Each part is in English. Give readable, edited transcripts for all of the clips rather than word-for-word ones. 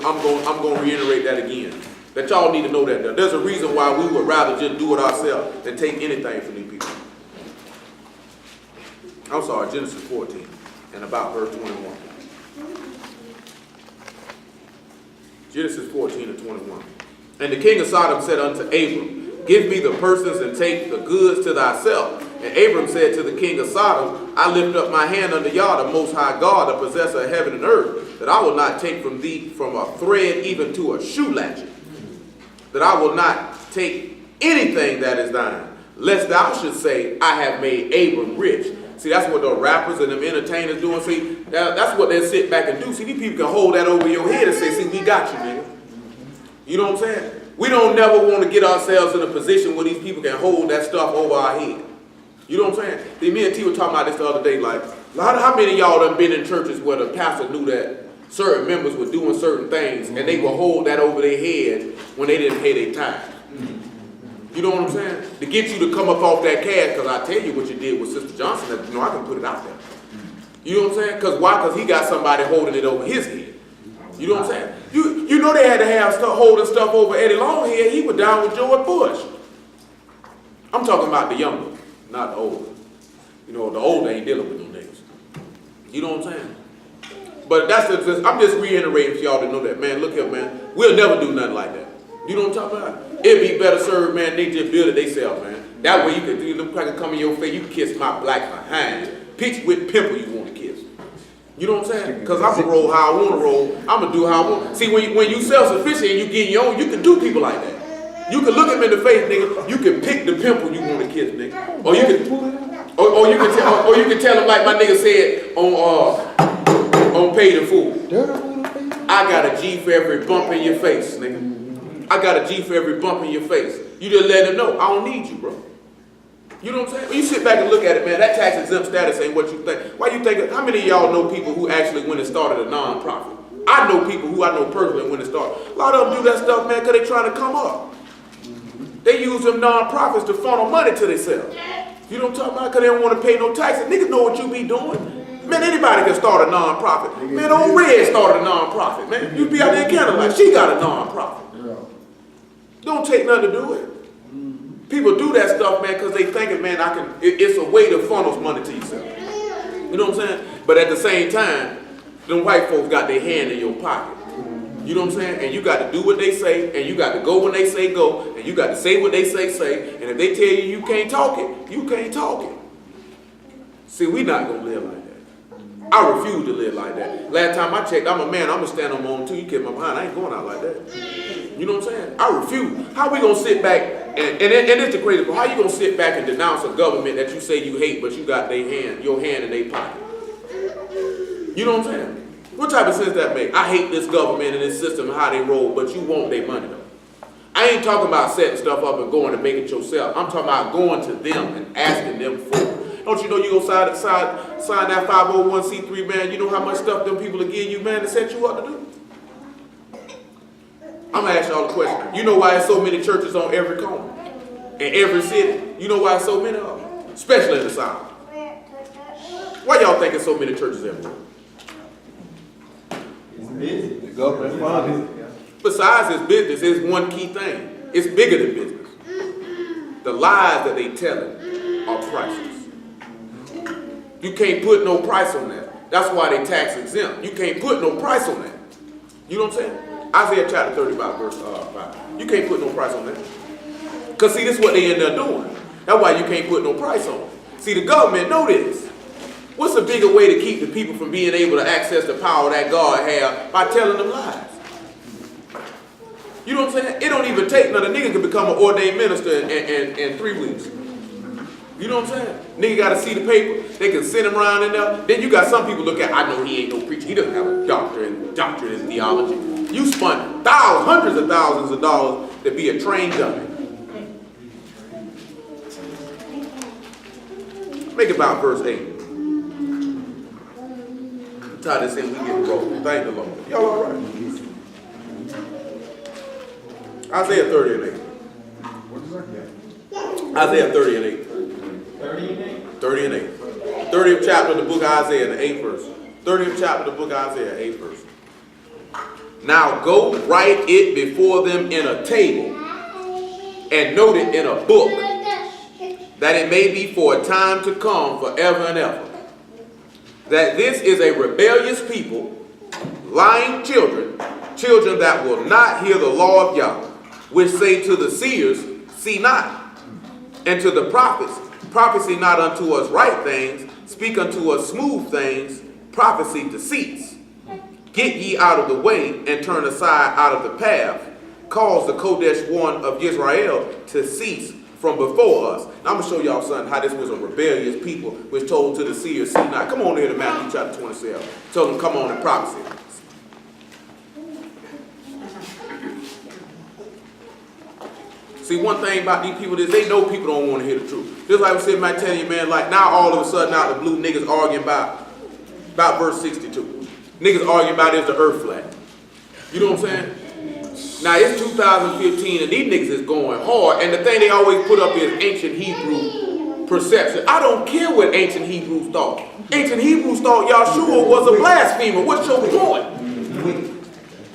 I'm going to reiterate that again. That y'all need to know that there's a reason why we would rather just do it ourselves than take anything from these people. I'm sorry, Genesis 14 and about verse 21. Genesis 14 and 21. And the king of Sodom said unto Abram, give me the persons and take the goods to thyself. And Abram said to the king of Sodom, I lift up my hand unto Yah, the most high God, the possessor of heaven and earth, that I will not take from thee from a thread even to a shoe latchet, that I will not take anything that is thine, lest thou should say, I have made Abram rich. See, that's what the rappers and them entertainers doing. See, that's what they sit back and do. See, these people can hold that over your head and say, see, we got you, nigga. You know what I'm saying? We don't never want to get ourselves in a position where these people can hold that stuff over our head. You know what I'm saying? See, me and T were talking about this the other day. Like, how many of y'all done been in churches where the pastor knew that certain members were doing certain things and they would hold that over their head when they didn't pay their time? You know what I'm saying? To get you to come up off that cash, because I tell you what you did with Sister Johnson, that, you know, I can put it out there. You know what I'm saying? Because why? Because he got somebody holding it over his head. You know what I'm saying? You know they had to have stuff holding stuff over Eddie Longhead. He was down with George Bush. I'm talking about the younger, not the older. You know, the older ain't dealing with no niggas. You know what I'm saying? But I'm just reiterating for y'all to know that, man, look here, man. We'll never do nothing like that. You know what I'm talking about? It'd be better served, man, they just build it themselves, man. That way you can do look like it come in your face, you can kiss my black behind. Pitch with pimple you want to kiss. You know what I'm saying? Because I'm going to roll how I want to roll. I'm going to do how I want. See, when you self-sufficient and you get your own, you can do people like that. You can look them in the face, nigga. You can pick the pimple you want to kiss, nigga. Or you can tell them like my nigga said on Paid in Full. I got a G for every bump in your face, nigga. I got a G for every bump in your face. You just let them know, I don't need you, bro. You know what I'm saying? When you sit back and look at it, man, that tax exempt status ain't what you think. Why you think, how many of y'all know people who actually went and started a non-profit? I know people who I know personally went and started. A lot of them do that stuff, man, because they trying to come up. They use them non-profits to funnel money to themselves. You know what I'm talking about? Because they don't want to pay no taxes. Niggas know what you be doing. Man, anybody can start a non-profit. Man, old Red started a non-profit, man. You be out there in Canada, she got a non-profit. Don't take nothing to do it. People do that stuff, man, because they thinking, man, it's a way to funnel money to yourself. You know what I'm saying? But at the same time, them white folks got their hand in your pocket. You know what I'm saying? And you got to do what they say, and you got to go when they say go, and you got to say what they say, and if they tell you you can't talk it, you can't talk it. See, we not going to live like that. I refuse to live like that. Last time I checked, I'm a man, I'm going to stand on my own too. You keep my behind, I ain't going out like that. You know what I'm saying? I refuse. How we going to sit back, and it's the crazy part, how you going to sit back and denounce a government that you say you hate, but you got your hand in their pocket? You know what I'm saying? What type of sense that make? I hate this government and this system and how they roll, but you want their money though. I ain't talking about setting stuff up and going to make it yourself. I'm talking about going to them and asking them for it. Don't you know you gonna sign that 501c3, man? You know how much stuff them people will give you, man, to set you up to do? I'm gonna ask y'all a question. You know why there's so many churches on every corner? In every city? You know why there's so many of them? Especially in the South. Why y'all think there's so many churches everywhere? The government funded. Besides its business, it's one key thing. It's bigger than business. The lies that they telling are priceless. You can't put no price on that. That's why they tax exempt. You can't put no price on that. You know what I'm saying? Isaiah chapter 35 verse 5. You can't put no price on that. Because see, this is what they end up doing. That's why you can't put no price on it. See, the government know this. What's a bigger way to keep the people from being able to access the power that God has by telling them lies? You know what I'm saying? It don't even take nothing. Nigga can become an ordained minister in 3 weeks. You know what I'm saying? Nigga got to see the paper. They can send him around in there. Then you got some people look at, I know he ain't no preacher. He doesn't have a doctorate in theology. You spent hundreds of thousands of dollars to be a trained dummy. Make it about verse 8. Tie this in, we get rolling. Thank the Lord. Y'all all right? Isaiah 30 and 8. What is that? Isaiah 30 and 8. 30 and 8? 30 and 8. 30th chapter of the book of Isaiah, the 8th verse. 30th chapter of the book of Isaiah, 8th verse. Now go write it before them in a table, and note it in a book, that it may be for a time to come, forever and ever. That this is a rebellious people, lying children, children that will not hear the law of Yahweh, which say to the seers, see not, and to the prophets, prophesy not unto us right things, speak unto us smooth things, prophecy deceits. Get ye out of the way, and turn aside out of the path, cause the Kodesh one of Israel to cease from before us. Now I'm going to show y'all something, how this was a rebellious people, which told to the seers, see not. Come on here to Matthew chapter 27. Told them, come on and prophecy. See, one thing about these people is they know people don't want to hear the truth. Just like I said, might tell you, man, like now all of a sudden out of the blue, niggas arguing about verse 62. Niggas arguing about is the earth flat. You know what I'm saying? Now it's 2015 and these niggas is going hard, and the thing they always put up is ancient Hebrew perception. I don't care what ancient Hebrews thought. Ancient Hebrews thought Yahshua was a blasphemer. What's your point?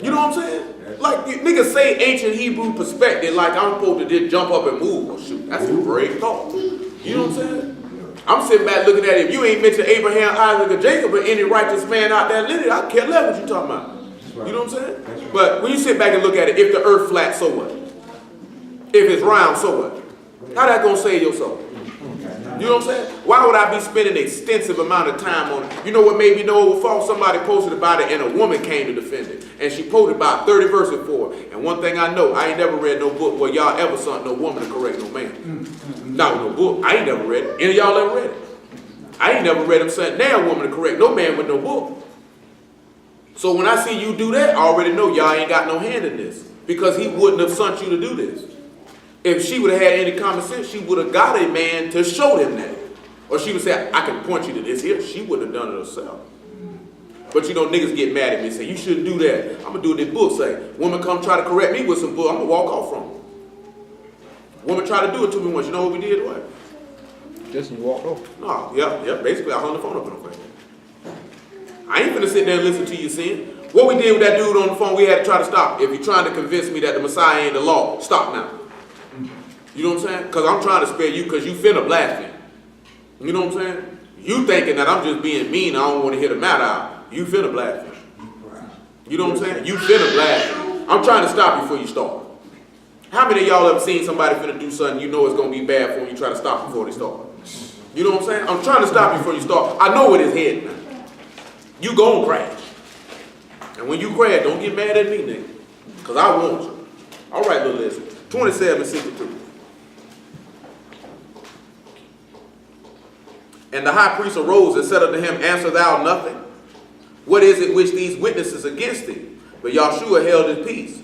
You know what I'm saying? Like, niggas say ancient Hebrew perspective like I'm supposed to just jump up and move or shoot. That's a brave thought. You know what I'm saying? I'm sitting back looking at it. If you ain't mentioned Abraham, Isaac, or Jacob, or any righteous man out there living, I can't let what you talking about. You know what I'm saying? But when you sit back and look at it, if the earth flat, so what? If it's round, so what? How that gonna save your soul? You know what I'm saying? Why would I be spending an extensive amount of time on it? You know what made me know it was false? Somebody posted about it and a woman came to defend it. And she posted about 30 verses for it. And one thing I know, I ain't never read no book where y'all ever saw no woman to correct no man. Not no book. I ain't never read it. Any of y'all ever read it? I ain't never read them saying, now woman to correct no man with no book. So when I see you do that, I already know y'all ain't got no hand in this. Because he wouldn't have sent you to do this. If she would have had any common sense, she would have got a man to show them that. Or she would say, I can point you to this here. She wouldn't have done it herself. But you know, niggas get mad at me and say, you shouldn't do that. I'm going to do what this book say. Woman come try to correct me with some book, I'm going to walk off from her. Woman tried to do it to me once. You know what we did? What? Just you walked off. No, yeah. Basically, I hung the phone up in her face. I ain't finna sit there and listen to you sin. What we did with that dude on the phone, we had to try to stop. If you're trying to convince me that the Messiah ain't the law, stop now. You know what I'm saying? Because I'm trying to spare you because you finna blaspheme. You know what I'm saying? You thinking that I'm just being mean, I don't want to hear the matter out. You finna blaspheme. You know what I'm saying? You finna blaspheme. I'm trying to stop you before you start. How many of y'all ever seen somebody finna do something you know it's going to be bad for when you try to stop before they start? You know what I'm saying? I'm trying to stop you before you start. I know what it's heading now. You gon' crash. And when you crash, don't get mad at me, nigga. Because I want you. All right, little listen. 27:62. And the high priest arose and said unto him, answer thou nothing? What is it which these witnesses against thee? But Yahshua held his peace.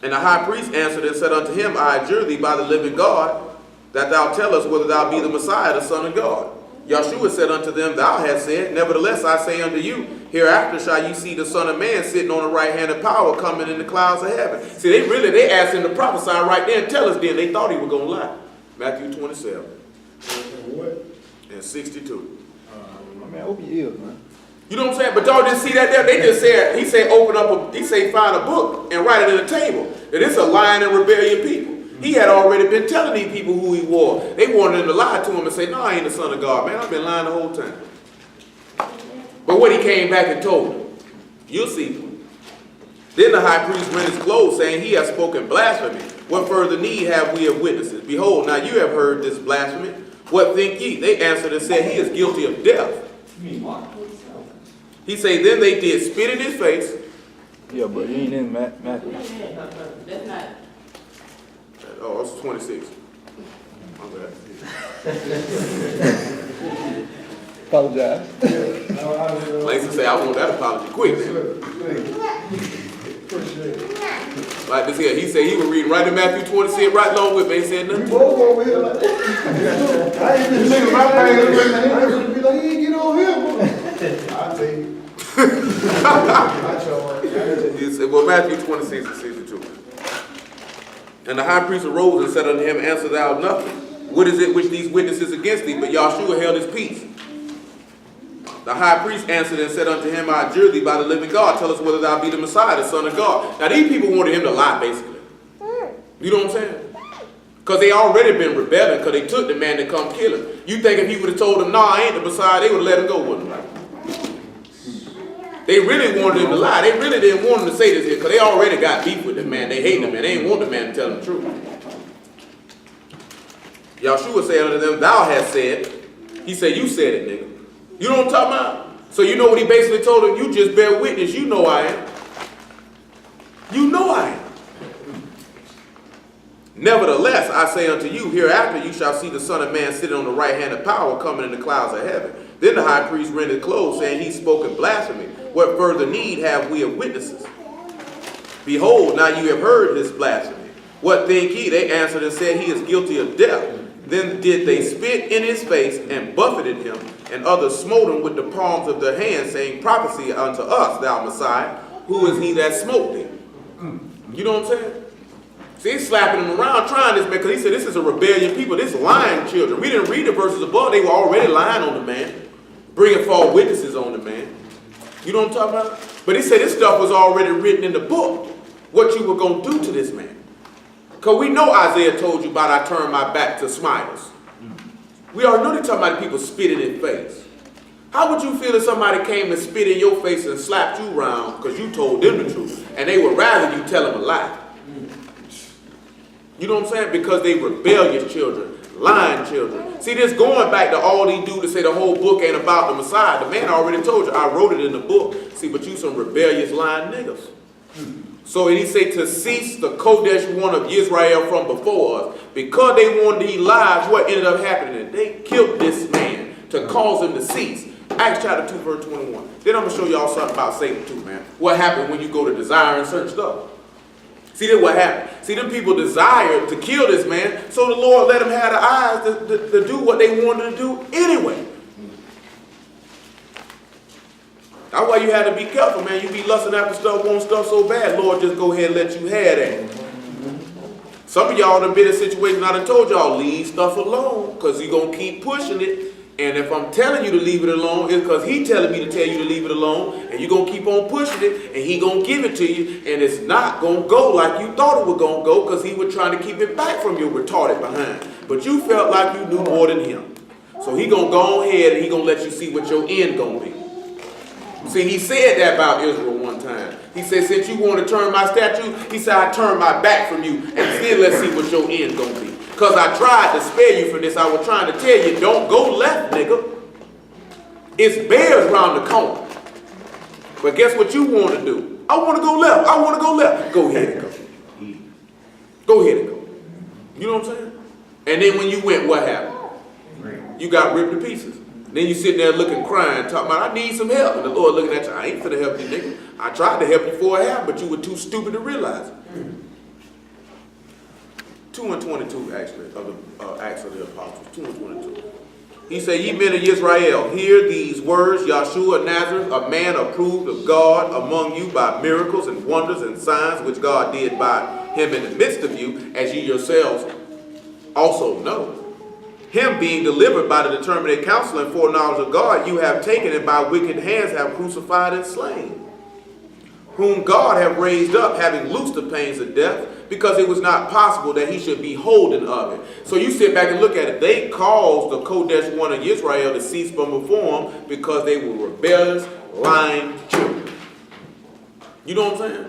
And the high priest answered and said unto him, I adjure thee by the living God, that thou tell us whether thou be the Messiah, the Son of God. Yahshua said unto them, thou hast said, nevertheless I say unto you, hereafter shall you see the Son of Man sitting on the right hand of power, coming in the clouds of heaven. See, they asked him to prophesy right there and tell us then. They thought he was going to lie. Matthew 27. What? And 62. Man, open your ears, man. You know what I'm saying? But y'all didn't see that there. They just said, he said, find a book and write it in a table. That it's a lying and rebellion people. He had already been telling these people who he was. They wanted him to lie to him and say, no, I ain't the Son of God, man. I've been lying the whole time. But what he came back and told them, you'll see. Then the high priest rent his clothes, saying, he has spoken blasphemy. What further need have we of witnesses? Behold, now you have heard this blasphemy. What think ye? They answered and said, he is guilty of death. He said, then they did spit in his face. Yeah, but you ain't in Matthew. That's not. Oh, it's 26. My bad. Apologize. Langston say, I want that apology quick. Like this here, he said he was reading right in Matthew 26, right along with me. He said nothing. We both over here like that. I ain't been thinking my pain. I ain't be like, he ain't get on here, boy. I'll tell you. He said, well, Matthew 26 and 62. And the high priest arose and said unto him, answer thou nothing. What is it which these witnesses against thee? But Yahshua held his peace. The The high priest answered and said unto him, I adjure thee by the living God, tell us whether thou be the Messiah, the Son of God. Now these people wanted him to lie, basically. You know what I'm saying? Because they already been rebelling, because they took the man to come kill him. You think if he would have told them, no, I ain't the Messiah, they would have let him go with him. They really wanted him to lie. They really didn't want him to say this here, because they already got beef with the man. They hate the man. They ain't want the man to tell them the truth. Yahshua said unto them, thou hast said. He said, you said it, nigga. You know what I'm talking about? So you know what he basically told him? You just bear witness. You know I am. You know I am. Nevertheless, I say unto you, hereafter you shall see the Son of Man sitting on the right hand of power, coming in the clouds of heaven. Then the high priest rent his clothes, saying, he spoke in blasphemy. What further need have we of witnesses? Behold, now you have heard his blasphemy. What think ye? They answered and said, he is guilty of death. Then did they spit in his face and buffeted him, and others smote him with the palms of their hands, saying, prophesy unto us, thou Messiah, who is he that smote thee? You know what I'm saying? See, he's slapping him around, trying this man, because he said, this is a rebellion people, this lying children. We didn't read the verses above, they were already lying on the man, bringing false witnesses on the man. You know what I'm talking about? But he said this stuff was already written in the book, what you were going to do to this man. Because we know Isaiah told you about I turn my back to smiters. We already know they're talking about people spitting in face. How would you feel if somebody came and spit in your face and slapped you around because you told them the truth, and they would rather you tell them a lie? You know what I'm saying? Because they rebellious children, lying children. See, this going back to all they do to say the whole book ain't about the Messiah. The man already told you, I wrote it in the book. See, but you some rebellious lying niggas. So he say to cease the Kodesh one of Israel from before us. Because they wanted these lies, what ended up happening? They killed this man to cause him to cease. Acts chapter 2, verse 21. Then I'm going to show y'all something about Satan too, man. What happened when you go to desire and certain stuff. See, that's what happened. See, them people desired to kill this man, so the Lord let them have the eyes to do what they wanted to do anyway. That's why you had to be careful, man. You be lusting after stuff, want stuff so bad, Lord, just go ahead and let you have that. Some of y'all done been in situations I done told y'all, leave stuff alone, because you're going to keep pushing it. And if I'm telling you to leave it alone, it's because he's telling me to tell you to leave it alone, and you're going to keep on pushing it, and he's going to give it to you, and it's not going to go like you thought it was going to go, because he was trying to keep it back from your retarded behind. But you felt like you knew more than him. So he's going to go ahead, and he's going to let you see what your end going to be. See, he said that about Israel one time. He said, since you want to turn my statue, he said, I turn my back from you, and still let's see what your end going to be. Because I tried to spare you from this. I was trying to tell you, don't go left, nigga. It's bears around the corner. But guess what you want to do? I want to go left. I want to go left. Go ahead and go. Go ahead and go. You know what I'm saying? And then when you went, what happened? You got ripped to pieces. Then you sitting there looking, crying, talking about, I need some help. And the Lord looking at you, I ain't finna help you, nigga. I tried to help you for a half, but you were too stupid to realize it. 2 and 22, actually, of the Acts of the Apostles. 2 and 22. He said, ye men of Israel, hear these words, Yahshua of Nazareth, a man approved of God among you by miracles and wonders and signs which God did by him in the midst of you, as ye yourselves also know. Him being delivered by the determinate counsel and foreknowledge of God, you have taken and by wicked hands have crucified and slain, whom God have raised up, having loosed the pains of death, because it was not possible that he should be holden of it. So you sit back and look at it. They caused the Kodesh one of Israel to cease from before him because they were rebellious, lying children. You know what I'm saying?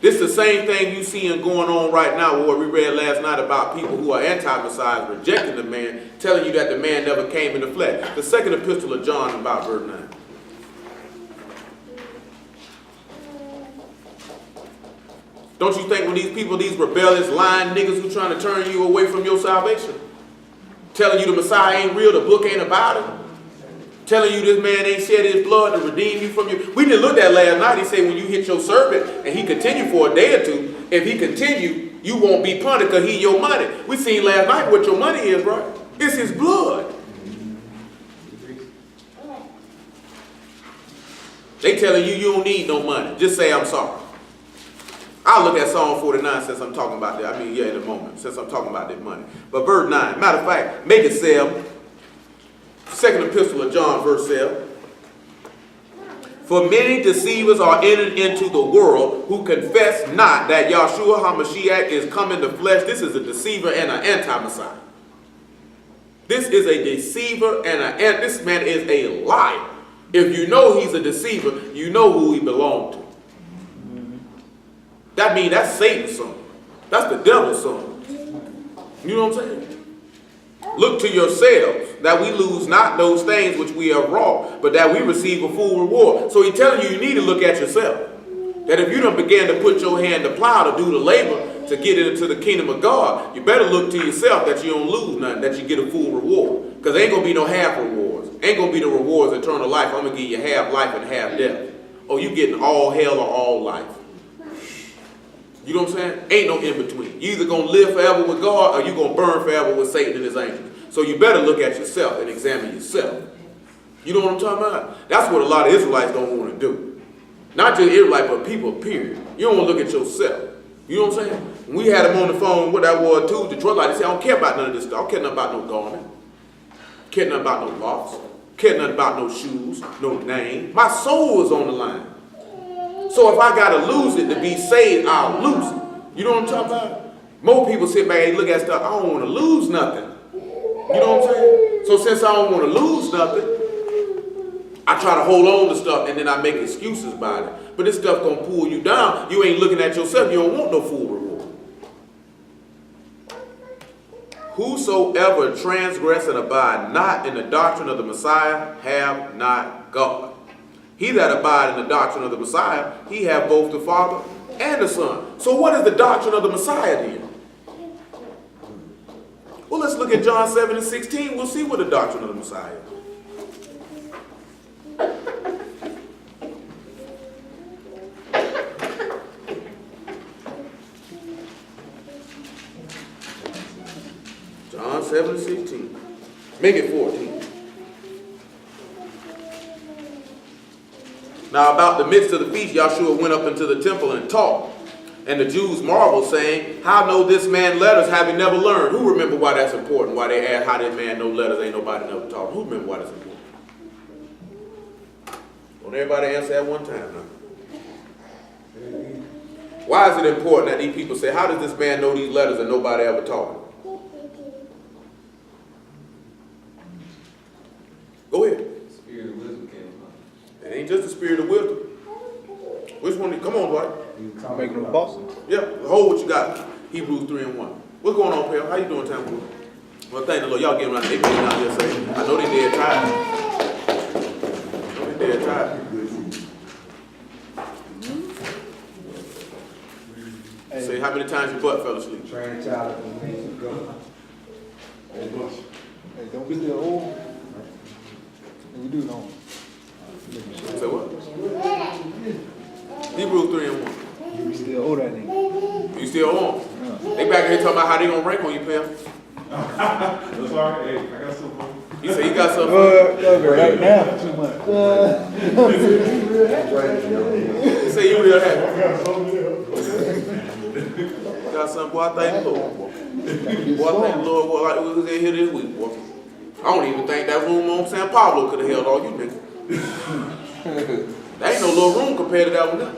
This is the same thing you seeing going on right now, what we read last night about people who are anti-Messiah, rejecting the man, telling you that the man never came in the flesh. The second epistle of John, about verse 9. Don't you think when these people, these rebellious, lying niggas who trying to turn you away from your salvation, telling you the Messiah ain't real, the book ain't about it, telling you this man ain't shed his blood to redeem you from you. We didn't look at last night. He said when you hit your servant and he continue for a day or two, if he continue, you won't be punished because he your money. We seen last night what your money is, right? It's his blood. They telling you you don't need no money. Just say I'm sorry. I'll look at Psalm 49 since I'm talking about that. I mean, yeah, in a moment, since I'm talking about that money. But verse 9, matter of fact, make it 7. Second epistle of John, verse 7. For many deceivers are entered into the world who confess not that Yahshua HaMashiach is come in the flesh. This is a deceiver and an anti-Messiah. This is a deceiver and this man is a liar. If you know he's a deceiver, you know who he belongs to. That means that's Satan's son. That's the devil's son. You know what I'm saying? Look to yourselves, that we lose not those things which we have wrought, but that we receive a full reward. So he's telling you need to look at yourself. That if you don't begin to put your hand to plow to do the labor to get into the kingdom of God, you better look to yourself that you don't lose nothing, that you get a full reward. Because there ain't going to be no half rewards. Ain't going to be the rewards of eternal life. I'm going to give you half life and half death. Oh, you getting all hell or all life. You know what I'm saying? Ain't no in between. You either going to live forever with God or you going to burn forever with Satan and his angels. So you better look at yourself and examine yourself. You know what I'm talking about? That's what a lot of Israelites don't want to do. Not just Israelites, but people, period. You don't want to look at yourself. You know what I'm saying? When we had him on the phone, what that was too, Detroit, like they say, I don't care about none of this stuff. I don't care nothing about no garment. I care nothing about no box. I care nothing about no shoes, no name. My soul is on the line. So if I got to lose it to be saved, I'll lose it. You know what I'm talking about? More people sit back and look at stuff, I don't want to lose nothing. You know what I'm saying? So since I don't want to lose nothing, I try to hold on to stuff and then I make excuses about it. But this stuff gonna pull you down. You ain't looking at yourself. You don't want no full reward. Whosoever transgress and abide not in the doctrine of the Messiah have not God. He that abide in the doctrine of the Messiah, he have both the Father and the Son. So what is the doctrine of the Messiah then? Well, let's look at John 7 and 16. We'll see what the doctrine of the Messiah is. John 7 and 16. Make it 14. Now about the midst of the feast, Yahshua went up into the temple and taught. And the Jews marveled, saying, how know this man letters, having never learned? Who remember why that's important? Why they ask how this man know letters, ain't nobody never taught him? Who remember why that's important? Don't everybody answer at one time now. Why is it important that these people say, how does this man know these letters and nobody ever taught him? Go ahead. Spirit of wisdom came upon him. It ain't just the spirit of wisdom. Which one? Come on, Dwight. Making them Boston. Yeah, hold what you got. Hebrews 3 and 1. What's going on, Pale? How you doing, Tampa? Well, thank the Lord. Y'all getting around. They been out here saying, I know they dead tired. I know they dead tired. Say how many times your butt fell asleep? Train a child up in the ways of God. Hey, don't be still old. We do know. Say what? Hebrews 3 and 1. You still old, that nigga. You still on? They back here talking about how they gonna rank on you, Pam. That's all right. Hey, I got something. He said he got something. Right now, too much. He said you real happy. I got something else. Got something, boy. I thank the Lord, boy. Boy, I thank the Lord, boy. Like we was in here this week, boy. I don't even think that room on San Pablo could have held all you niggas. There ain't no little room compared to that one there.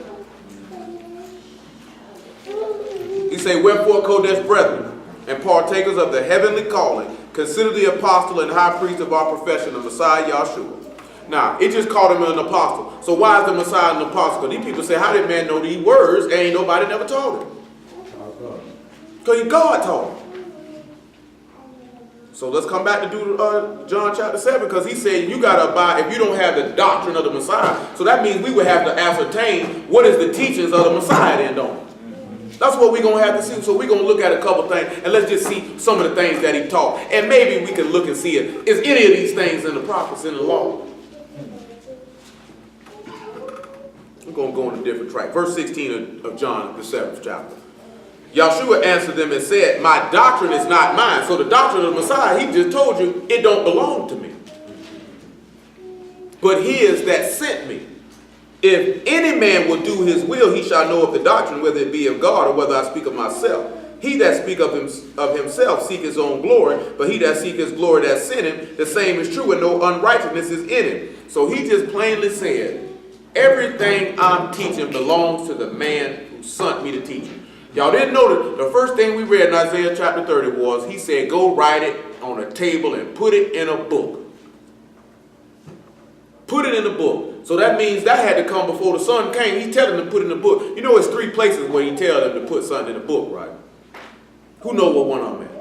He say, wherefore, Kodesh brethren, and partakers of the heavenly calling, consider the apostle and high priest of our profession, the Messiah Yahshua. Now, it just called him an apostle. So why is the Messiah an apostle? Because these people say, how did man know these words? And ain't nobody never told him. Because God taught him. So let's come back to John chapter 7, because he said you got to abide if you don't have the doctrine of the Messiah. So that means we would have to ascertain what is the teachings of the Messiah then, don't we? That's what we're going to have to see. So we're going to look at a couple things, and let's just see some of the things that he taught. And maybe we can look and see it. Is any of these things in the prophets, in the law? We're going to go on a different track. Verse 16 of John, the 7th chapter. Yahshua answered them and said, my doctrine is not mine. So the doctrine of the Messiah, he just told you, it don't belong to me. But his that sent me. If any man will do his will, he shall know of the doctrine, whether it be of God or whether I speak of myself. He that speak of himself seek his own glory, but he that seek his glory that sent him, the same is true, and no unrighteousness is in him. So he just plainly said, Everything I'm teaching belongs to the man who sent me to teach it. Y'all didn't know that the first thing we read in Isaiah chapter 30 was, he said, go write it on a table and put it in a book. Put it in the book. So that means that had to come before the Son came. He's telling them to put it in the book. You know, it's 3 places where he tells them to put something in the book, right? Who know what one of them is?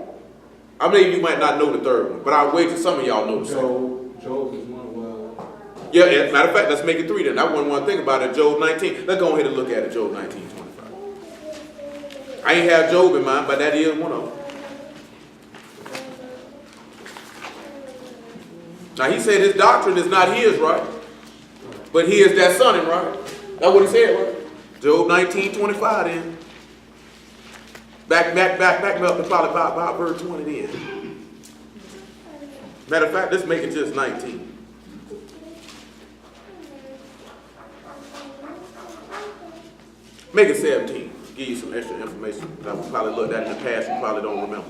I mean, you might not know the third one, but I'll wait till some of y'all know the second one. Job is one well. Yeah, as a matter of fact, let's make it 3 then. I wouldn't want to think about it. Job 19. Let's go ahead and look at it. Job 19:25. I ain't have Job in mind, but that is one of them. Now he said his doctrine is not his, right? But he is that son, right? That's what he said, right? Job 19:25 then. Back me up to probably about verse 20 then. Matter of fact, let's make it just 19. Make it 17. Give you some extra information that we probably looked at in the past, you probably don't remember.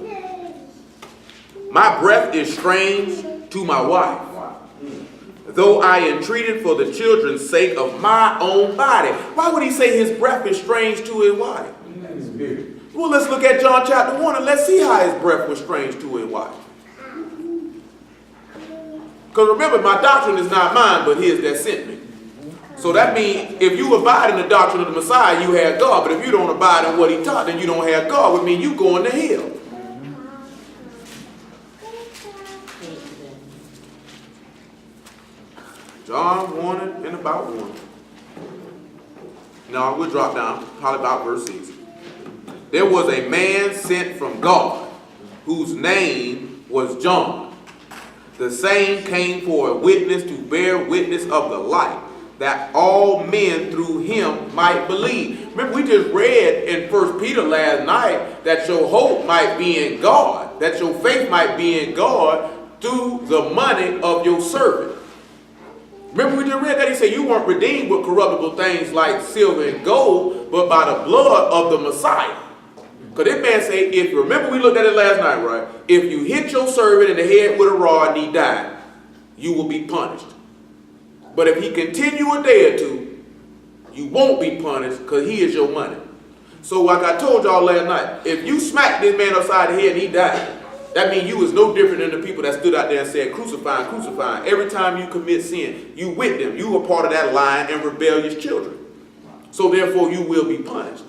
My breath is strange to my wife, though I entreated for the children's sake of my own body. Why would he say his breath is strange to his wife? Well, let's look at John chapter 1 and let's see how his breath was strange to his wife. Because remember, my doctrine is not mine, but his that sent me. So that means if you abide in the doctrine of the Messiah, you have God. But if you don't abide in what he taught, then you don't have God. It would mean you going to hell. John 1 and about 1. No, we'll drop down, probably about verse 6. There was a man sent from God, whose name was John. The same came for a witness to bear witness of the light, that all men through him might believe. Remember, we just read in 1 Peter last night that your hope might be in God, that your faith might be in God through the money of your servant. Remember, we just read that he said you weren't redeemed with corruptible things like silver and gold, but by the blood of the Messiah. Because this man said, if you remember, we looked at it last night, right? If you hit your servant in the head with a rod and he died, you will be punished. But if he continue a day or two, you won't be punished because he is your money. So like I told y'all last night, if you smack this man upside the head and he died, that means you is no different than the people that stood out there and said, crucify him, crucify him. Every time you commit sin, you with them. You are part of that lying and rebellious children. So therefore you will be punished.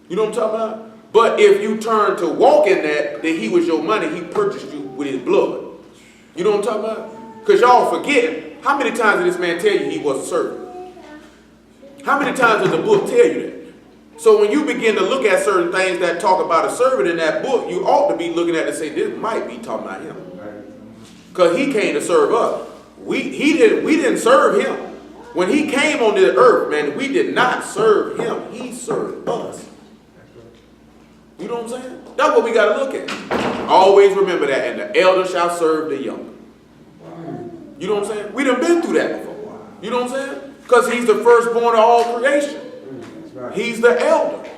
You know what I'm talking about? But if you turn to walk in that he was your money, he purchased you with his blood. You know what I'm talking about? Because y'all forget, how many times did this man tell you he was a servant? How many times does the book tell you that? So when you begin to look at certain things that talk about a servant in that book, you ought to be looking at it and say, this might be talking about him. Because he came to serve us. We didn't serve him. When he came on this earth, man, we did not serve him. He served us. You know what I'm saying? That's what we got to look at. Always remember that. And the elder shall serve the younger. You know what I'm saying? We done been through that before. You know what I'm saying? Because he's the firstborn of all creation. He's the elder.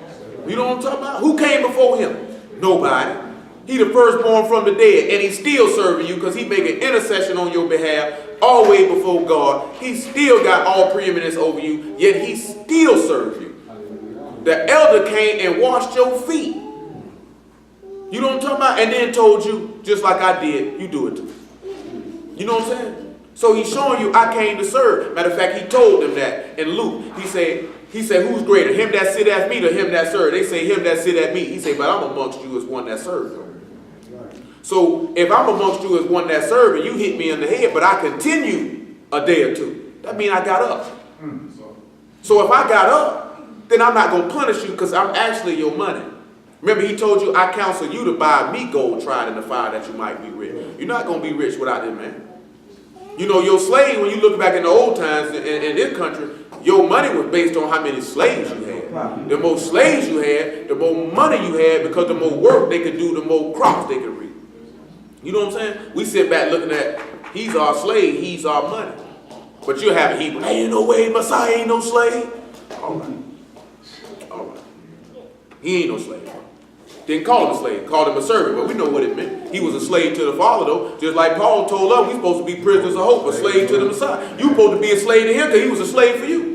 You know what I'm talking about? Who came before him? Nobody. He the firstborn from the dead. And he's still serving you because he making intercession on your behalf all the way before God. He still got all preeminence over you, yet he still serves you. The elder came and washed your feet. You know what I'm talking about? And then told you, just like I did, you do it too. You know what I'm saying? So he's showing you, I came to serve. Matter of fact, he told them that in Luke. He said, who's greater, him that sit at me or him that serve? They say, him that sit at me. He said, but I'm amongst you as one that serves. So if I'm amongst you as one that serves, and you hit me in the head, but I continue a day or two, that means I got up. So if I got up, then I'm not going to punish you because I'm actually your money. Remember, he told you, I counsel you to buy me gold tried in the fire that you might be rich. You're not going to be rich without this man. You know, your slave, when you look back in the old times in this country, your money was based on how many slaves you had. The more slaves you had, the more money you had, because the more work they could do, the more crops they could reap. You know what I'm saying? We sit back looking at, he's our slave, he's our money. But you have a Hebrew, ain't no way, Messiah ain't no slave. All right. All right. He ain't no slave. Didn't call him a slave, called him a servant, but we know what it meant. He was a slave to the Father, though. Just like Paul told us, we're supposed to be prisoners of hope, a slave to the Messiah. You supposed to be a slave to him because he was a slave for you.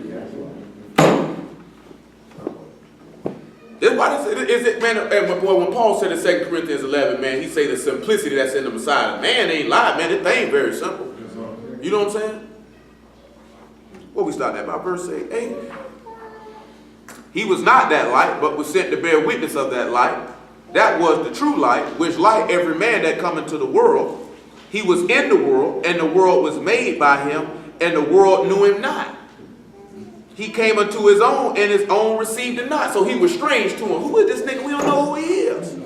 Is it, man, and boy, when Paul said in 2 Corinthians 11, man, he say the simplicity that's in the Messiah. Man ain't lie, man. This thing very simple. You know what I'm saying? What we starting at? About verse 8. He was not that light, but was sent to bear witness of that light. That was the true light, which light every man that come into the world. He was in the world, and the world was made by him, and the world knew him not. He came unto his own, and his own received him not. So he was strange to him. Who is this nigga? We don't know who he is.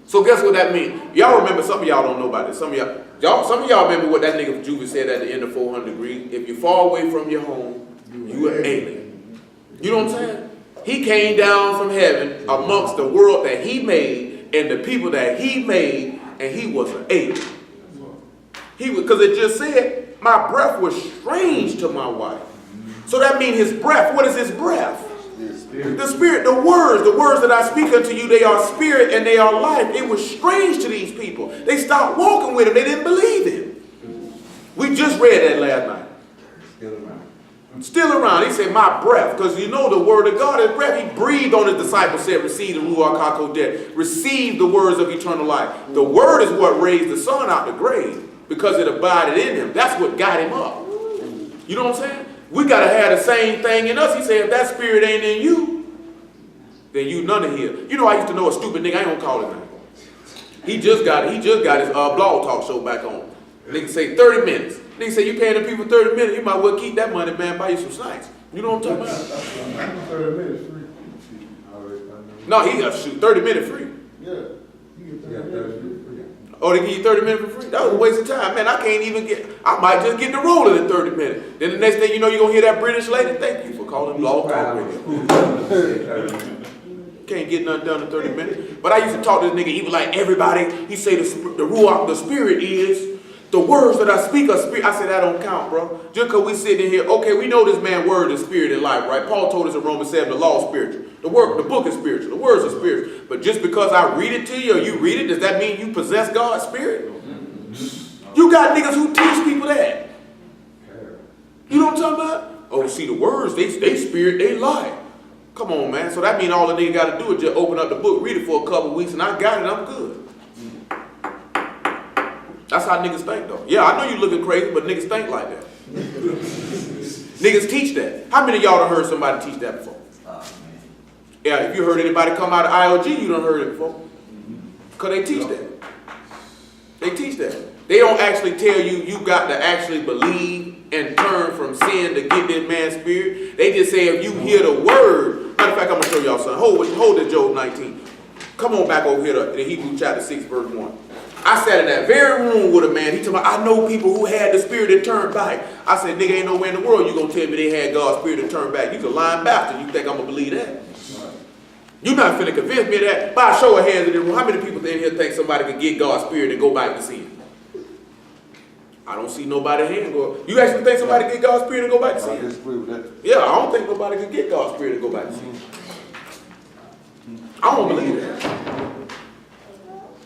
So guess what that means? Y'all remember, some of y'all don't know about this. Some of y'all remember what that nigga Juvie said at the end of 400 Degrees. If you fall away from your home, you are alien. You know what I'm saying? He came down from heaven amongst the world that he made and the people that he made, and he was an alien. He was, because it just said, my breath was strange to my wife. So that means his breath. What is his breath? The spirit, the words that I speak unto you, they are spirit and they are life. It was strange to these people. They stopped walking with him. They didn't believe him. We just read that last night. Still around. He said, my breath. Because you know the word of God is breath. He breathed on his disciples, said, receive the Ruach HaKodesh. Receive the words of eternal life. The word is what raised the son out the grave because it abided in him. That's what got him up. You know what I'm saying? We got to have the same thing in us. He said, if that spirit ain't in you, then you none of here. You know, I used to know a stupid nigga. I ain't gonna call him that. He just got his blog talk show back on. Nigga say 30 minutes. Nigga say you paying the people 30 minutes. You might well keep that money, man, buy you some snacks. You know what I'm talking about? 30 minutes free. No, he got to shoot 30 minutes free. Yeah. You get 30 minutes free. Oh, they give you 30 minutes for free? That was a waste of time. Man, I can't even I might just get the rolling in 30 minutes. Then the next thing you know, you're going to hear that British lady. Thank you for calling Blog Talk Radio. Can't get nothing done in 30 minutes. But I used to talk to this nigga. He was like, everybody, he say the Ruach, the spirit is, the words that I speak are spirit. I said, that don't count, bro. Just because we sitting here, okay, we know this man's word is spirit and life, right? Paul told us in Romans 7, the law is spiritual. The book is spiritual. The words are spiritual. But just because I read it to you or you read it, does that mean you possess God's spirit? You got niggas who teach people that. You know what I'm talking about? Oh, see, the words, they spirit, they lie. Come on, man. So that means all the nigga got to do is just open up the book, read it for a couple weeks, and I got it, I'm good. That's how niggas think, though. Yeah, I know you looking crazy, but niggas think like that. Niggas teach that. How many of y'all done heard somebody teach that before? Yeah, if you heard anybody come out of IOG, you done heard it before. Because they teach that. They teach that. They don't actually tell you you got to actually believe and turn from sin to get this man's spirit. They just say if you hear the word. Matter of fact, I'm going to show y'all something. Hold it, Job 19. Come on back over here to Hebrews chapter 6, verse 1. I sat in that very room with a man. He told me, I know people who had the spirit and turned back. I said, nigga, ain't nowhere in the world you going to tell me they had God's spirit and turned back. You's a lying bastard. You think I'm going to believe that? You're not finna convince me of that. By a show of hands in the room, how many people in here think somebody can get God's spirit and go back to sin? I don't see nobody hand go. You actually think somebody can get God's spirit and go back to sin? I disagree with that. Yeah, I don't think nobody can get God's spirit and go back to sin. I don't believe that.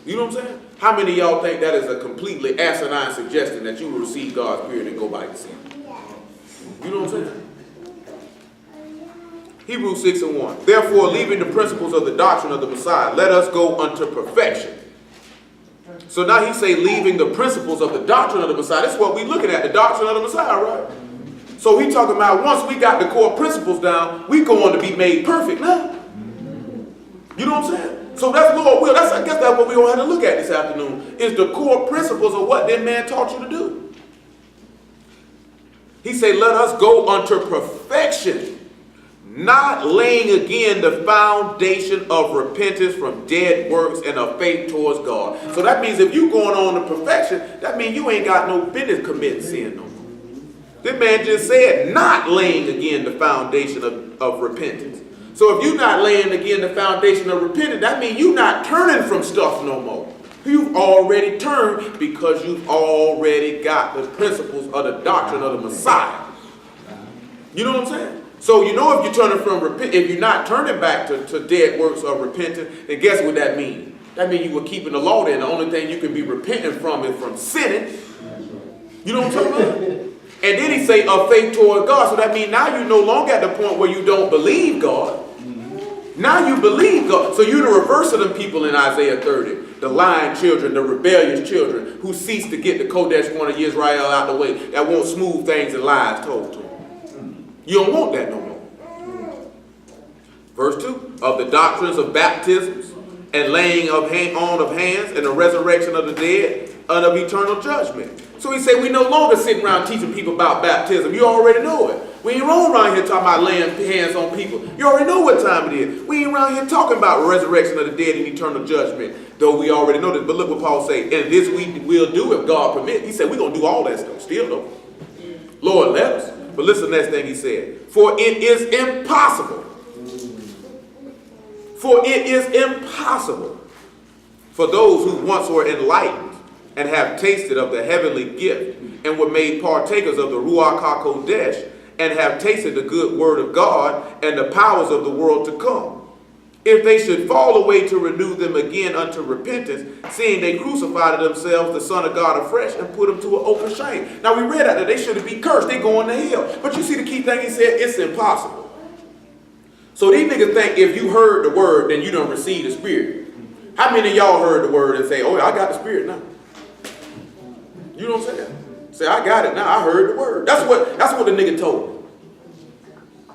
You know what I'm saying? How many of y'all think that is a completely asinine suggestion that you will receive God's spirit and go back to sin? You know what I'm saying? Hebrews 6 and 1. Therefore, leaving the principles of the doctrine of the Messiah, let us go unto perfection. So now he say leaving the principles of the doctrine of the Messiah. That's what we looking at, the doctrine of the Messiah, right? So he talking about once we got the core principles down, we going to be made perfect now. You know what I'm saying? So that's Lord will. I guess that's what we're going to have to look at this afternoon, is the core principles of what that man taught you to do. He said, let us go unto perfection, not laying again the foundation of repentance from dead works and of faith towards God. So that means if you going on to perfection, that means you ain't got no business committing sin no more. This man just said not laying again the foundation of repentance. So if you're not laying again the foundation of repentance, that means you're not turning from stuff no more. You've already turned because you've already got the principles of the doctrine of the Messiah. You know what I'm saying? So you know if you're turning from if you're not turning back to dead works of repentance, then guess what that means? That means you were keeping the law then. The only thing you can be repenting from is from sinning. You know what I'm talking about? And then he say of faith toward God. So that means now you're no longer at the point where you don't believe God. Now you believe God. So you're the reverse of them people in Isaiah 30. The lying children, the rebellious children who cease to get the Kodesh one of Israel out the way, that won't smooth things and lies told to them. You don't want that no more. Verse 2, of the doctrines of baptisms and laying on of hands and the resurrection of the dead and of eternal judgment. So he said we no longer sitting around teaching people about baptism. You already know it. We ain't rolling around here talking about laying hands on people. You already know what time it is. We ain't around here talking about resurrection of the dead and eternal judgment, though we already know this. But look what Paul say, and this we will do if God permit. He said we're going to do all that stuff still though. Lord let us. But listen to the next thing he said. For it is impossible. For it is impossible for those who once were enlightened and have tasted of the heavenly gift and were made partakers of the Ruach HaKodesh and have tasted the good word of God and the powers of the world to come, if they should fall away to renew them again unto repentance, seeing they crucified to themselves the Son of God afresh and put him to an open shame. Now we read out that they should be cursed. They going to hell. But you see the key thing he said, it's impossible. So these niggas think if you heard the word, then you don't receive the Spirit. How many of y'all heard the word and say, oh, I got the Spirit now? You know what I'm saying? Say, I got it now. I heard the word. That's what the nigga told me.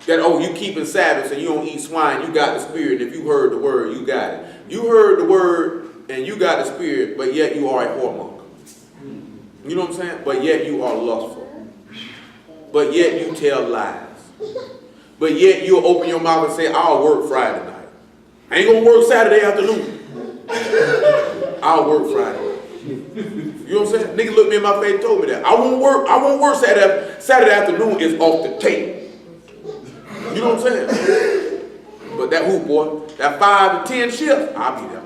That, oh, you keeping Sabbath and you don't eat swine, you got the Spirit. If you heard the word, you got it. You heard the word and you got the Spirit, but yet you are a whoremonger. You know what I'm saying? But yet you are lustful. But yet you tell lies. But yet you'll open your mouth and say, I'll work Friday night. I ain't going to work Saturday afternoon. I'll work Friday night. You know what I'm saying? Nigga looked me in my face and told me that. I won't work Saturday afternoon is off the tape. You know what I'm saying? But that who, boy? That 5 to 10 shift, I'll be there.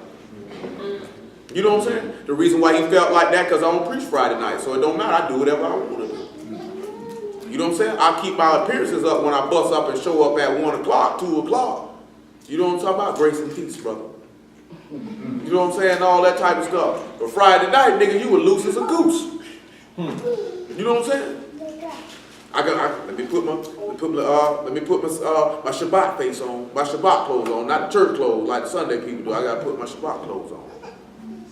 You know what I'm saying? The reason why he felt like that, because I don't preach Friday night. So it don't matter. I do whatever I want to do. You know what I'm saying? I keep my appearances up when I bust up and show up at 1 o'clock, 2 o'clock. You know what I'm talking about? Grace and peace, brother. You know what I'm saying? All that type of stuff. But Friday night, nigga, you were loose as a goose. You know what I'm saying? Let me put my Shabbat face on, my Shabbat clothes on, not the church clothes like the Sunday people do. I gotta put my Shabbat clothes on.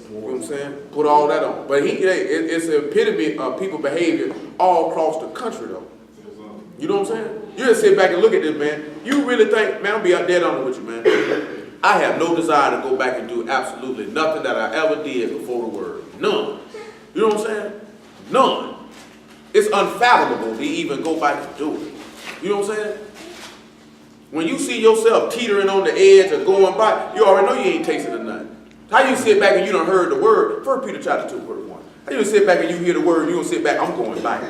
You know what I'm saying? Put all that on. But it's an epitome of people behavior all across the country though. You know what I'm saying? You just sit back and look at this, man. You really think, man, I'll be out dead on it with you, man. I have no desire to go back and do absolutely nothing that I ever did before the word. None. You know what I'm saying? None. It's unfathomable to even go back and do it. You know what I'm saying? When you see yourself teetering on the edge or going by, you already know you ain't tasting of nothing. How you sit back and you done heard the word? 1 Peter chapter 2, verse 1. How you sit back and you hear the word and you don't sit back, I'm going back.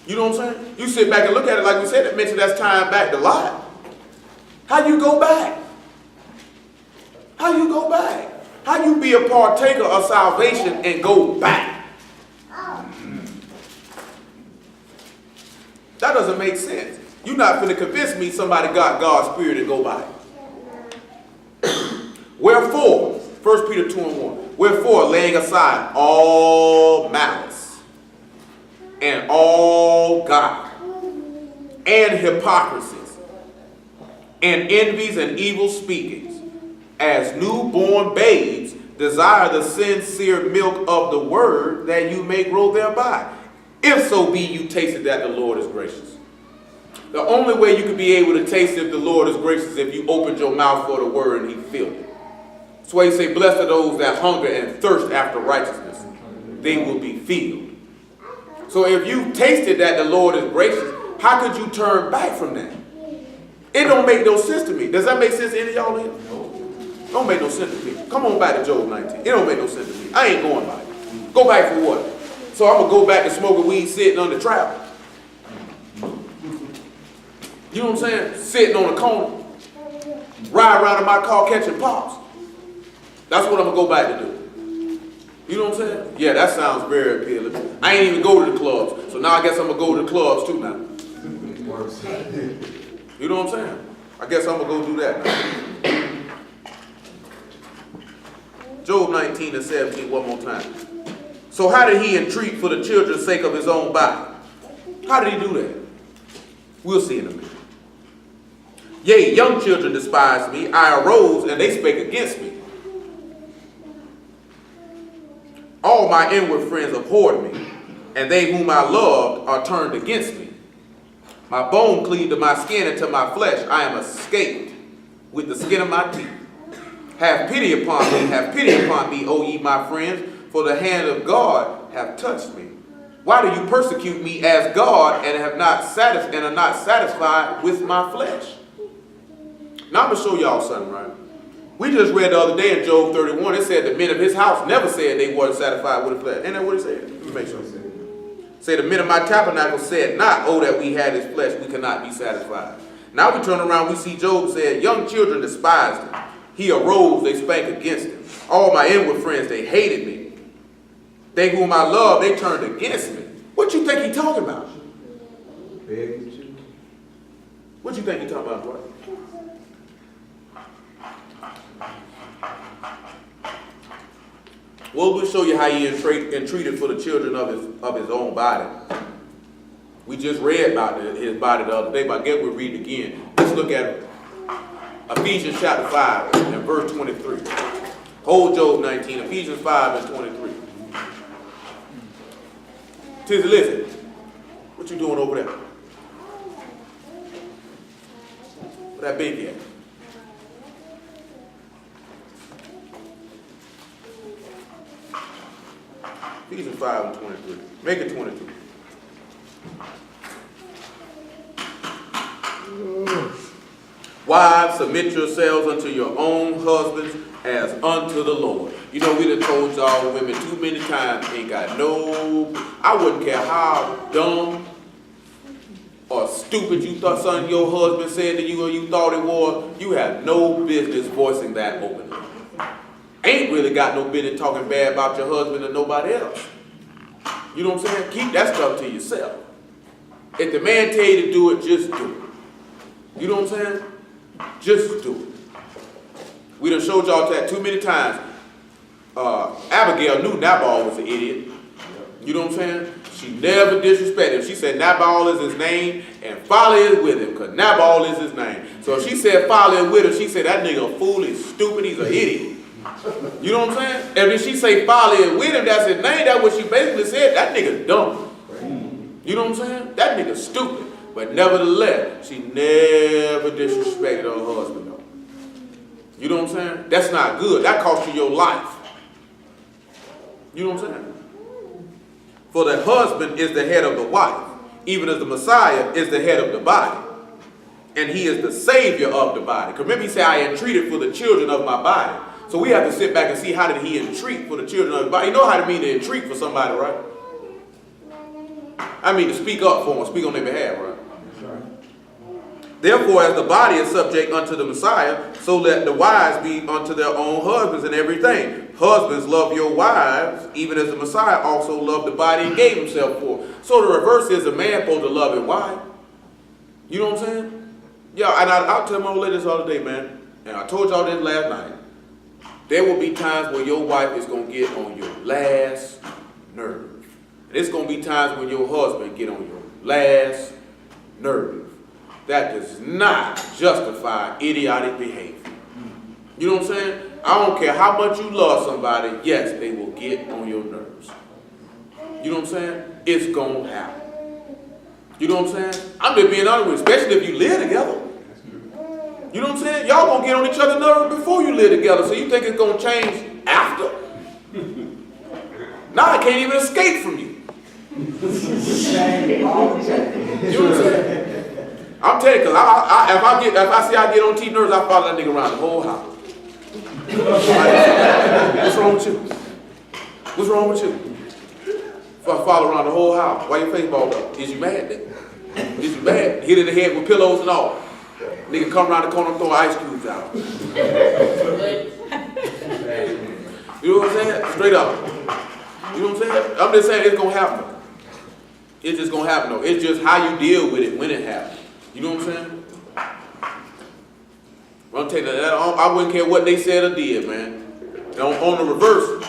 You know what I'm saying? You sit back and look at it like we said, it mentioned that's time back to life. How you go back? How you go back? How you be a partaker of salvation and go back? That doesn't make sense. You're not going to convince me somebody got God's Spirit and go by. Wherefore, 1 Peter 2 and 1, wherefore laying aside all malice and all guile and hypocrisies and envies and evil speakings, as newborn babes desire the sincere milk of the word that you may grow thereby. If so be you tasted that the Lord is gracious. The only way you can be able to taste if the Lord is gracious is if you opened your mouth for the word and he filled it. That's why he say, blessed are those that hunger and thirst after righteousness. They will be filled. So if you tasted that the Lord is gracious, how could you turn back from that? It don't make no sense to me. Does that make sense to any of y'all here? Don't make no sense to me. Come on back to Job 19. It don't make no sense to me. I ain't going back. Go back for what? So I'm going to go back and smoke a weed sitting on the trap. You know what I'm saying? Sitting on a corner. Ride around in my car catching pops. That's what I'm going to go back to do. You know what I'm saying? Yeah, that sounds very appealing. I ain't even go to the clubs. So now I guess I'm going to go to the clubs too now. You know what I'm saying? I guess I'm going to go do that now. Job 19 and 17 one more time. So how did he entreat for the children's sake of his own body? How did he do that? We'll see in a minute. Yea, young children despised me. I arose, and they spake against me. All my inward friends abhorred me, and they whom I loved are turned against me. My bone cleaved to my skin and to my flesh. I am escaped with the skin of my teeth. Have pity upon me, O ye my friends, for the hand of God hath touched me. Why do you persecute me as God and are not satisfied with my flesh? Now I'm going to show y'all something, right? We just read the other day in Job 31, it said the men of his house never said they weren't satisfied with the flesh. Ain't that what it said? Let me make sure. Say the men of my tabernacle said not, oh, that we had his flesh, we cannot be satisfied. Now we turn around, we see Job said, young children despised him. He arose, they spake against him. All my inward friends, they hated me. They whom I love, they turned against me. What you think he talking about? What you think he talking about, what? Well, we'll show you how he entreated for the children of his own body. We just read about his body the other day, but I guess we'll read it again. Let's look at Ephesians chapter 5 and verse 23. Hold Job 19, Ephesians 5 and 23. Tizzy, listen. What you doing over there? What that baby at? Ephesians 5 and 23. Make it 22. Wives, submit yourselves unto your own husbands as unto the Lord. You know, we done told y'all women too many times, ain't got no, I wouldn't care how dumb or stupid you thought something your husband said to you or you thought it was, you have no business voicing that openly. Ain't really got no business talking bad about your husband or nobody else. You know what I'm saying? Keep that stuff to yourself. If the man tell you to do it, just do it. You know what I'm saying? Just do it. We done showed y'all that too many times. Abigail knew Nabal was an idiot. You know what I'm saying? She never disrespected him. She said Nabal is his name and folly is with him because Nabal is his name. So if she said folly is with him, she said that nigga a fool, he's stupid, he's an idiot. You know what I'm saying? And if she say folly is with him, that's his name. That's what she basically said. That nigga dumb. You know what I'm saying? That nigga stupid. But nevertheless, she never disrespected her husband though. You know what I'm saying? That's not good. That cost you your life. You know what I'm saying? For the husband is the head of the wife, even as the Messiah is the head of the body. And he is the savior of the body. Because remember he said, I entreated for the children of my body. So we have to sit back and see how did he entreat for the children of the body. You know how to mean to entreat for somebody, right? I mean to speak up for them, speak on their behalf, right? Therefore, as the body is subject unto the Messiah, so let the wives be unto their own husbands in everything. Husbands, love your wives, even as the Messiah also loved the body and gave himself for. So the reverse is a man supposed to love his wife. You know what I'm saying? Yeah, and I'll tell my old ladies all the day, man. And I told y'all this last night. There will be times when your wife is going to get on your last nerve. And it's going to be times when your husband get on your last nerve. That does not justify idiotic behavior. You know what I'm saying? I don't care how much you love somebody, yes, they will get on your nerves. You know what I'm saying? It's going to happen. You know what I'm saying? I'm just being honest with you, especially if you live together. You know what I'm saying? Y'all going to get on each other's nerves before you live together, so you think it's going to change after? Now I can't even escape from you. You know what I'm saying? I'm telling you, because if I see I get on T nerves, I follow that nigga around the whole house. What's wrong with you? What's wrong with you? If I follow around the whole house, why your face balled up? Is you mad, nigga? Is you mad? Hit in the head with pillows and all. Nigga come around the corner and throw ice cubes out. You know what I'm saying? Straight up. You know what I'm saying? I'm just saying it's going to happen. It's just going to happen though. It's just how you deal with it when it happens. You know what I'm saying? I'm telling you, I wouldn't care what they said or did, man. On the reverse,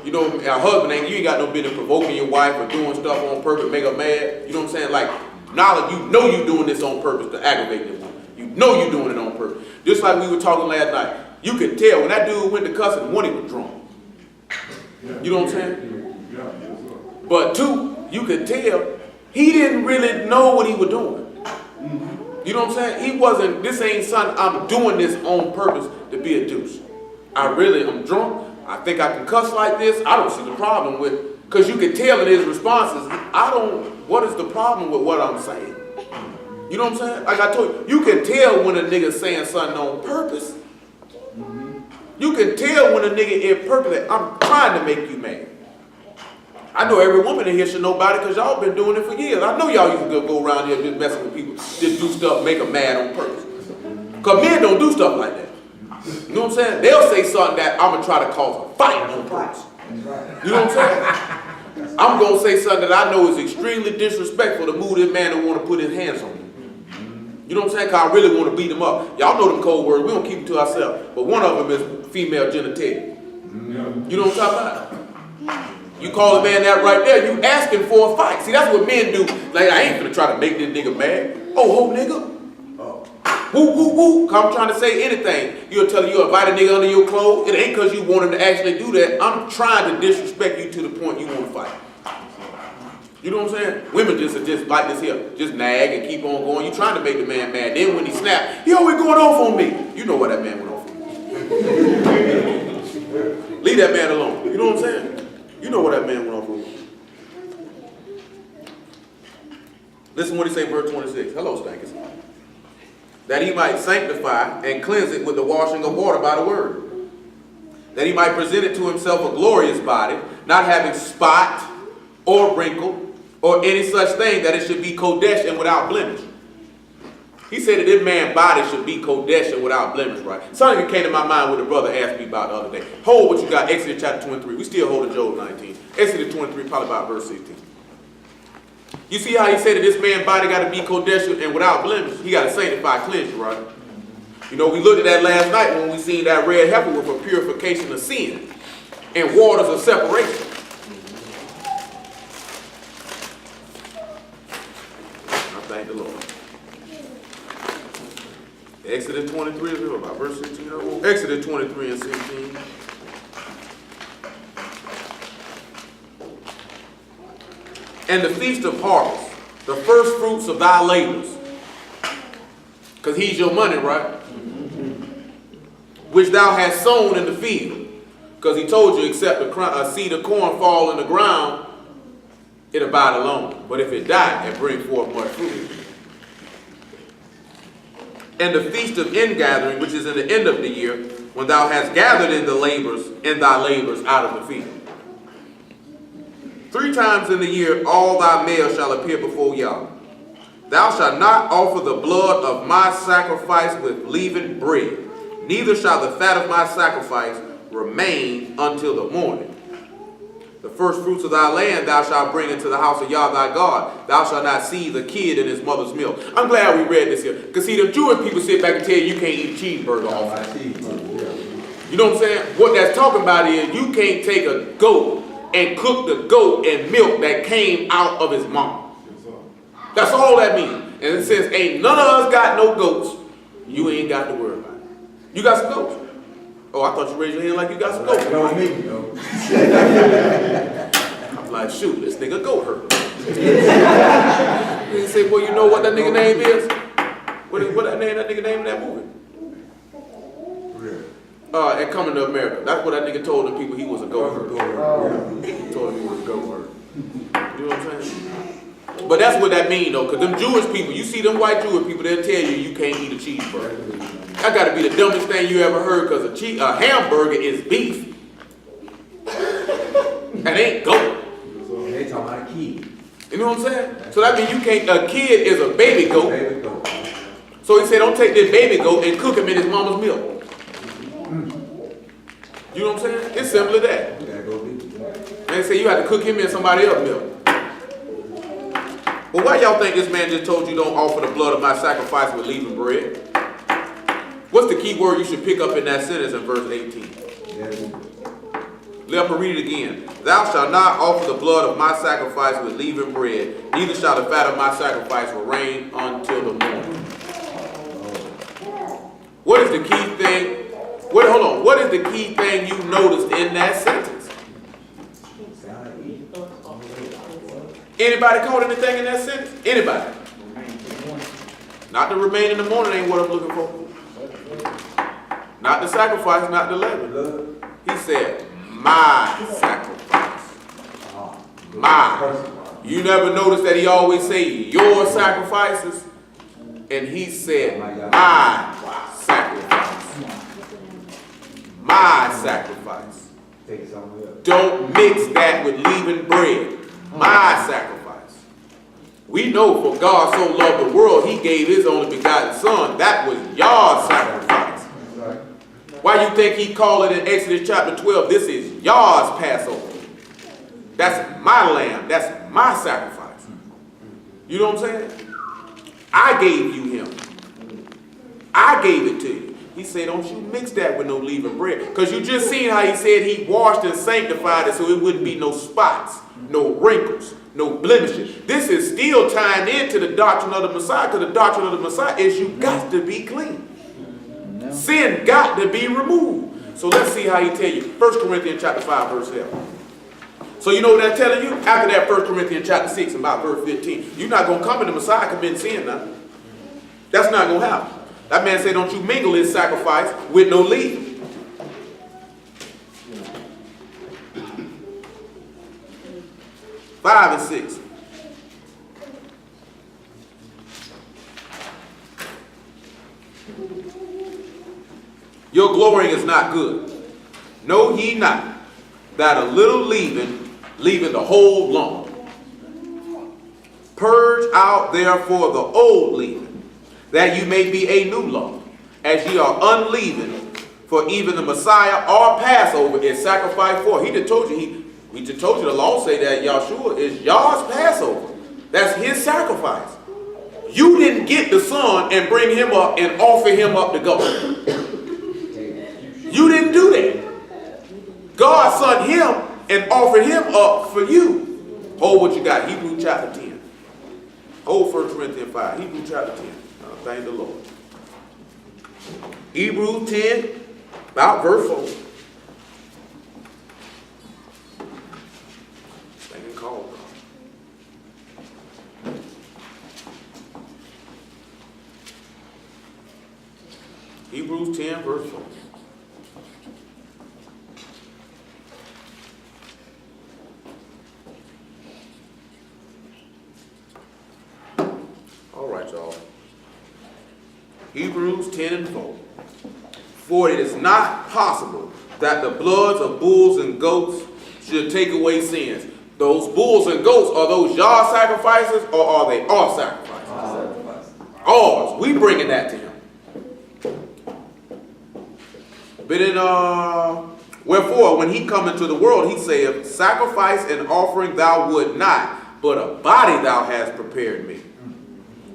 you know, our husband you ain't got no business provoking your wife or doing stuff on purpose to make her mad. You know what I'm saying? Like, now you know you doing this on purpose to aggravate the woman. You know you're doing it on purpose. Just like we were talking last night. You could tell when that dude went to cussing, one, he was drunk. You know what I'm saying? But two, you could tell he didn't really know what he was doing. You know what I'm saying? He wasn't, this ain't something, I'm doing this on purpose to be a douche. I'm drunk. I think I can cuss like this. I don't see the problem with, because you can tell in his responses, what is the problem with what I'm saying? You know what I'm saying? Like I told you, you can tell when a nigga's saying something on purpose. You can tell when a nigga is purposely, I'm trying to make you mad. I know every woman in here should know about it because y'all been doing it for years. I know y'all used to go around here just messing with people, just do stuff, make them mad on purpose. Because men don't do stuff like that. You know what I'm saying? They'll say something that I'm going to try to cause a fight on purpose. You know what I'm saying? I'm going to say something that I know is extremely disrespectful to move this man that want to put his hands on me. You know what I'm saying? Because I really want to beat him up. Y'all know them cold words. We don't keep them to ourselves. But one of them is female genitalia. You know what I'm talking about? You call a man that right there, you asking for a fight. See, that's what men do. Like, I ain't finna try to make this nigga mad. Oh, nigga. Woo. I'm trying to say anything. You'll tell you invite a nigga under your clothes. It ain't because you want him to actually do that. I'm trying to disrespect you to the point you want to fight. You know what I'm saying? Women just like this here. Just nag and keep on going. You trying to make the man mad. Then when he snap, he always going off on me. You know what that man went off on. Leave that man alone. You know what I'm saying? You know what that man went off on. Listen what he say in verse 26. Hello, Stankers. That he might sanctify and cleanse it with the washing of water by the word. That he might present it to himself a glorious body, not having spot or wrinkle or any such thing, that it should be kodesh and without blemish. He said that this man's body should be kodesh and without blemish, right? Something that came to my mind what the brother asked me about the other day. Hold what you got, Exodus chapter 23. We still holding Job 19. Exodus 23, probably about verse 16. You see how he said that this man's body got to be kodesh and without blemish? He got to sanctify, cleanse, right? You know, we looked at that last night when we seen that red heifer with a purification of sin and waters of separation. I thank the Lord. Exodus 23 is about verse 16. Exodus 23 and 16. And the feast of harvest, the first fruits of thy labors, because he's your money, right? Which thou hast sown in the field, because he told you, except a seed of corn fall in the ground, it abide alone. But if it die, it bring forth much fruit. And the feast of ingathering, which is in the end of the year, when thou hast gathered in thy labors out of the field. 3 times in the year all thy males shall appear before Yahweh. Thou shalt not offer the blood of my sacrifice with leavened bread, neither shall the fat of my sacrifice remain until the morning. The first fruits of thy land thou shalt bring into the house of Yah thy God. Thou shalt not see the kid in his mother's milk. I'm glad we read this here. Because see, the Jewish people sit back and tell you can't eat a cheeseburger off. You know what I'm saying? What that's talking about is you can't take a goat and cook the goat and milk that came out of his mom. That's all that means. And it says, ain't none of us got no goats. You ain't got to worry about it. You got some goats? Oh, I thought you raised your hand like you got some goats. No, me, no. I'm like, shoot, this nigga goat hurt. He say, well, you know what that nigga name is? What that nigga name in that movie? And Coming to America. That's what that nigga told the people he was a goat herd. He told them he was a goat herd. You know what I'm saying? But that's what that mean though, because them Jewish people, you see them white Jewish people, they'll tell you you can't eat a cheeseburger. That got to be the dumbest thing you ever heard, because a hamburger is beef. And ain't goat. They talking about a kid. You know what I'm saying? So that means you can't, a kid is a baby goat. Baby goat. So he said don't take this baby goat and cook him in his mama's milk. You know what I'm saying? It's simple as that. They say you have to cook him in somebody else's milk. Well, why y'all think this man just told you don't offer the blood of my sacrifice with leavened bread? What's the key word you should pick up in that sentence in verse 18? Let me read it again. Thou shalt not offer the blood of my sacrifice with leavened bread, neither shall the fat of my sacrifice remain until the morning. What is the key thing? Hold on. What is the key thing you noticed in that sentence? Anybody caught anything in that sentence? Anybody? Not the remain in the morning ain't what I'm looking for. Not the sacrifice, not the leaven. He said, my sacrifice. My. You never notice that he always say your sacrifices? And he said, my sacrifice. My sacrifice. Don't mix that with leavened bread. My sacrifice. We know for God so loved the world, he gave his only begotten son. That was your sacrifice. Why you think he called it in Exodus chapter 12, this is Yah's Passover. That's my lamb. That's my sacrifice. You know what I'm saying? I gave you him. I gave it to you. He said, don't you mix that with no leavened bread. Because you just seen how he said he washed and sanctified it so it wouldn't be no spots, no wrinkles, no blemishes. This is still tying into the doctrine of the Messiah, because the doctrine of the Messiah is you got to be clean. Sin got to be removed. So let's see how he tell you. 1 Corinthians chapter 5, verse 7. So you know what that's telling you? After that 1 Corinthians chapter 6 and about verse 15. You're not going to come in the Messiah commit sin now. That's not going to happen. That man said, don't you mingle his sacrifice with no leaven. Five and 6. Your glorying is not good. Know ye not that a little leaven leaveth the whole lump? Purge out therefore the old leaven, that you may be a new lump, as ye are unleavened. For even the Messiah or Passover is sacrificed for. He just told you, we just told you the law say that Yahshua is Yah's Passover. That's his sacrifice. You didn't get the son and bring him up and offer him up to God. You didn't do that. God sent him and offered him up for you. Hold what you got. Hebrews chapter 10. Hold 1 Corinthians 5. Hebrews chapter 10. Thank the Lord. Hebrews 10, about verse 4. Thank called God. Hebrews 10, verse 4. All right, y'all. Hebrews 10 and 4. For it is not possible that the bloods of bulls and goats should take away sins. Those bulls and goats, are those Yah sacrifices or are they our sacrifices? Ours. We bringing that to him. But in wherefore, when he come into the world, he saith, sacrifice and offering thou would not, but a body thou hast prepared me.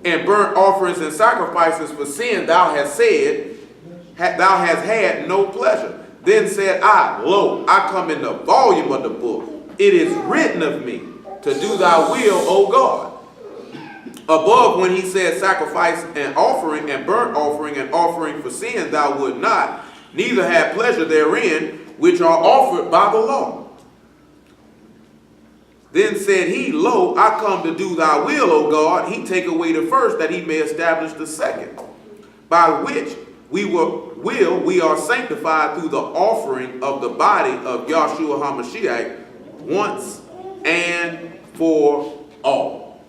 And burnt offerings and sacrifices for sin thou hast said, thou hast had no pleasure. Then said I, lo, I come in the volume of the book. It is written of me to do thy will, O God. Above, when he said sacrifice and offering and burnt offering and offering for sin thou would not, neither had pleasure therein, which are offered by the law. Then said he, lo, I come to do thy will, O God. He take away the first, that he may establish the second, by which we are sanctified through the offering of the body of Yahshua HaMashiach once and for all.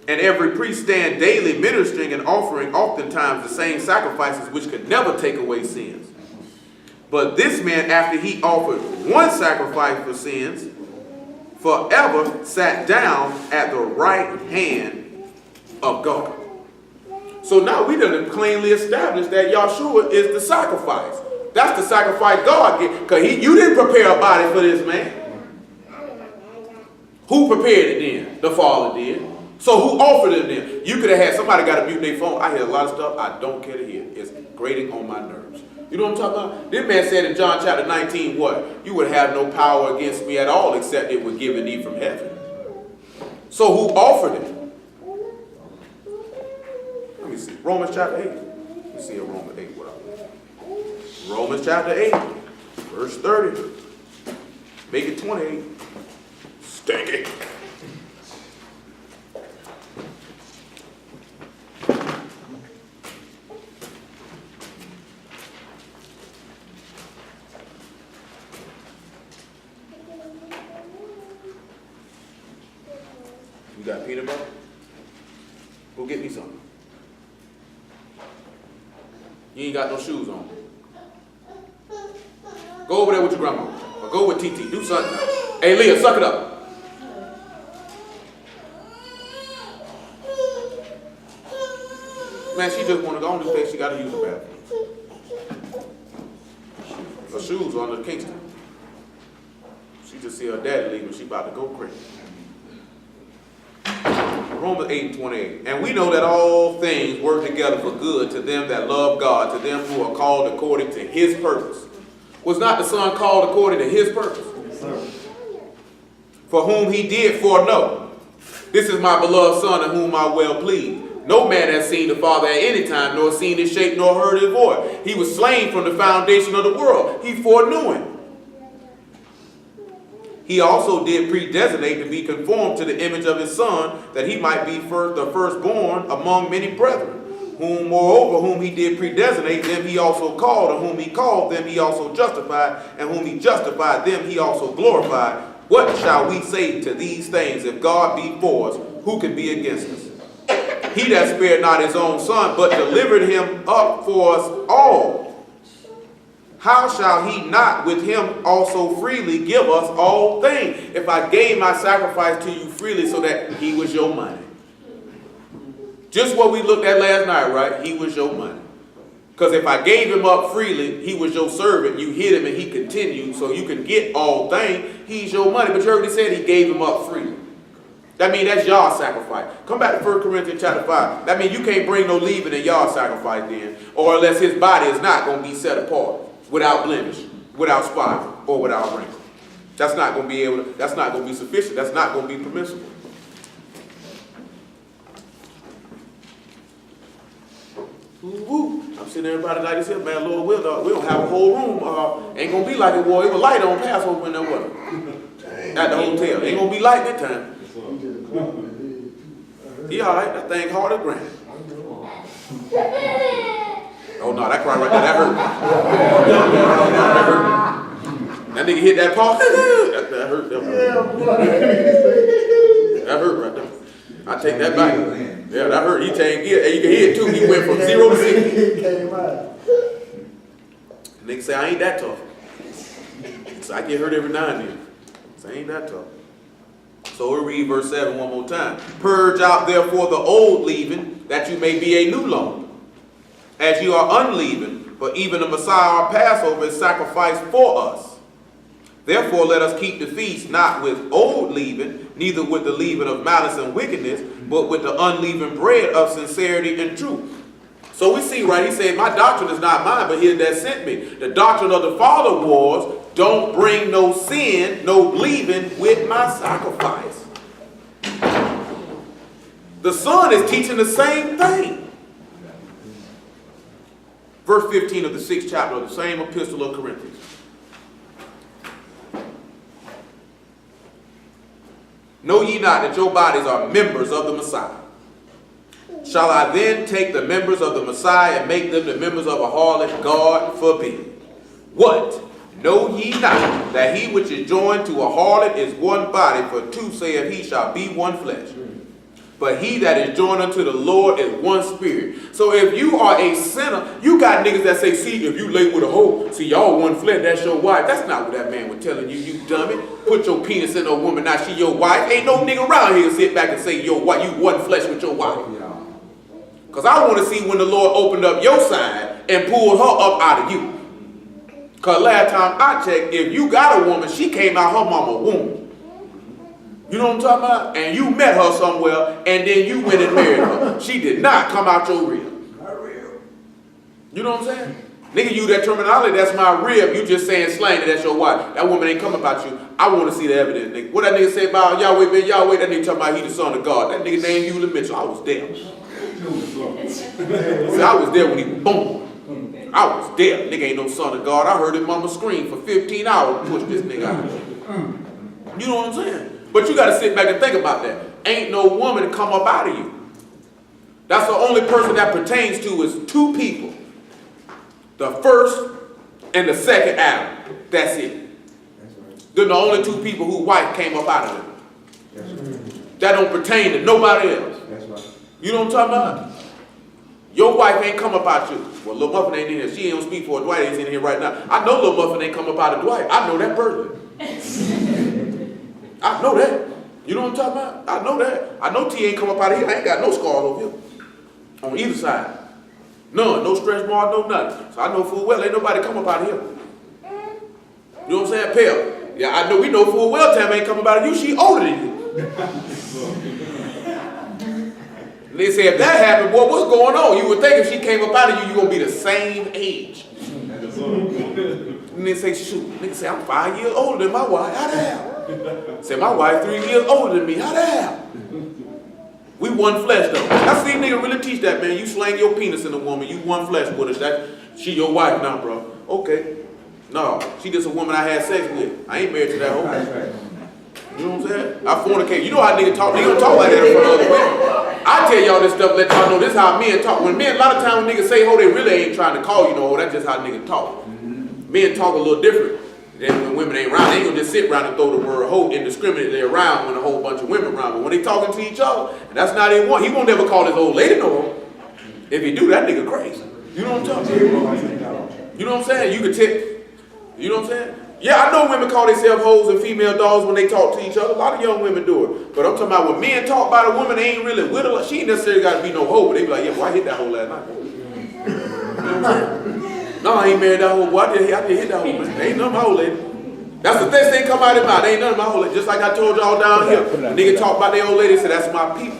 And every priest stand daily ministering and offering oftentimes the same sacrifices which could never take away sins. But this man, after he offered one sacrifice for sins, forever sat down at the right hand of God. So now we done cleanly established that Yahshua is the sacrifice. That's the sacrifice God gave. Because you didn't prepare a body for this man. Who prepared it then? The Father did. So who offered it then? You could have had somebody got to mute their phone. I hear a lot of stuff I don't care to hear. It's grating on my nerves. You know what I'm talking about? This man said in John chapter 19, what? You would have no power against me at all except it was given thee from heaven. So who offered it? Let me see. Romans chapter 8. me see in Romans 8 what I want. Romans chapter 8, verse 30. Make it 28. Stanky. You got peanut butter? Go get me some. You ain't got no shoes on. Go over there with your grandma. Or go with TT. Do something now. Hey, Leah, suck it up. Man, she just want to go on this place. She got to use the bathroom. Her shoes on the Kingston. She just see her daddy leaving. She about to go crazy. Romans 8:28. And we know that all things work together for good to them that love God, to them who are called according to his purpose. Was not the Son called according to his purpose? For whom he did foreknow. This is my beloved Son in whom I well please. No man has seen the Father at any time, nor seen his shape, nor heard his voice. He was slain from the foundation of the world. He foreknew him. He also did predestinate to be conformed to the image of his Son, that he might be the firstborn among many brethren. Whom, moreover, whom he did predestinate, them he also called, and whom he called, them he also justified, and whom he justified, them he also glorified. What shall we say to these things? If God be for us, who can be against us? He that spared not his own Son, but delivered him up for us all, how shall he not with him also freely give us all things? If I gave my sacrifice to you freely so that he was your money. Just what we looked at last night, right? He was your money. Because if I gave him up freely, he was your servant. You hid him and he continued so you can get all things. He's your money. But you already said he gave him up freely. That means that's y'all sacrifice. Come back to 1 Corinthians chapter 5. That means you can't bring no leaving in y'all sacrifice then. Or unless his body is not going to be set apart. Without blemish, without spot, or without wrinkle. That's not going to be able to, that's not going to be sufficient. That's not going to be permissible. Woo-woo. I'm sitting there everybody like this here, man, Lord will, we don't have a whole room. Ain't going to be like it was. It was light on Passover when there was. At the hotel. Ain't going to be light that time. He all right. That thing hard as granite. Oh no, that cry right there, that hurt. That hurt. That nigga hit that paw. That hurt. That hurt right there. I take that back. Yeah, that hurt. He changed gear. And you can hear it too. He went from 0 to 60. Nigga say, I ain't that tough. So I get hurt every now and then. So I ain't that tough. So we'll read verse 7 one more time. Purge out therefore the old leaven, that you may be a new lump, as you are unleavened, for even the Messiah our Passover is sacrificed for us. Therefore let us keep the feast not with old leaven, neither with the leaven of malice and wickedness, but with the unleavened bread of sincerity and truth. So we see, right, he said, my doctrine is not mine, but his that sent me. The doctrine of the Father was, don't bring no sin, no leaven with my sacrifice. The Son is teaching the same thing. Verse 15 of the 6th chapter of the same epistle of Corinthians. Know ye not that your bodies are members of the Messiah? Shall I then take the members of the Messiah and make them the members of a harlot? God forbid. What? Know ye not that he which is joined to a harlot is one body, for two saith he shall be one flesh. But he that is joined unto the Lord is one spirit. So if you are a sinner, you got niggas that say, see, if you lay with a hoe, see, y'all one flesh, that's your wife. That's not what that man was telling you, you dummy. Put your penis in a woman, now she your wife. Ain't no nigga around here sit back and say, your wife, you one flesh with your wife. Because I want to see when the Lord opened up your side and pulled her up out of you. Because last time I checked, if you got a woman, she came out her mama womb. You know what I'm talking about? And you met her somewhere, and then you went and married her. She did not come out your rib. Not real. You know what I'm saying? Nigga, you that terminology, that's my rib. You just saying slang, that's your wife. That woman ain't coming about you. I want to see the evidence, nigga. What that nigga say about Yahweh, man, Yahweh, that nigga talking about he the son of God. That nigga named Hewlett Mitchell. I was there. See, I was there when he was born. I was there. Nigga ain't no son of God. I heard his mama scream for 15 hours to push this nigga out. You know what I'm saying? But you got to sit back and think about that. Ain't no woman come up out of you. That's the only person that pertains to is two people. The first and the second Adam. That's it. They're the only two people whose wife came up out of them. That don't pertain to nobody else. You know what I'm talking about? Your wife ain't come up out you. Well, Lil Muffin ain't in here. She ain't gonna speak for Dwight. He's in here right now. I know Lil Muffin ain't come up out of Dwight. I know that person. I know that. You know what I'm talking about? I know that. I know T ain't come up out of here. I ain't got no scars over here. On either side. None. No stretch mark, no nothing. So I know full well ain't nobody come up out of here. You know what I'm saying? Pale. Yeah, I know we know full well Tam ain't come up out of you. She older than you. And they say if that happened, boy, what's going on? You would think if she came up out of you, you're gonna be the same age. And they say, shoot, nigga say, I'm 5 years older than my wife. How the hell? Say, my wife 3 years older than me. How the hell? We one flesh though. I see nigga really teach that, man. You slang your penis in a woman, you one flesh with her. She your wife now, bro. Okay. No, she just a woman I had sex with. I ain't married to that hoe. You know what I'm saying? I fornicate. You know how nigga talk. Nigga don't talk like that in front of other women. I tell y'all this stuff, let y'all know this how men talk. When men, a lot of times when niggas say ho, they really ain't trying to call you no ho. That's just how niggas talk. Men talk a little different than when women ain't around. They ain't gonna just sit around and throw the word hoe indiscriminately around when a whole bunch of women around. But when they talking to each other, and that's not even one, he won't never call his old lady no hoe. If he do, that nigga crazy. You know what I'm talking about? You know what I'm saying? You could tell. You know what I'm saying? Yeah, I know women call themselves hoes and female dogs when they talk to each other. A lot of young women do it. But I'm talking about when men talk about a woman, they ain't really with her. She ain't necessarily got to be no hoe, but they be like, yeah, boy, I hit that hoe last night. You know what I'm saying? No, I ain't married that hoe. Boy, I just hit that hoe, man. They ain't none of my hoe lady. That's the best thing come out of my mouth. They ain't none of my hoe lady. Just like I told y'all down here. When nigga talk about their old lady, say, that's my people.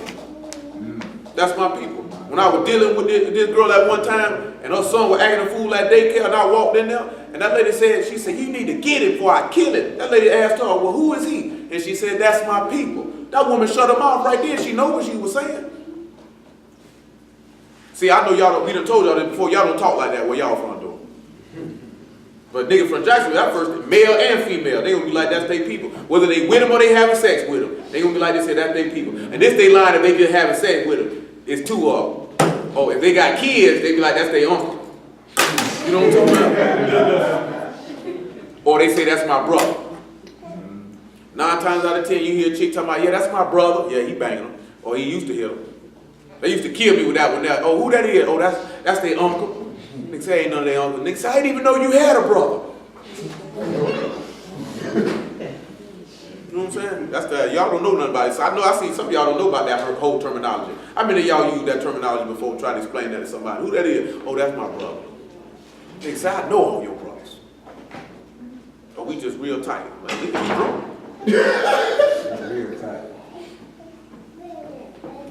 That's my people. When I was dealing with this girl at one time, and her son was acting a fool at daycare, and I walked in there, and that lady said, she said, you need to get him before I kill him. That lady asked her, well, who is he? And she said, that's my people. That woman shut her mouth right there. She know what she was saying. See, I know y'all, we done told y'all that before, y'all don't talk like that where y'all from, though. But niggas from Jacksonville, that first, male and female, they gonna be like, that's their people. Whether they with them or they having sex with them, they gonna be like, they say, that's their people. And this they line if they just having sex with them. It's two of them. Oh, if they got kids, they be like, that's their uncle. You know what I'm talking about? Or they say, that's my brother. 9 times out of 10, you hear a chick talking about, yeah, that's my brother. Yeah, he banging them. Or he used to hit them. They used to kill me with that one. Oh, who that is? Oh, that's their uncle. Niggas say, ain't none of their uncle. Niggas say, I didn't even know you had a brother. You know what I'm saying? That's the, y'all don't know nothing about it. So I see some of y'all don't know about that whole terminology. How many of y'all use that terminology before trying to explain that to somebody? Who that is? Oh, that's my brother. Niggas say, I know all your brothers. But we just real tight. Like, we drunk. Real tight.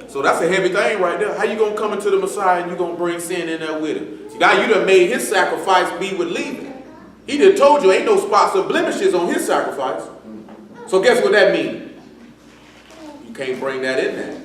So that's a heavy thing right there. How you gonna come into the Messiah and you gonna bring sin in there with him? See, now you done made his sacrifice be with leaving. He done told you ain't no spots or blemishes on his sacrifice. So guess what that means? You can't bring that in there.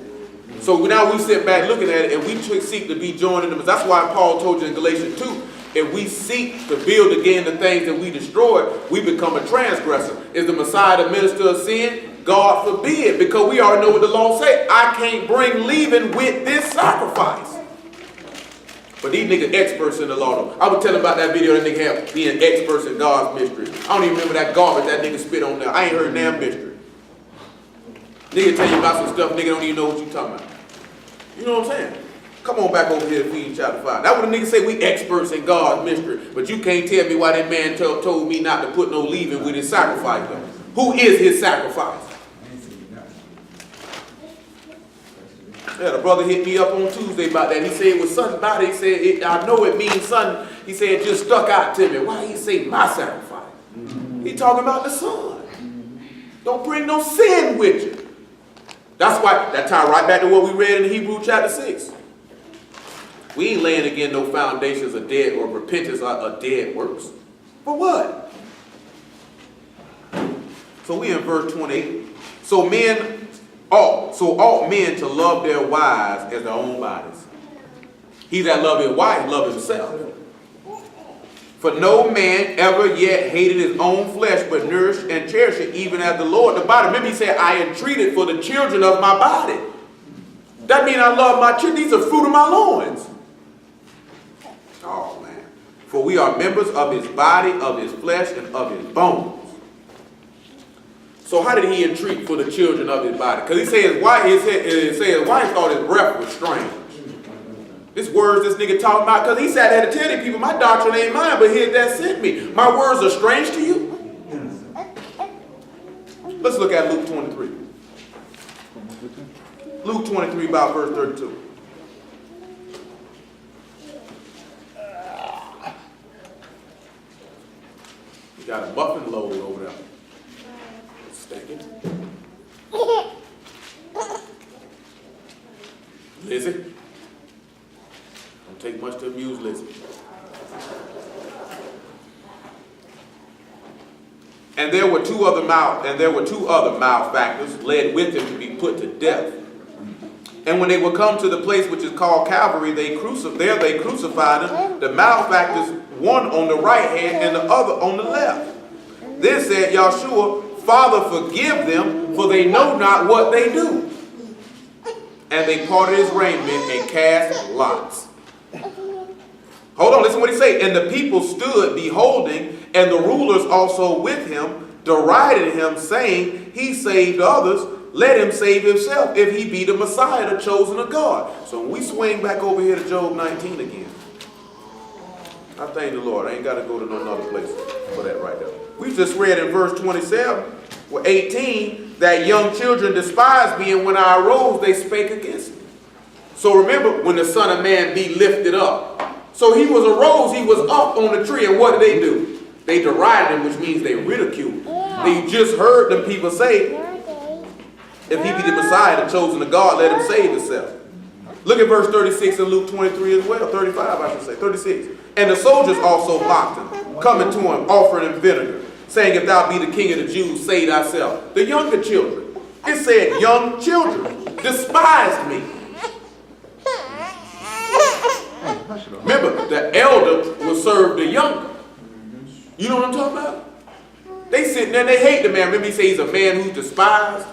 So now we sit back looking at it and we seek to be joined in them. That's why Paul told you in Galatians 2, if we seek to build again the things that we destroyed, we become a transgressor. Is the Messiah the minister of sin? God forbid, because we already know what the law say. I can't bring leaving with this sacrifice. But these niggas experts in the law though. I was telling about that video that nigga had being experts in God's mystery. I don't even remember that garbage that nigga spit on there. I ain't heard damn mystery. Nigga tell you about some stuff, nigga don't even know what you talking about. You know what I'm saying? Come on back over here to Ephesians chapter 5. That what the nigga say, we experts in God's mystery. But you can't tell me why that man told me not to put no leaving with his sacrifice though. Who is his sacrifice? Yeah, the brother hit me up on Tuesday about that. He said it was something about it. He said, I know it means something. He said, it just stuck out to me. Why he say my sacrifice? He talking about the son. Don't bring no sin with you. That's why, that tie right back to what we read in Hebrews chapter 6. We ain't laying again no foundations of dead or repentance of dead works. For what? So we in verse 28. So ought men to love their wives as their own bodies. He that loveth his wife loveth himself. For no man ever yet hated his own flesh, but nourished and cherished it, even as the Lord the body. Remember, he said, I entreated for the children of my body. That means I love my children. These are fruit of my loins. Oh, man. For we are members of his body, of his flesh, and of his bones. So how did he entreat for the children of his body? Because he said his wife thought his breath was strange. This words this nigga talking about, because he sat there to tell these people, my doctrine ain't mine, but his that sent me. My words are strange to you? Let's look at Luke 23. Luke 23, about verse 32. You got a muffin load over there. Stinking. Lizzie. Don't take much to amuse Lizzie. And there were two other malefactors led with him to be put to death. And when they were come to the place which is called Calvary, they crucified him, the malefactors, one on the right hand and the other on the left. Then said Yahshua, Father, forgive them, for they know not what they do. And they parted his raiment and cast lots. Hold on, listen what he say. And the people stood beholding, and the rulers also with him, derided him, saying, he saved others, let him save himself, if he be the Messiah, the chosen of God. So when we swing back over here to Job 19 again, I thank the Lord. I ain't got to go to no other place for that right there. We just read in verse 27, or 18, that young children despised me, and when I arose, they spake against me. So remember, when the Son of Man be lifted up. So he was arose, he was up on the tree, and what did they do? They derided him, which means they ridiculed. They just heard them people say, if he be the Messiah, the chosen of God, let him save himself. Look at verse 36 in Luke 23 as well, 35 I should say, 36. And the soldiers also mocked him, coming to him, offering him vinegar, saying, if thou be the king of the Jews, save thyself. The younger children, it said young children, despised me. Remember, the elder will serve the younger. You know what I'm talking about? They sitting there and they hate the man. Remember he says he's a man who's despised.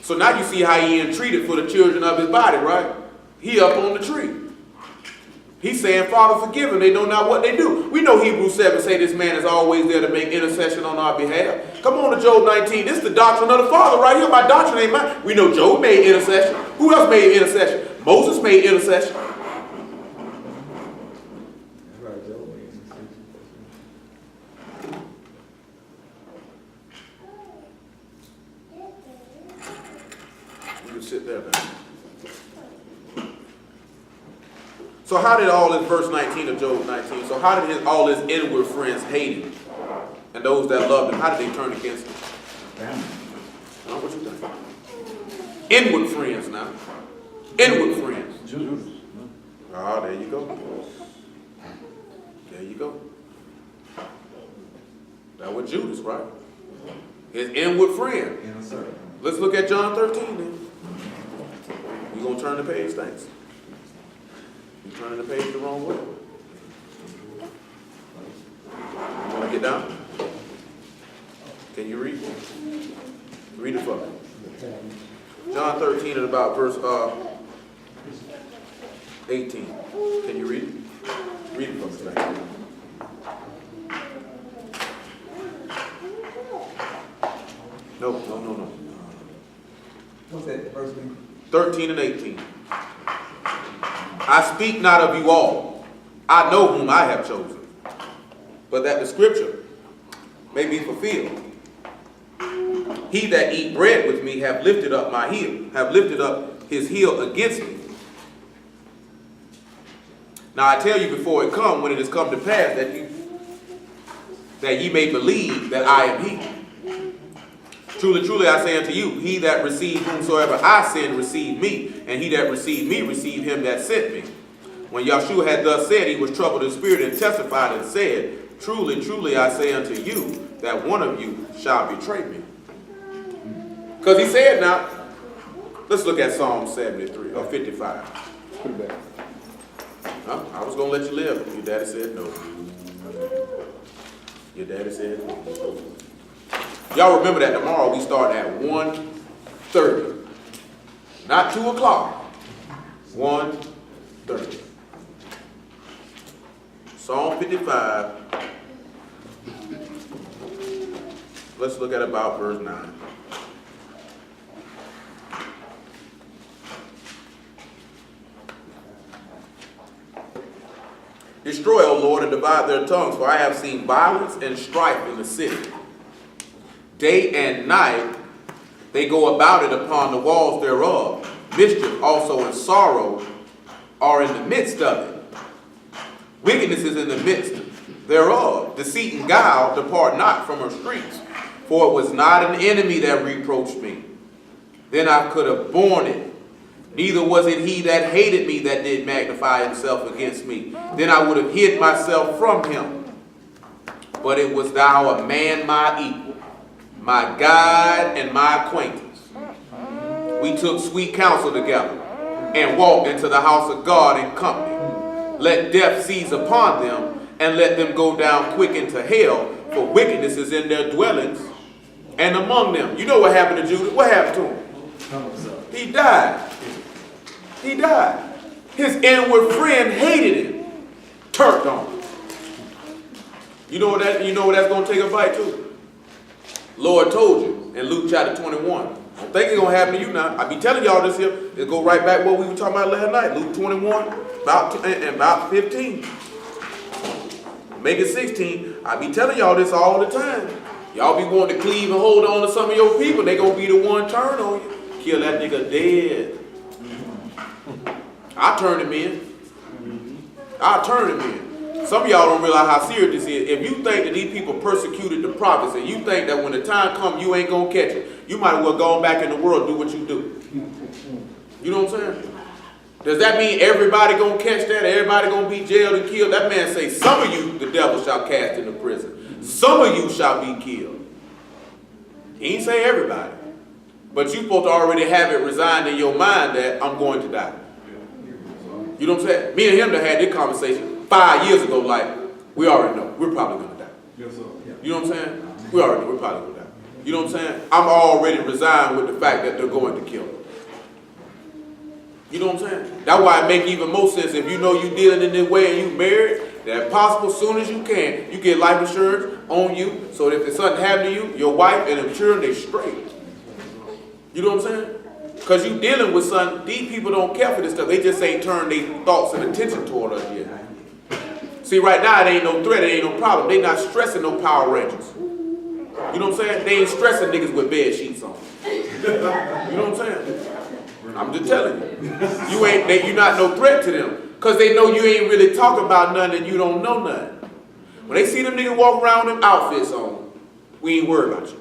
So now you see how he entreated for the children of his body, right? He up on the tree. He's saying, Father, forgive them. They know not what they do. We know Hebrews 7 say this man is always there to make intercession on our behalf. Come on to Job 19. This is the doctrine of the Father right here. My doctrine ain't mine. We know Job made intercession. Who else made intercession? Moses made intercession. You can sit there, man. So how did all this, verse 19 of Job 19, so how did all his inward friends hate him? And those that loved him, how did they turn against him? What you think? Inward friends now. Inward friends. Judas. Oh, there you go. There you go. That was Judas, right? His inward friend. Let's look at John 13 then. We're going to turn the page, thanks. You're turning the page the wrong way. You want to get down? Can you read? Read it for me. John 13 at about verse 18. Can you read it? Read it for me. Thank you. No. What's that first thing? 13 and 18. I speak not of you all. I know whom I have chosen, but that the scripture may be fulfilled. He that eat bread with me have lifted up my heel, have lifted up his heel against me. Now I tell you before it come, when it has come to pass, that ye may believe that I am he. Truly, truly, I say unto you, he that received whomsoever I send, received me, and he that received me, received him that sent me. When Yahshua had thus said, he was troubled in spirit and testified and said, truly, truly, I say unto you, that one of you shall betray me. Because he said now, let's look at Psalm 73. 30 or 55. Put it back. Huh? I was going to let you live. Your daddy said no. Your daddy said no. Y'all remember that tomorrow we start at 1:30. Not 2 o'clock. 1:30. Psalm 55. Let's look at about verse 9. Destroy, O Lord, and divide their tongues, for I have seen violence and strife in the city. Day and night they go about it upon the walls thereof. Mischief also and sorrow are in the midst of it. Wickedness is in the midst thereof. Deceit and guile depart not from her streets. For it was not an enemy that reproached me. Then I could have borne it. Neither was it he that hated me that did magnify himself against me. Then I would have hid myself from him. But it was thou a man my equal, my guide and my acquaintance. We took sweet counsel together and walked into the house of God in company. Let death seize upon them and let them go down quick into hell, for wickedness is in their dwellings and among them. You know what happened to Judah? What happened to him? He died. He died. His inward friend hated him, turned on him. You know what that's going to take a bite to? Lord told you in Luke chapter 21. I don't think it's going to happen to you now. I be telling y'all this here. It go right back what we were talking about last night. Luke 21, about 15. Make it 16. I be telling y'all this all the time. Y'all be wanting to cleave and hold on to some of your people. They going to be the one turn on you. Kill that nigga dead. I turn him in. I turn him in. Some of y'all don't realize how serious this is. If you think that these people persecuted the prophets and you think that when the time comes you ain't going to catch it, you might as well go on back in the world and do what you do. You know what I'm saying? Does that mean everybody going to catch that? Everybody going to be jailed and killed? That man say, some of you the devil shall cast into prison. Some of you shall be killed. He ain't say everybody. But you supposed to already have it resigned in your mind that I'm going to die. You know what I'm saying? Me and him that had this conversation 5 years ago, like, we already know. We're probably going to die. Yes, sir. You know what I'm saying? We already know. We're probably going to die. You know what I'm saying? I'm already resigned with the fact that they're going to kill us. You know what I'm saying? That's why it make even more sense if you know you dealing in this way and you married, that if possible, as soon as you can, you get life insurance on you, so that if something happen to you, your wife and the children, they straight. You know what I'm saying? Because you dealing with something, these people don't care for this stuff. They just ain't turned their thoughts and attention toward us yet. See, right now, it ain't no threat, it ain't no problem. They not stressing no Power Rangers. You know what I'm saying? They ain't stressing niggas with bed sheets on. You know what I'm saying? I'm just telling you. You're not no threat to them. Because they know you ain't really talking about nothing and you don't know nothing. When they see them niggas walk around with them outfits on, we ain't worried about you.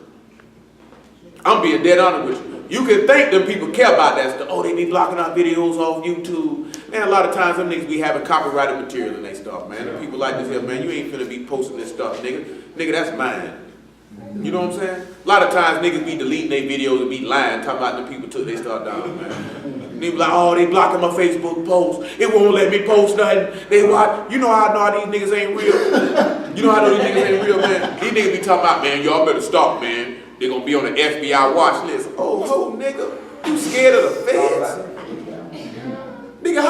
I'm being dead honest with you. You can think them people care about that stuff. Oh, they be blocking our videos off YouTube. Man, a lot of times them niggas be having copyrighted material in their stuff, man. And people like this here, man, you ain't finna be posting this stuff, nigga. Nigga, that's mine. You know what I'm saying? A lot of times niggas be deleting their videos and be lying, talking about the people took their stuff down, man. They be like, oh, they blocking my Facebook post. It won't let me post nothing. They watch. You know how these niggas ain't real? You know how these niggas ain't real, man? These niggas be talking about, man, y'all better stop, man. They're going to be on the FBI watch list. Oh, nigga. You scared of the feds? Nigga,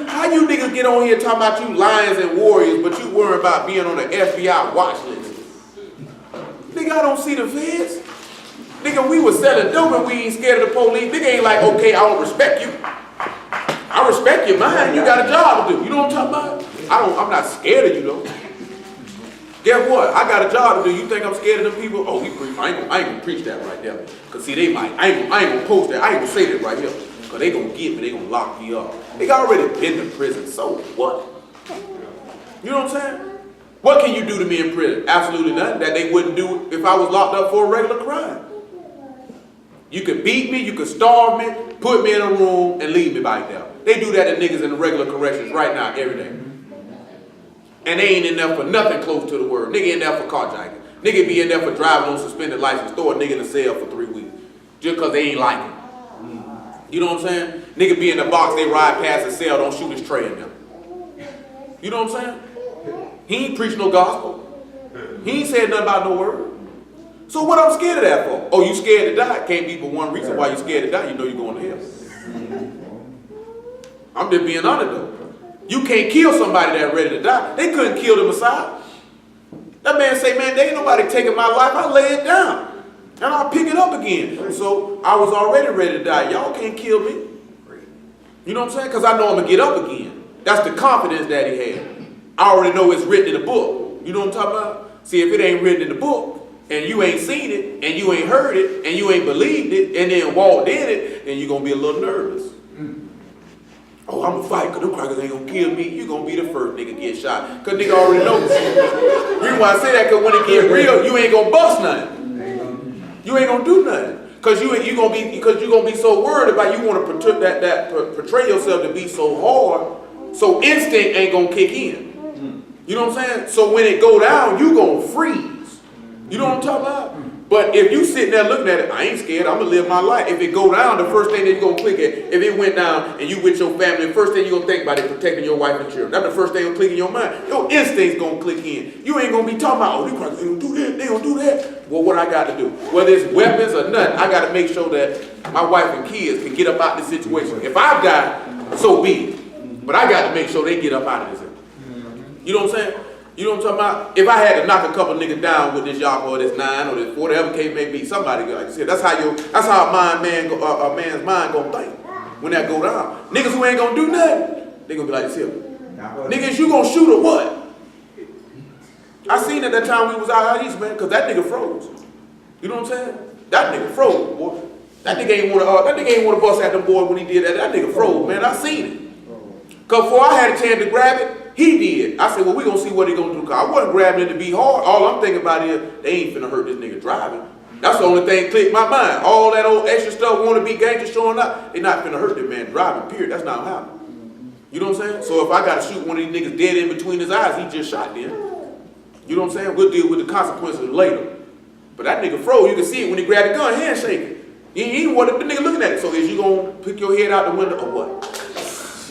how you niggas get on here talking about you lions and warriors, but you worry about being on the FBI watch list? Nigga, I don't see the feds. Nigga, we was selling dope and we ain't scared of the police. Nigga ain't like, okay, I don't respect you. I respect your mind. You got a job to do. You know what I'm talking about? I'm not scared of you, though. Guess what? I got a job to do. You think I'm scared of them people? Oh, he preach. I ain't gonna preach that right there. Because see, they might. I ain't gonna post that. I ain't gonna say that right here. Because they gonna get me. They gonna lock me up. They already been to prison. So what? You know what I'm saying? What can you do to me in prison? Absolutely nothing that they wouldn't do if I was locked up for a regular crime. You could beat me. You could starve me. Put me in a room and leave me back there. They do that to niggas in the regular corrections right now, every day. And they ain't in there for nothing close to the word. Nigga in there for carjacking. Nigga be in there for driving on suspended license. Throw a nigga in the cell for 3 weeks. Just because they ain't like it. You know what I'm saying? Nigga be in the box, they ride past the cell, don't shoot his tray in them. You know what I'm saying? He ain't preach no gospel. He ain't said nothing about no word. So what I'm scared of that for? Oh, you scared to die? Can't be but one reason why you scared to die. You know you're going to hell. I'm just being honest though. You can't kill somebody that's ready to die. They couldn't kill the Messiah. That man say, man, there ain't nobody taking my life. I lay it down and I'll pick it up again. So I was already ready to die. Y'all can't kill me. You know what I'm saying? Because I know I'm going to get up again. That's the confidence that he had. I already know it's written in the book. You know what I'm talking about? See, if it ain't written in the book, and you ain't seen it, and you ain't heard it, and you ain't believed it, and then walked in it, then you're going to be a little nervous. Oh, I'm going to fight because them crackers ain't going to kill me. You're going to be the first nigga get shot. Because nigga already knows. The reason why I say that, because when it get real, you ain't going to bust nothing. You ain't going to do nothing. Because you're going to be so worried about you want to portray yourself to be so hard, so instinct ain't going to kick in. You know what I'm saying? So when it go down, you going to freeze. You know what I'm talking about? But if you sitting there looking at it, I ain't scared, I'm going to live my life. If it go down, the first thing that you're going to click at, if it went down and you with your family, the first thing you're going to think about is protecting your wife and children. That's the first thing going to click in your mind. Your instinct's going to click in. You ain't going to be talking about, oh, these crackers ain't going to do that, they going to do that. Well, what I got to do? Whether it's weapons or nothing, I got to make sure that my wife and kids can get up out of this situation. If I die, so be it. But I got to make sure they get up out of this. You know what I'm saying? You know what I'm talking about? If I had to knock a couple niggas down with this Yahweh or this 9 or this whatever case may be, somebody like I said, that's how a man's mind gonna think when that go down. Niggas who ain't gonna do nothing, they gonna be like this here. Niggas, you gonna shoot or what? I seen at that time we was out east, man, because that nigga froze. You know what I'm saying? That nigga froze, boy. That nigga ain't wanna bust at them boys when he did that. That nigga froze, man. I seen it. Cause before I had a chance to grab it, he did. I said, well, we gonna see what he gonna do. Cause I wasn't grabbing it to be hard. All I'm thinking about is they ain't finna hurt this nigga driving. That's the only thing clicked my mind. All that old extra stuff wanna be gangster showing up, they not finna hurt this man driving, period. That's not happening. You know what I'm saying? So if I gotta shoot one of these niggas dead in between his eyes, he just shot then. You know what I'm saying? We'll deal with the consequences later. But that nigga froze. You can see it when he grabbed the gun, handshaking. You ain't want the nigga looking at it. So is you gonna pick your head out the window or what?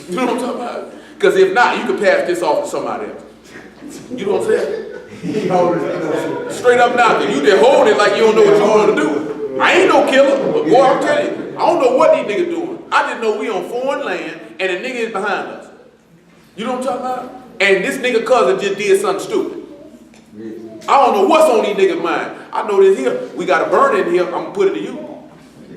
You know what I'm talking about? Because if not, you can pass this off to somebody else. You know what I'm saying? Straight up now, you just hold it like you don't know what you want to do. I ain't no killer, but boy, I'm telling you, I don't know what these niggas doing. I just know we on foreign land and a nigga is behind us. You know what I'm talking about? And this nigga cousin just did something stupid. I don't know what's on these niggas' mind. I know this here. We got a burn in here. I'm going to put it to you.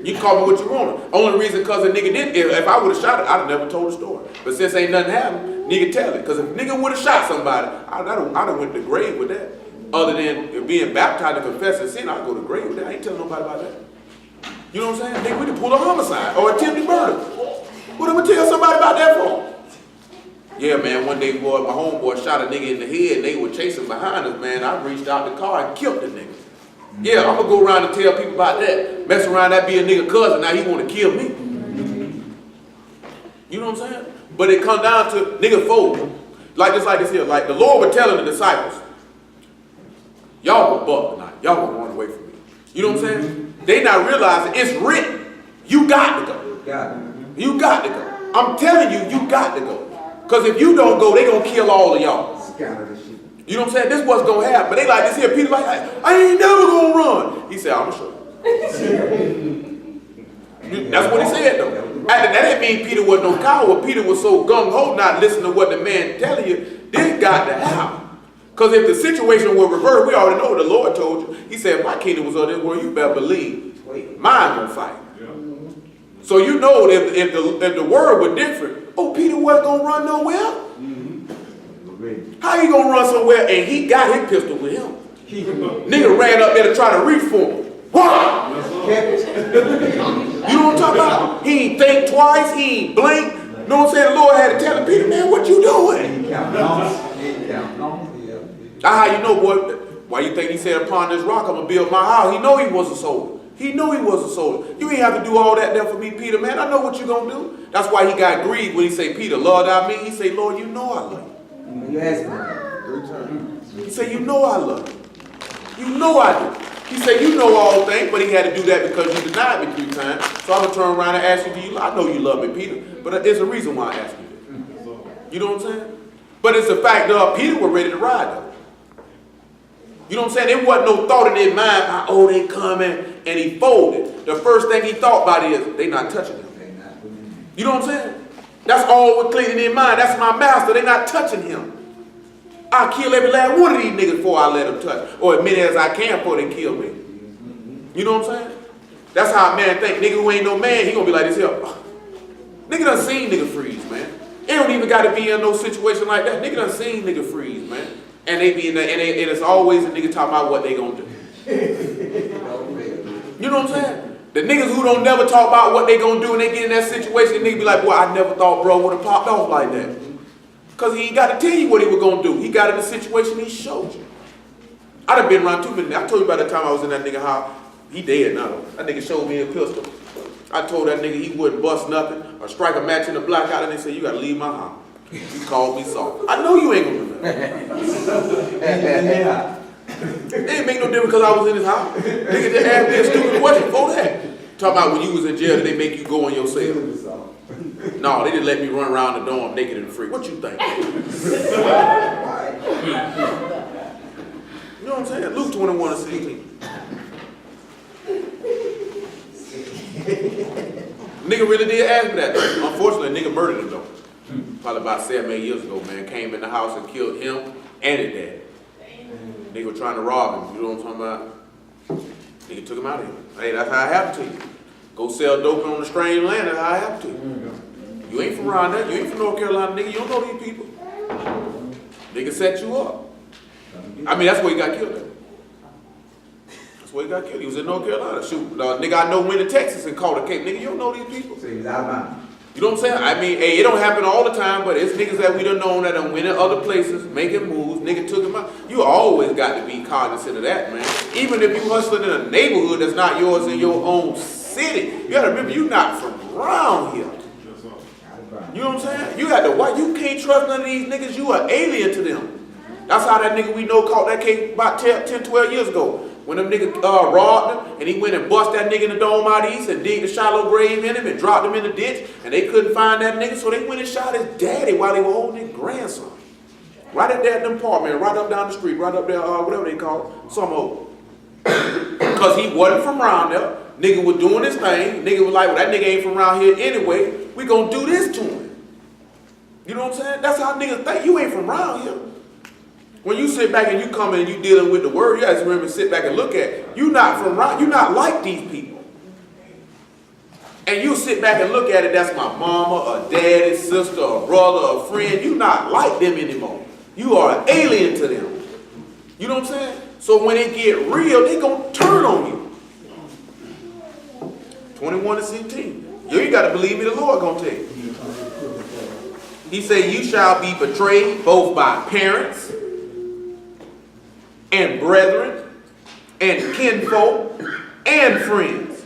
You can call me what you want. Only reason because a nigga did, if I would have shot it, I'd have never told the story. But since ain't nothing happened, nigga tell it. Because if nigga would have shot somebody, I'd have went to the grave with that. Other than being baptized and confessing sin, I'd go to the grave with that. I ain't telling nobody about that. You know what I'm saying? Nigga, we can pull a homicide or attempted murder. What am I tell somebody about that for? Yeah, man, one day, boy, my homeboy shot a nigga in the head and they were chasing behind us, man. I reached out the car and killed the nigga. Yeah, I'm going to go around and tell people about that. Mess around, that be a nigga cousin, now he want to kill me. You know what I'm saying? But it come down to nigga fold. Like this here. Like the Lord was telling the disciples, y'all gonna buck tonight. Y'all gonna run away from me. You know what I'm saying? They not realizing it's written. You got to go. You got to go. I'm telling you, you got to go. Because if you don't go, they gonna kill all of y'all. You know what I'm saying? This is what's gonna happen. But they like this here. Peter like, I ain't never gonna run. He said, I'm gonna show you. That's what he said though. That didn't mean Peter was no coward. Peter was so gung-ho not listening to what the man telling you. This got to happen. Because if the situation were reversed, we already know what the Lord told you. He said, if my kingdom was of this world, you better believe mine gonna fight. So you know if the word was different, oh, Peter wasn't gonna run nowhere. How you gonna run somewhere and he got his pistol with him? Nigga ran up there to try to reach for him. What? You know what I'm talking about? He ain't think twice, he ain't blink. You know what I'm saying? The Lord had to tell him, Peter, man, what you doing? That's how you know, boy. Why you think he said, upon this rock I'm gonna build my house? He know he was a soldier. He knew he was a soldier. You ain't have to do all that there for me, Peter, man. I know what you gonna do. That's why he got grieved when he say, Peter, Lord, I mean. He say, Lord, you know I love you. You asked me. He say, you know I love you. You know I do. He said, you know all things, but he had to do that because you denied me 3 times. So I'm going to turn around and ask you, do you lie? I know you love me, Peter, but there's a reason why I ask you that. You know what I'm saying? But it's the fact that Peter was ready to ride though. You know what I'm saying? There wasn't no thought in their mind, oh, they coming, and he folded. The first thing he thought about is, they not touching him. You know what I'm saying? That's all was clear in their mind. That's my master. They not touching him. I'll kill every last one of these niggas before I let them touch. Or as many as I can before they kill me. You know what I'm saying? That's how a man think. Nigga who ain't no man, he gonna be like this here. Nigga done seen nigga freeze, man. It don't even gotta be in no situation like that. Nigga done seen nigga freeze, man. And they be in there, and it's always a nigga talking about what they gonna do. You know what I'm saying? The niggas who don't never talk about what they gonna do and they get in that situation, nigga be like, boy, I never thought bro would have popped off like that. Because he ain't got to tell you what he was gonna do. He got in the situation he showed you. I done been around too many. I told you about the time I was in that nigga house. He dead now. That nigga showed me a pistol. I told that nigga he wouldn't bust nothing or strike a match in the blackout, and they said, you gotta leave my house. He called me soft. I know you ain't gonna do that. It ain't make no difference because I was in his house. Nigga just asked me a stupid question for that. Talking about when you was in jail, did they make you go on your cell? No, they didn't let me run around the dorm naked and free. What you think? You know what I'm saying? Luke 21:16. Nigga really did ask me that. Unfortunately, nigga murdered him though. Probably about 7, 8 years ago, man. Came in the house and killed him and his dad. Nigga trying to rob him. You know what I'm talking about? Nigga took him out of here. Hey, that's how it happened to you. Go sell dope on the strange land. That's how it happened to you. You ain't from around there. You ain't from North Carolina, nigga. You don't know these people. Nigga set you up. I mean, that's where he got killed at. That's where he got killed. He was in North Carolina. Shoot, nigga, I know went to Texas and caught a case. Nigga, you don't know these people. See, he's out of mind. You know what I'm saying? I mean, hey, it don't happen all the time, but it's niggas that we done known that done went in other places, making moves. Nigga took him out. You always got to be cognizant of that, man. Even if you hustling in a neighborhood that's not yours in your own city, you got to remember you're not from around here. You know what I'm saying? You got to watch. You can't trust none of these niggas. You are alien to them. That's how that nigga we know caught that case about 10, 12 years ago. When them niggas robbed him, and he went and bust that nigga in the dome out east and digged a shallow grave in him and dropped him in the ditch, and they couldn't find that nigga, so they went and shot his daddy while they were holding his grandson. Right at that apartment, right up down the street, right up there, whatever they call it, some old. Because he wasn't from around there. Nigga was doing his thing. Nigga was like, well, that nigga ain't from around here anyway. We gonna do this to him. You know what I'm saying? That's how niggas think. You ain't from around here. When you sit back and you come in and you dealing with the word, you have to remember to sit back and look at it. You're not from around. You're not like these people. And you sit back and look at it, that's my mama, a daddy, sister, a brother, a friend. You're not like them anymore. You are an alien to them. You know what I'm saying? So when it get real, they gonna turn on you. 21:16. You got to believe me, the Lord gonna tell you. He said, you shall be betrayed both by parents and brethren and kinfolk and friends.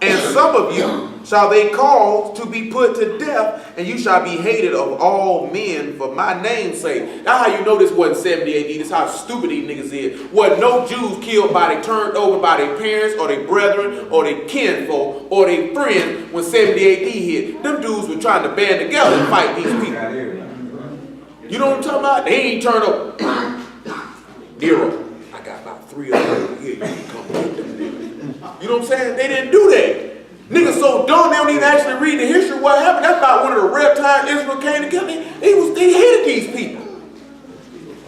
And some of you shall they cause to be put to death, and you shall be hated of all men for my name's sake. That's how you know this wasn't 70 AD. This is how stupid these niggas is. Wasn't no Jews killed by they turned over by their parents or their brethren or their kinfolk or their friends when 70 AD hit. Them dudes were trying to band together and fight these people. You know what I'm talking about? They ain't turned over. Nero, I got about 3 of them here. You can come get them. You know what I'm saying? They didn't do that. Niggas so dumb they don't even actually read the history of what happened. That's about one of the rare times Israel came together. They hated these people.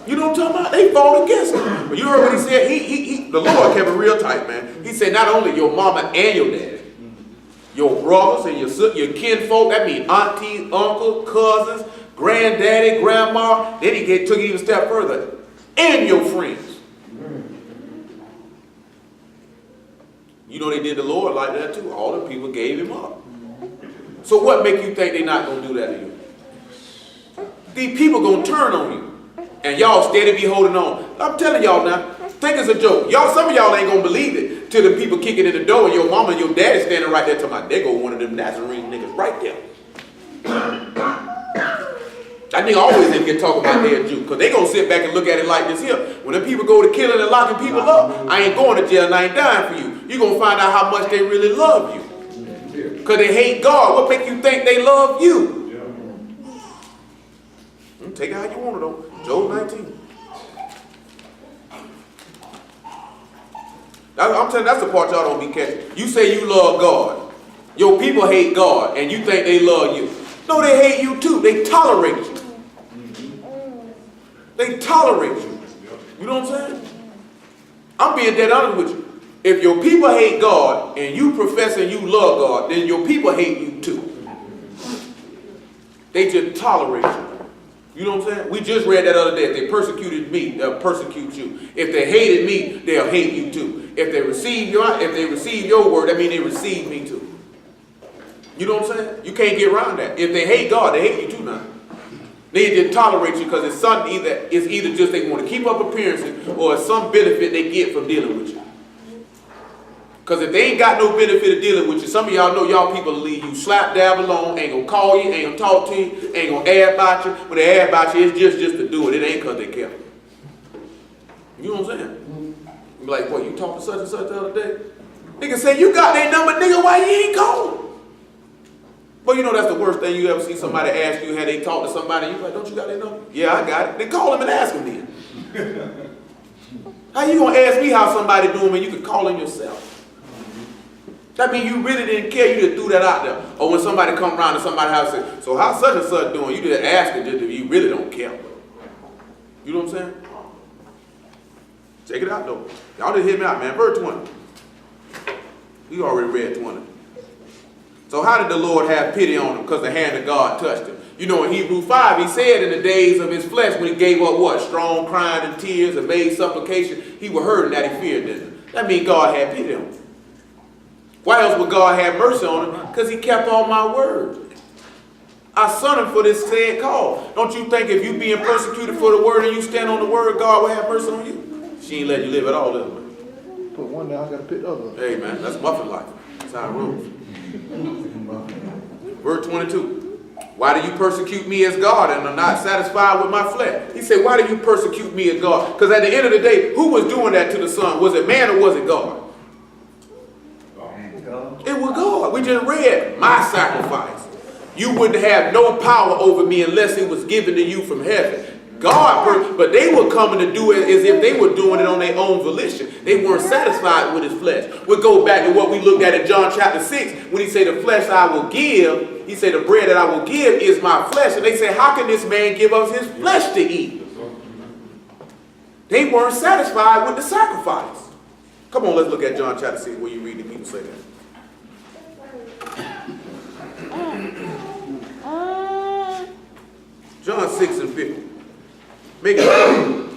You know what I'm talking about? They fought against them. But you heard what he said? The Lord kept it real tight, man. He said not only your mama and your daddy, your brothers and your sister, your kinfolk, that means aunties, uncle, cousins, granddaddy, grandma. Then he took it even a step further. And your friends. You know they did the Lord like that too. All the people gave him up. So what make you think they're not going to do that to you? These people going to turn on you. And y'all steady be holding on. I'm telling y'all now, think it's a joke. Some of y'all ain't going to believe it till the people kicking in the door and your mama and your daddy standing right there talking about, there go one of them Nazarene niggas right there. That nigga always in here talking about their Jew, because they gonna sit back and look at it like this here. When the people go to killing and locking people up, I ain't going to jail and I ain't dying for you. You gonna find out how much they really love you. Because they hate God. What make you think they love you? Take it how you want it though. Job 19. I'm telling you, that's the part y'all don't be catching. You say you love God. Your people hate God and you think they love you. No, they hate you too. They tolerate you. They tolerate you. You know what I'm saying? I'm being dead honest with you. If your people hate God and you profess and you love God, then your people hate you too. They just tolerate you. You know what I'm saying? We just read that other day. If they persecuted me, they'll persecute you. If they hated me, they'll hate you too. If they receive your word, that means they receive me too. You know what I'm saying? You can't get around that. If they hate God, they hate you too now. They just tolerate you because it's either just they want to keep up appearances or it's some benefit they get from dealing with you. Because if they ain't got no benefit of dealing with you, some of y'all know y'all people leave you slap dab alone, ain't gonna call you, ain't gonna talk to you, ain't gonna add about you. When they add about you, it's just to do it. It ain't because they care. You know what I'm saying? You be like, boy, you talked to such and such the other day? Nigga say, you got their number, nigga, why you ain't calling? But you know that's the worst thing you ever see somebody ask you how they talk to somebody. You like, don't you got their number? Yeah, I got it. Then call them and ask them then. How you gonna ask me how somebody doing when you can call them yourself? That means you really didn't care. You just threw that out there. Or when somebody come around to somebody's house and say, so how such and such doing? You just ask it just if you really don't care. You know what I'm saying? Check it out though. Y'all just hit me out, man. Verse 20. We already read 20. So how did the Lord have pity on him? Because the hand of God touched him. You know, in Hebrews 5, he said in the days of his flesh, when he gave up what? Strong crying and tears and made supplication, he was hurting that he feared them. That means God had pity on him. Why else would God have mercy on him? Because he kept all my word. I son him for this said call. Don't you think if you being persecuted for the word and you stand on the word, God will have mercy on you? She ain't let you live at all, does it? Put one down, I gotta pick the other up. Hey man, that's muffin life. That's how it rolls. Verse 22. Why do you persecute me as God and are not satisfied with my flesh? He said, why do you persecute me as God? Because at the end of the day, who was doing that to the son? Was it man or was it God? It was God. We just read my sacrifice. You wouldn't have no power over me unless it was given to you from heaven. God, but they were coming to do it as if they were doing it on their own volition. They weren't satisfied with his flesh. We'll go back to what we looked at in John chapter 6 when he said, the flesh I will give, he said, the bread that I will give is my flesh. And they said, how can this man give us his flesh to eat? They weren't satisfied with the sacrifice. Come on, let's look at John chapter 6 where you read the people say that. John 6 and 50. Make it.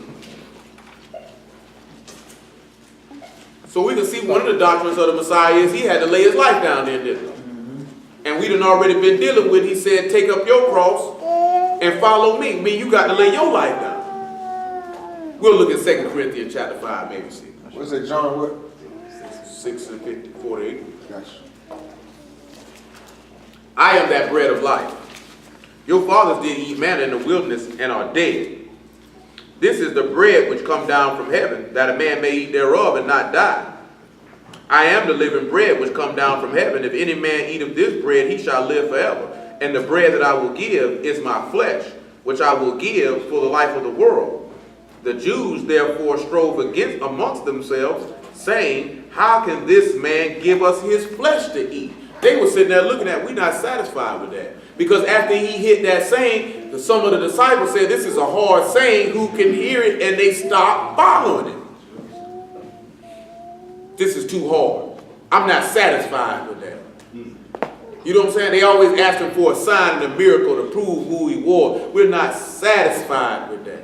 So we can see one of the doctrines of the Messiah is he had to lay his life down there, didn't he? And we done already been dealing with, he said, take up your cross and follow me. I mean, you got to lay your life down. We'll look at 2 Corinthians chapter 5, maybe see. What's that, John what? 6 and 50, 48. Gotcha. I am that bread of life. Your fathers did eat manna in the wilderness and are dead. This is the bread which come down from heaven, that a man may eat thereof and not die. I am the living bread which come down from heaven. If any man eat of this bread, he shall live forever. And the bread that I will give is my flesh, which I will give for the life of the world. The Jews therefore strove amongst themselves, saying, how can this man give us his flesh to eat? They were sitting there looking at, we're not satisfied with that. Because after he hit that saying, some of the disciples said, this is a hard saying, who can hear it? And they stopped following it. This is too hard. I'm not satisfied with that. You know what I'm saying? They always ask him for a sign and a miracle to prove who he was. We're not satisfied with that.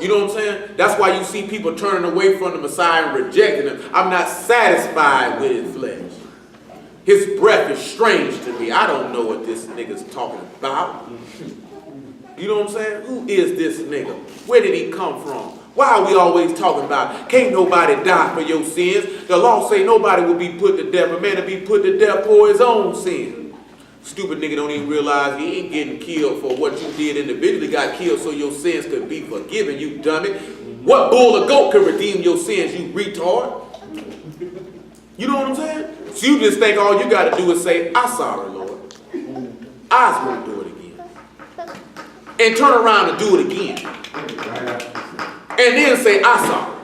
You know what I'm saying? That's why you see people turning away from the Messiah and rejecting him. I'm not satisfied with his flesh. His breath is strange to me. I don't know what this nigga's talking about. You know what I'm saying? Who is this nigga? Where did he come from? Why are we always talking about, can't nobody die for your sins? The law say nobody will be put to death. A man will be put to death for his own sin. Stupid nigga don't even realize he ain't getting killed for what you did individually. Got killed so your sins could be forgiven, you dummy. What bull or goat can redeem your sins, you retard? You know what I'm saying? So you just think all you got to do is say, I'm sorry, Lord. I won't do it again. And turn around and do it again. And then say, I'm sorry.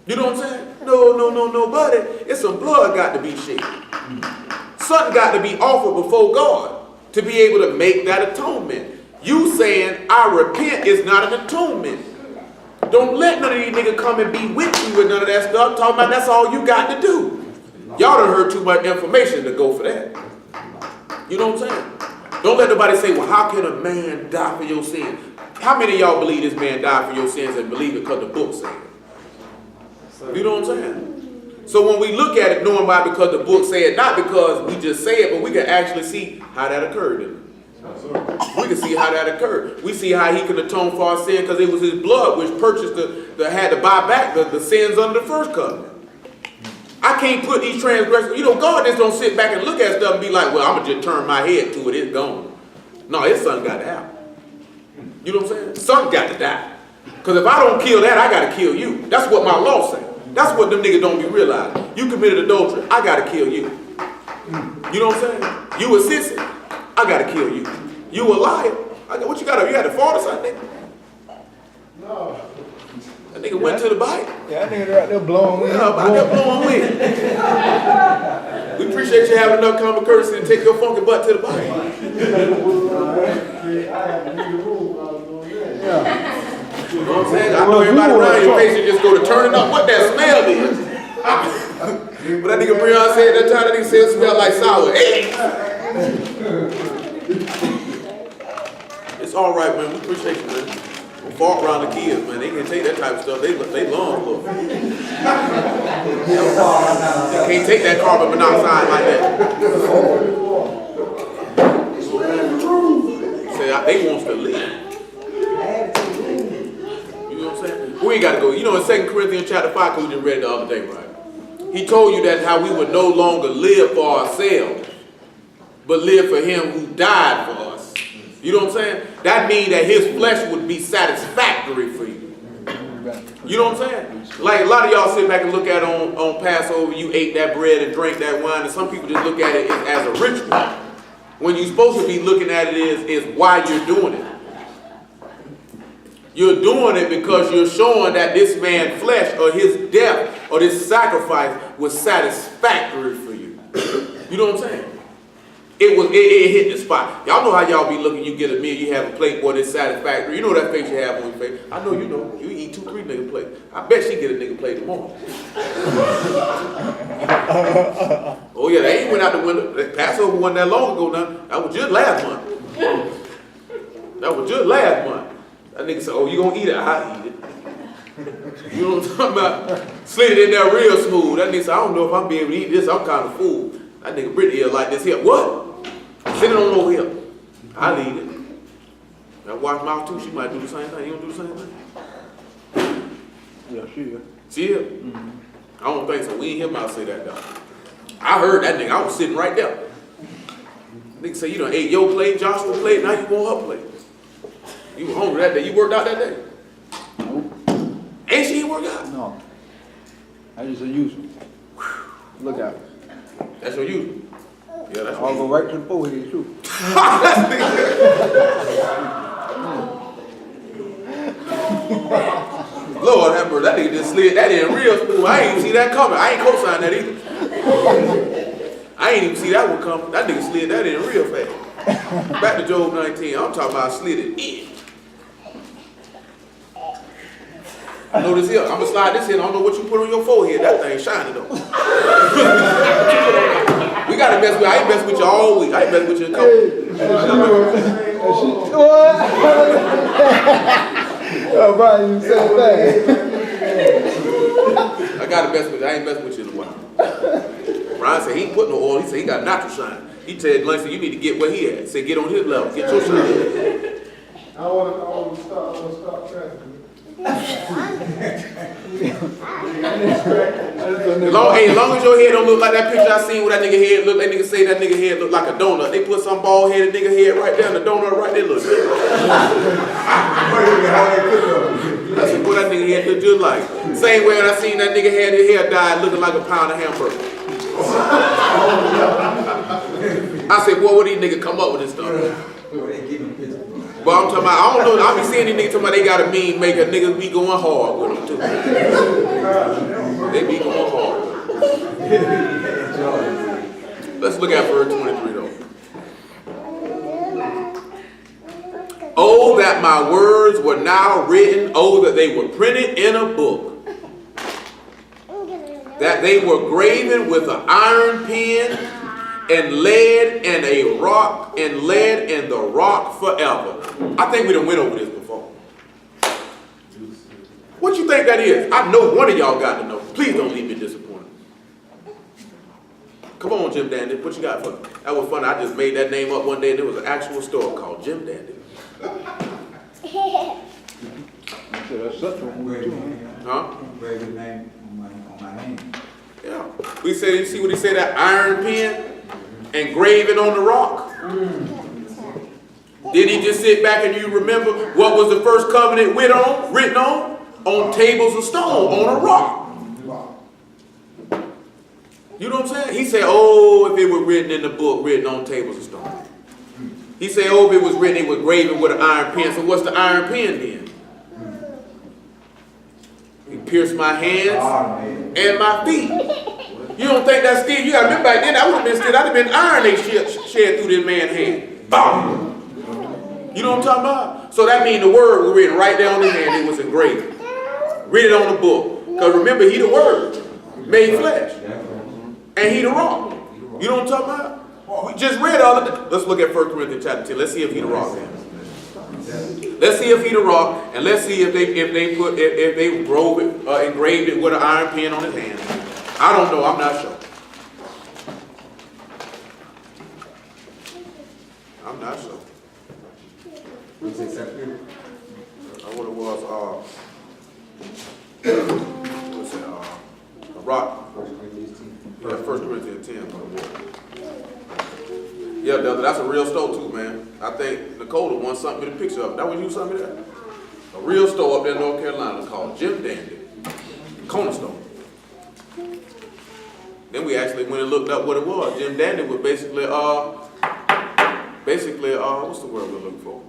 You know what I'm saying? No, buddy. It's some blood got to be shed. Something got to be offered before God to be able to make that atonement. You saying, I repent is not an atonement. Don't let none of these niggas come and be with you with none of that stuff. Talking about that's all you got to do. Y'all done heard too much information to go for that. You know what I'm saying? Don't let nobody say, well, how can a man die for your sins? How many of y'all believe this man died for your sins and believe it because the book said it? You know what I'm saying? So when we look at it, knowing why, because the book said, not because we just say it, but we can actually see how that occurred. We can see how that occurred. We see how he can atone for our sin because it was his blood which purchased had to buy back the sins under the first covenant. I can't put these transgressions, God just don't sit back and look at stuff and be like, well, I'm going to just turn my head to it, it's gone. No, his son got to happen. You know what I'm saying? Son got to die. Because if I don't kill that, I got to kill you. That's what my law says. That's what them niggas don't be realizing. You committed adultery, I got to kill you. You know what I'm saying? You a sissy, I got to kill you. You a liar, what you got? You had to fall or something? No. That nigga went to the bike. Yeah, that nigga out there blowing wind. Yeah, out there blowing wind. We appreciate you having enough common courtesy to take your funky butt to the bike. I had to leave the room while I was doing that. Yeah. You know what I'm saying? I know everybody around your face just go to turning up what that smell is. But that nigga Breon said that time, that nigga said it smelled like sour eggs. It's all right, man. We appreciate you, man. We'll fall around the kids, man. They can't take that type of stuff. They lungs look. They can't take that carbon monoxide like that. Say they wants to live. You know what I'm saying? We ain't got to go. In 2 Corinthians chapter 5, because we just read it the other day, right? He told you that how we would no longer live for ourselves, but live for him who died for us. You know what I'm saying? That means that his flesh would be satisfactory for you. You know what I'm saying? Like a lot of y'all sit back and look at on Passover, you ate that bread and drank that wine, and some people just look at it as a ritual. When you're supposed to be looking at it is why you're doing it. You're doing it because you're showing that this man's flesh or his death or this sacrifice was satisfactory for you. You know what I'm saying? It hit the spot. Y'all know how y'all be looking, you get a meal, you have a plate, boy, that's satisfactory. You know that face you have on your face. I know you know. You eat 2-3 nigga plates. I bet she get a nigga plate tomorrow. Oh yeah, they ain't went out the window. Passover wasn't that long ago now. That was just last month. That nigga said, oh, you gonna eat it? I eat it. You know what I'm talking about? Slid it in there real smooth. That nigga said, I don't know if I'm be able to eat this. I'm kind of full. That nigga Brittany here like this here. What? Send it on over here. I'll eat it. That wash mouth too, she might do the same thing. You don't do the same thing? Yeah, she is. She is? Mm-hmm. I don't think so. We ain't hear about say that though. I heard that nigga. I was sitting right there. Nigga say, you done ate your plate, Joshua's plate, now you want her plate. You were hungry that day. You worked out that day? Nope. Ain't she ain't worked out? No. I just a usual. Look out. That's your usual. Yeah, that's I'll go right to the forehead too. Lord have mercy, that nigga just slid that in real smooth. I ain't even see that coming. I ain't co-signed that either. I ain't even see that one coming. That nigga slid that in real fast. Back to Job 19. I'm talking about slid it in. Notice here, I'm gonna slide this in. I don't know what you put on your forehead. That thing shining though. We gotta mess with. I ain't messing with you all week. I ain't messing with you in a couple. Brian, you said that. I gotta mess with you. I ain't messing with you in a while. Brian said he ain't put no oil. He said he got natural shine. He said, Glenn said you need to get where he at. Said get on his level. Get your shine. I want to stop traffic. As long as your head don't look like that picture I seen with that nigga head look, that nigga say that nigga head look like a donut. They put some bald headed nigga head right there and the donut right there look. That's what that nigga head look just like. Same way when I seen that nigga had his hair dyed looking like a pound of hamburger. I said, boy, what these niggas come up with this stuff? But I'm talking about, I don't know, I be seeing these niggas talking about they got a mean maker, niggas be going hard with them too. They be going hard. Let's look at verse 23 though. Oh, that my words were now written, oh, that they were printed in a book, that they were graven with an iron pen, and lead in a rock, and lead in the rock forever. I think we done went over this before. What you think that is? I know one of y'all got to know. Please don't leave me disappointed. Come on, Jim Dandy. What you got for me? That was funny. I just made that name up one day and there was an actual store called Jim Dandy. Huh? Yeah. We said, you see what he said, that iron pen? Engraving on the rock. Did he just sit back and you remember what was the first covenant written on? On tables of stone, on a rock. You know what I'm saying? He said, oh, if it were written in the book, written on tables of stone. He said, oh, if it was written, it was graven with an iron pen. So what's the iron pen then? He pierced my hands and my feet. You don't think that's steel? You gotta remember back then, that would have been steel. That'd have been iron they shed through this man's hand. Boom! You know what I'm talking about? So that means the word was written right there on the hand. It was engraved. Read it on the book. Because remember, he the word made flesh. And he the rock. You know what I'm talking about? We just read all of that. Let's look at 1 Corinthians chapter 10. Let's see if he the rock. Let's see if he the rock, and let's see if they engraved it with an iron pen on his hand. I don't know. I'm not sure. I'm not sure. What it was? What's that? A rock. Yeah, 1 Corinthians 10. Yeah, that's a real store too, man. I think Nicole wants something with a picture of it. That was you something there? A real store up there in North Carolina called Jim Dandy. Corner store. Then we actually went and looked up what it was. Jim Dandy was basically, what's the word we're looking for?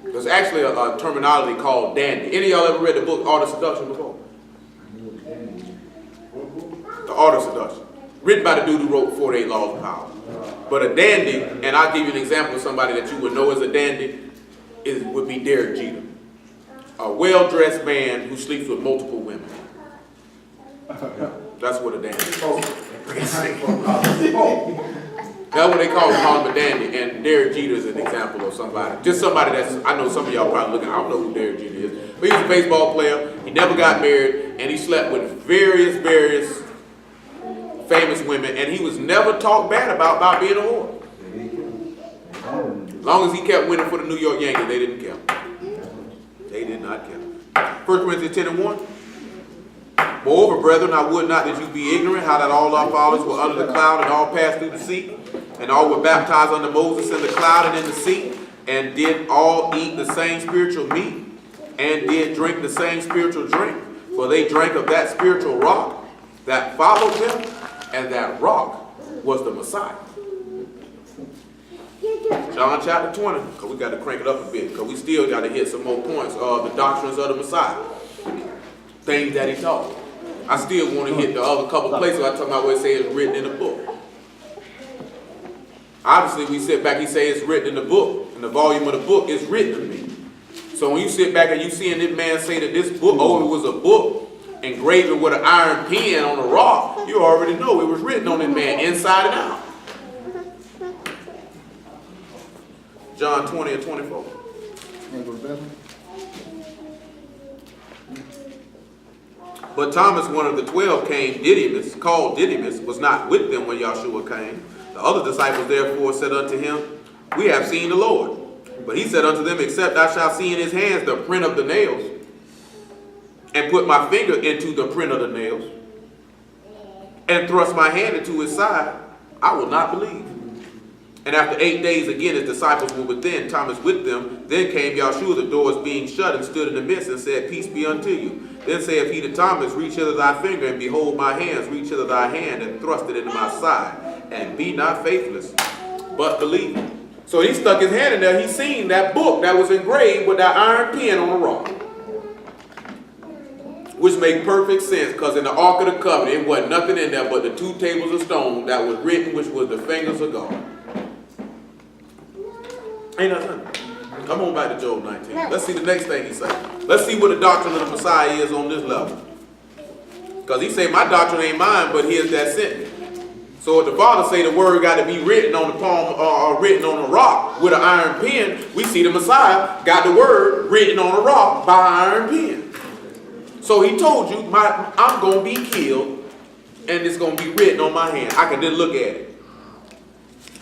There's actually a terminology called dandy. Any of y'all ever read the book Art of Seduction before? The Art of Seduction. Written by the dude who wrote 48 Laws of Power. But a dandy, and I'll give you an example of somebody that you would know as a dandy, would be Derek Jeter. A well-dressed man who sleeps with multiple women. That's what a dandy is. That's what they call him a dandy. And Derek Jeter is an example of somebody. Just somebody that's, I know some of y'all probably looking, I don't know who Derek Jeter is. But he's a baseball player. He never got married. And he slept with various famous women. And he was never talked bad about being a whore. As long as he kept winning for the New York Yankees, they didn't care. They did not care. 1 Corinthians 10:1. Moreover, brethren, I would not that you be ignorant how that all our fathers were under the cloud and all passed through the sea, and all were baptized under Moses in the cloud and in the sea, and did all eat the same spiritual meat, and did drink the same spiritual drink, for they drank of that spiritual rock that followed them, and that rock was the Messiah. John chapter 20, because we got to crank it up a bit, because we still got to hit some more points of the doctrines of the Messiah. Things that he taught. I still want to hit the other couple places I talk about where it says it's written in the book. Obviously, we sit back, he says it's written in the book, and the volume of the book is written to me. So when you sit back and you seeing this man say that this book, oh, it was a book engraved with an iron pen on a rock, you already know it was written on this man inside and out. John 20 and 24. But Thomas, one of the 12, called Didymus, was not with them when Yahshua came. The other disciples therefore said unto him, we have seen the Lord. But he said unto them, except I shall see in his hands the print of the nails, and put my finger into the print of the nails, and thrust my hand into his side, I will not believe. And after 8 days again his disciples were within, Thomas with them. Then came Yahshua, the doors being shut, and stood in the midst, and said, Peace be unto you. Then saith he to Thomas, Reach hither thy finger, and behold my hands, reach hither thy hand, and thrust it into my side, and be not faithless, but believe. So he stuck his hand in there. He seen that book that was engraved with that iron pen on the rock, which make perfect sense, because in the Ark of the Covenant, it wasn't nothing in there but the 2 tables of stone that was written, which was the fingers of God. Ain't nothing. Come on back to Job 19. Let's see the next thing he said. Let's see what the doctrine of the Messiah is on this level. Because he said, my doctrine ain't mine, but here's that sent me. So if the Father say the word got to be written on the palm or written on a rock with an iron pen, we see the Messiah got the word written on a rock by an iron pen. So he told you, I'm going to be killed, and it's going to be written on my hand. I can just look at it.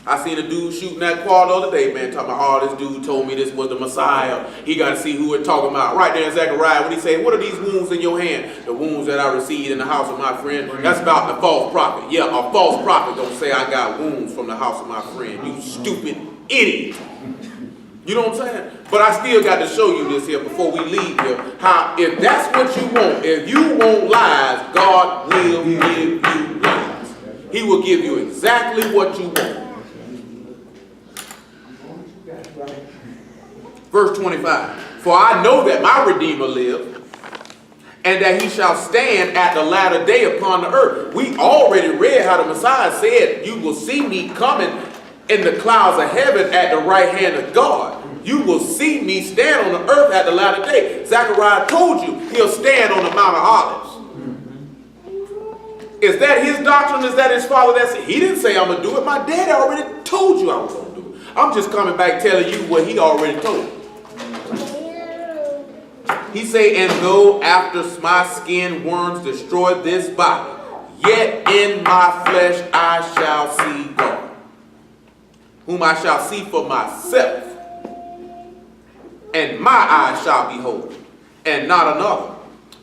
I seen a dude shooting that quad the other day, man, talking about, this dude told me this was the Messiah. He got to see who we're talking about. Right there in Zechariah, when he said, what are these wounds in your hand? The wounds that I received in the house of my friend. That's about the false prophet. Yeah, a false prophet don't say I got wounds from the house of my friend. You stupid idiot. You know what I'm saying? But I still got to show you this here before we leave here. How, if that's what you want, if you want lies, God will give you lies. He will give you exactly what you want. Verse 25, for I know that my Redeemer lives, and that he shall stand at the latter day upon the earth. We already read how the Messiah said, you will see me coming in the clouds of heaven at the right hand of God. You will see me stand on the earth at the latter day. Zechariah told you he'll stand on the Mount of Olives. Is that his doctrine? Is that his father? He didn't say I'm going to do it. My daddy already told you I was going to do it. I'm just coming back telling you what he already told you. He say, and though after my skin worms destroy this body, yet in my flesh I shall see God, whom I shall see for myself, and my eyes shall behold, and not another,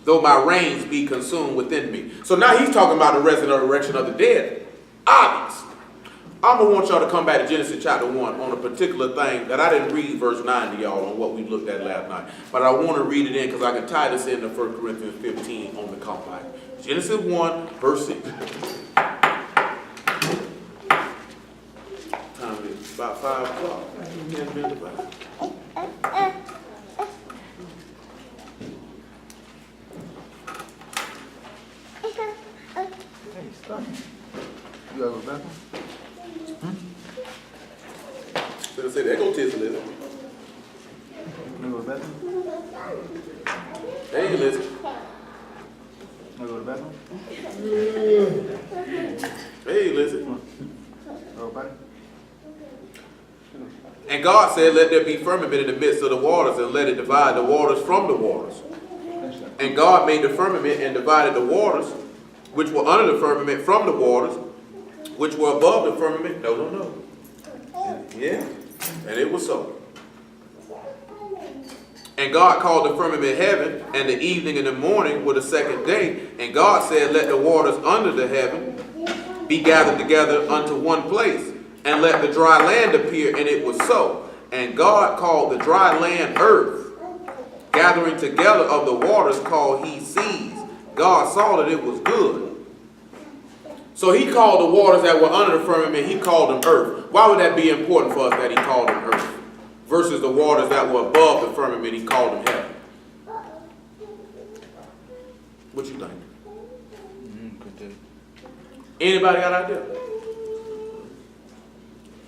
though my reins be consumed within me. So now he's talking about the resurrection of the dead. Obvious. I'm going to want y'all to come back to Genesis chapter 1 on a particular thing that I didn't read verse 9 to y'all on what we looked at last night. But I want to read it in because I can tie this into 1 Corinthians 15 on the combine. Genesis 1 verse 6. Time is about 5 o'clock. 10 minutes about. Hey, stop. You have a bathroom? So they say, there go Tiz Lizzie. You go to the bathroom? Hey, Lizzie. You go to the bathroom? Hey, Lizzie. Everybody? And God said, let there be firmament in the midst of the waters, and let it divide the waters from the waters. And God made the firmament and divided the waters, which were under the firmament, from the waters, which were above the firmament. No. Yeah. And it was so. And God called the firmament heaven, and the evening and the morning were the second day. And God said, let the waters under the heaven be gathered together unto one place, and let the dry land appear, and it was so. And God called the dry land earth, gathering together of the waters called he seas. God saw that it was good. So he called the waters that were under the firmament, he called them earth. Why would that be important for us that he called them earth? Versus the waters that were above the firmament, he called them heaven. What you think? Anybody got an idea?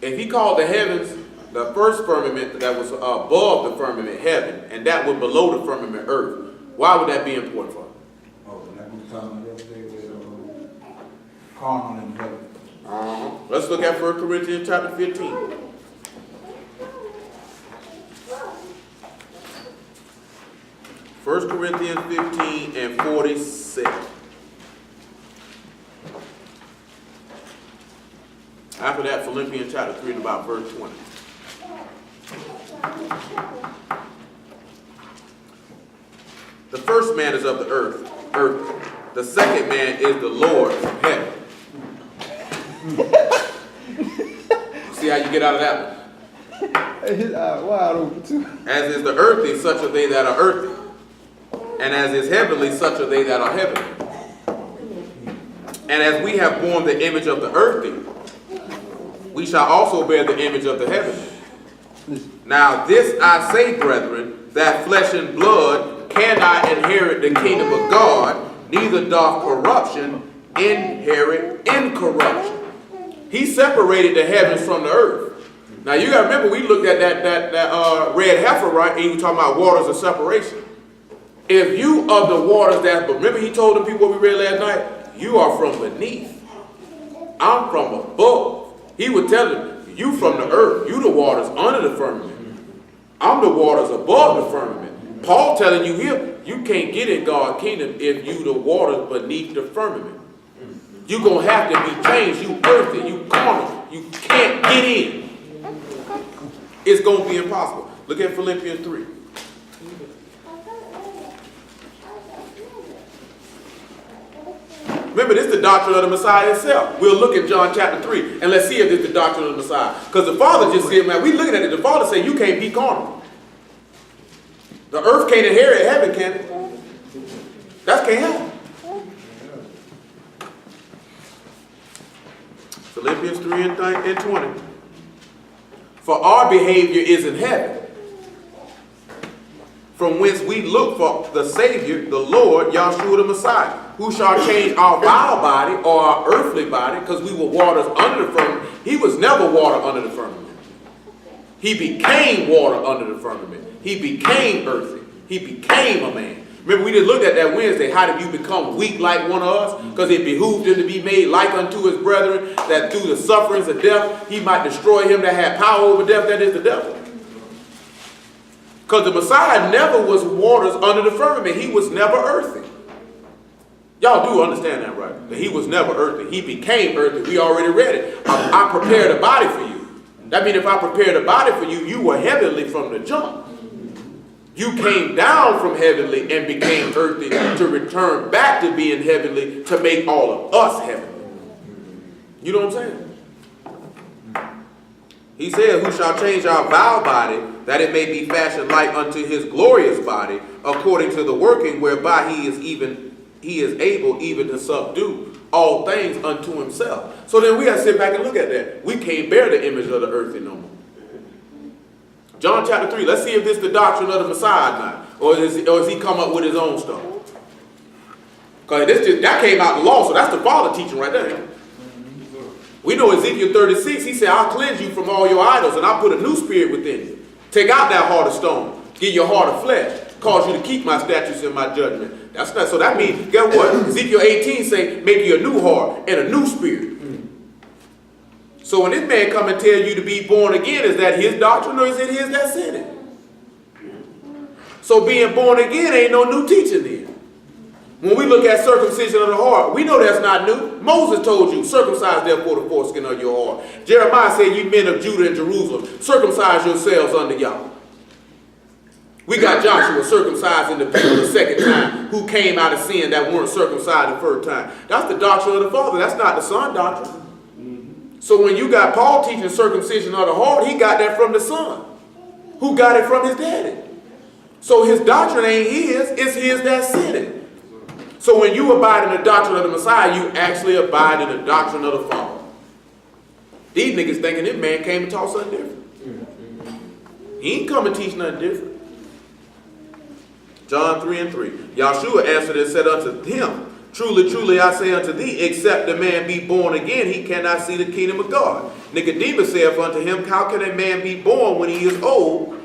If he called the heavens, the first firmament that was above the firmament, heaven, and that was below the firmament, earth, why would that be important for us? Oh, like we were talking about yesterday with carnal and heaven. Let's look at 1 Corinthians chapter 15. 1 Corinthians 15 and 46. After that, Philippians chapter 3 and about verse 20. The first man is of the earth. The second man is the Lord from heaven. See how you get out of that one? His eye wide open too. As is the earthly, such are they that are earthly. And as is heavenly, such are they that are heavenly. And as we have borne the image of the earthly, we shall also bear the image of the heavenly. Now this I say, brethren, that flesh and blood cannot inherit the kingdom of God, neither doth corruption inherit incorruption. He separated the heavens from the earth. Now you got to remember, we looked at that red heifer, right? And he was talking about waters of separation. If you of the waters that, but remember he told the people what we read last night, you are from beneath. I'm from above. He would tell them, you from the earth, you the waters under the firmament. I'm the waters above the firmament. Paul telling you here, you can't get in God's kingdom if you the waters beneath the firmament. You're going to have to be changed. You earthy, you carnal. You can't get in. It's going to be impossible. Look at Philippians 3. Remember, this is the doctrine of the Messiah itself. We'll look at John chapter 3, and let's see if this is the doctrine of the Messiah. Because the Father just said, man, we looking at it. The Father said, you can't be carnal. The earth can't inherit heaven, can it? That can't happen. Philippians 3 and 20. For our behavior is in heaven, from whence we look for the Savior, the Lord, Yahshua the Messiah, who shall change our vile body or our earthly body, because we were waters under the firmament. He was never water under the firmament. He became water under the firmament. He became earthy. He became a man. Remember, we just looked at that Wednesday. How did you become weak like one of us? Because it behooved him to be made like unto his brethren, that through the sufferings of death, he might destroy him that had power over death, that is the devil. Because the Messiah never was waters under the firmament. He was never earthy. Y'all do understand that, right? That he was never earthy. He became earthy. We already read it. I prepared a body for you. That means if I prepared a body for you, you were heavenly from the jump. You came down from heavenly and became earthly to return back to being heavenly to make all of us heavenly. You know what I'm saying? He said, who shall change our vile body, that it may be fashioned like unto his glorious body, according to the working whereby he is able even to subdue all things unto himself. So then we got to sit back and look at that. We can't bear the image of the earthly no more. John chapter 3, let's see if this is the doctrine of the Messiah now. Or is he come up with his own stuff? Because that came out in the law, so that's the Father teaching right there. We know Ezekiel 36, he said, I'll cleanse you from all your idols, and I'll put a new spirit within you. Take out that heart of stone. Give you a heart of flesh. Cause you to keep my statutes and my judgment. That's not, so that means, guess what? Ezekiel 18 say, make you a new heart and a new spirit. So when this man come and tell you to be born again, is that his doctrine or is it his that said it? So being born again ain't no new teaching then. When we look at circumcision of the heart, we know that's not new. Moses told you, circumcise therefore the foreskin of your heart. Jeremiah said, you men of Judah and Jerusalem, circumcise yourselves unto Yahweh. We got Joshua circumcising the people the second time, who came out of sin that weren't circumcised the first time. That's the doctrine of the Father. That's not the Son doctrine. So when you got Paul teaching circumcision of the heart, he got that from the Son, who got it from his daddy. So his doctrine ain't his, it's his that said it. So when you abide in the doctrine of the Messiah, you actually abide in the doctrine of the Father. These niggas thinking this man came and taught something different. He ain't come and teach nothing different. John 3 and 3. Yahshua answered and said unto him, truly, truly, I say unto thee, except a man be born again, he cannot see the kingdom of God. Nicodemus saith unto him, how can a man be born when he is old?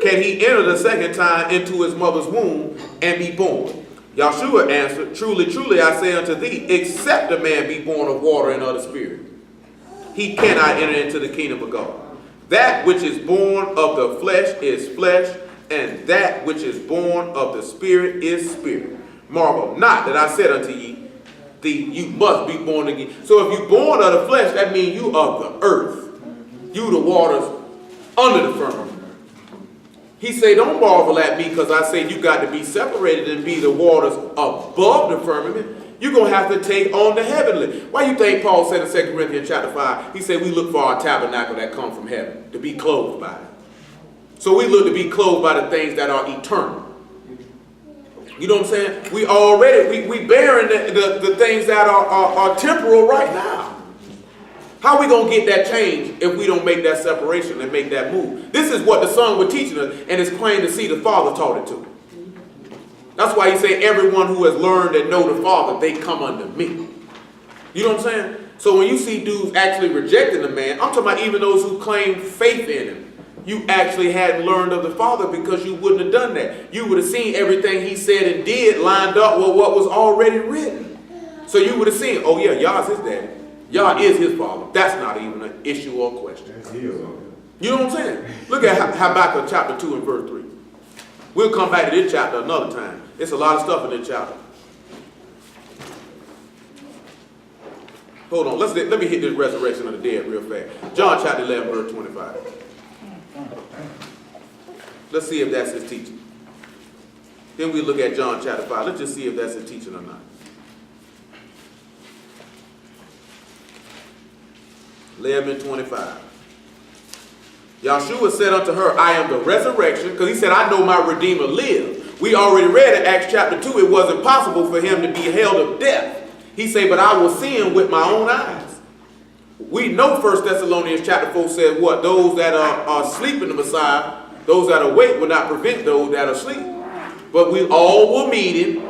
Can he enter the second time into his mother's womb and be born? Yahshua answered, truly, truly, I say unto thee, except a man be born of water and of the Spirit, he cannot enter into the kingdom of God. That which is born of the flesh is flesh, and that which is born of the Spirit is spirit. Marvel not that I said unto ye, you must be born again. So if you born of the flesh, that means you of the earth. You the waters under the firmament. He say, don't marvel at me because I say you got to be separated and be the waters above the firmament. You're going to have to take on the heavenly. Why you think Paul said in 2 Corinthians chapter 5, he said we look for our tabernacle that come from heaven, to be clothed by it. So we look to be clothed by the things that are eternal. You know what I'm saying? We already, we bearing the things that are temporal right now. How are we going to get that change if we don't make that separation and make that move? This is what the Son was teaching us, and it's plain to see the Father taught it to. That's why he said, everyone who has learned and know the Father, they come unto me. You know what I'm saying? So when you see dudes actually rejecting the man, I'm talking about even those who claim faith in him. You actually hadn't learned of the Father because you wouldn't have done that. You would have seen everything he said and did lined up with what was already written. So you would have seen, oh yeah, Yah's his daddy. Yah is his Father. That's not even an issue or question. You know what I'm saying? Look at Habakkuk chapter 2 and verse 3. We'll come back to this chapter another time. It's a lot of stuff in this chapter. Hold on. Let me hit this resurrection of the dead real fast. John chapter 11 verse 25. Let's see if that's his teaching. Then we look at John chapter 5. Let's just see if that's his teaching or not. 11:25. Yahshua said unto her, I am the resurrection, because he said, I know my Redeemer lives. We already read in Acts chapter 2, it wasn't possible for him to be held of death. He said, but I will see him with my own eyes. We know 1 Thessalonians chapter 4 said what? Those that are asleep in the Messiah, those that are awake will not prevent those that are asleep. But we all will meet him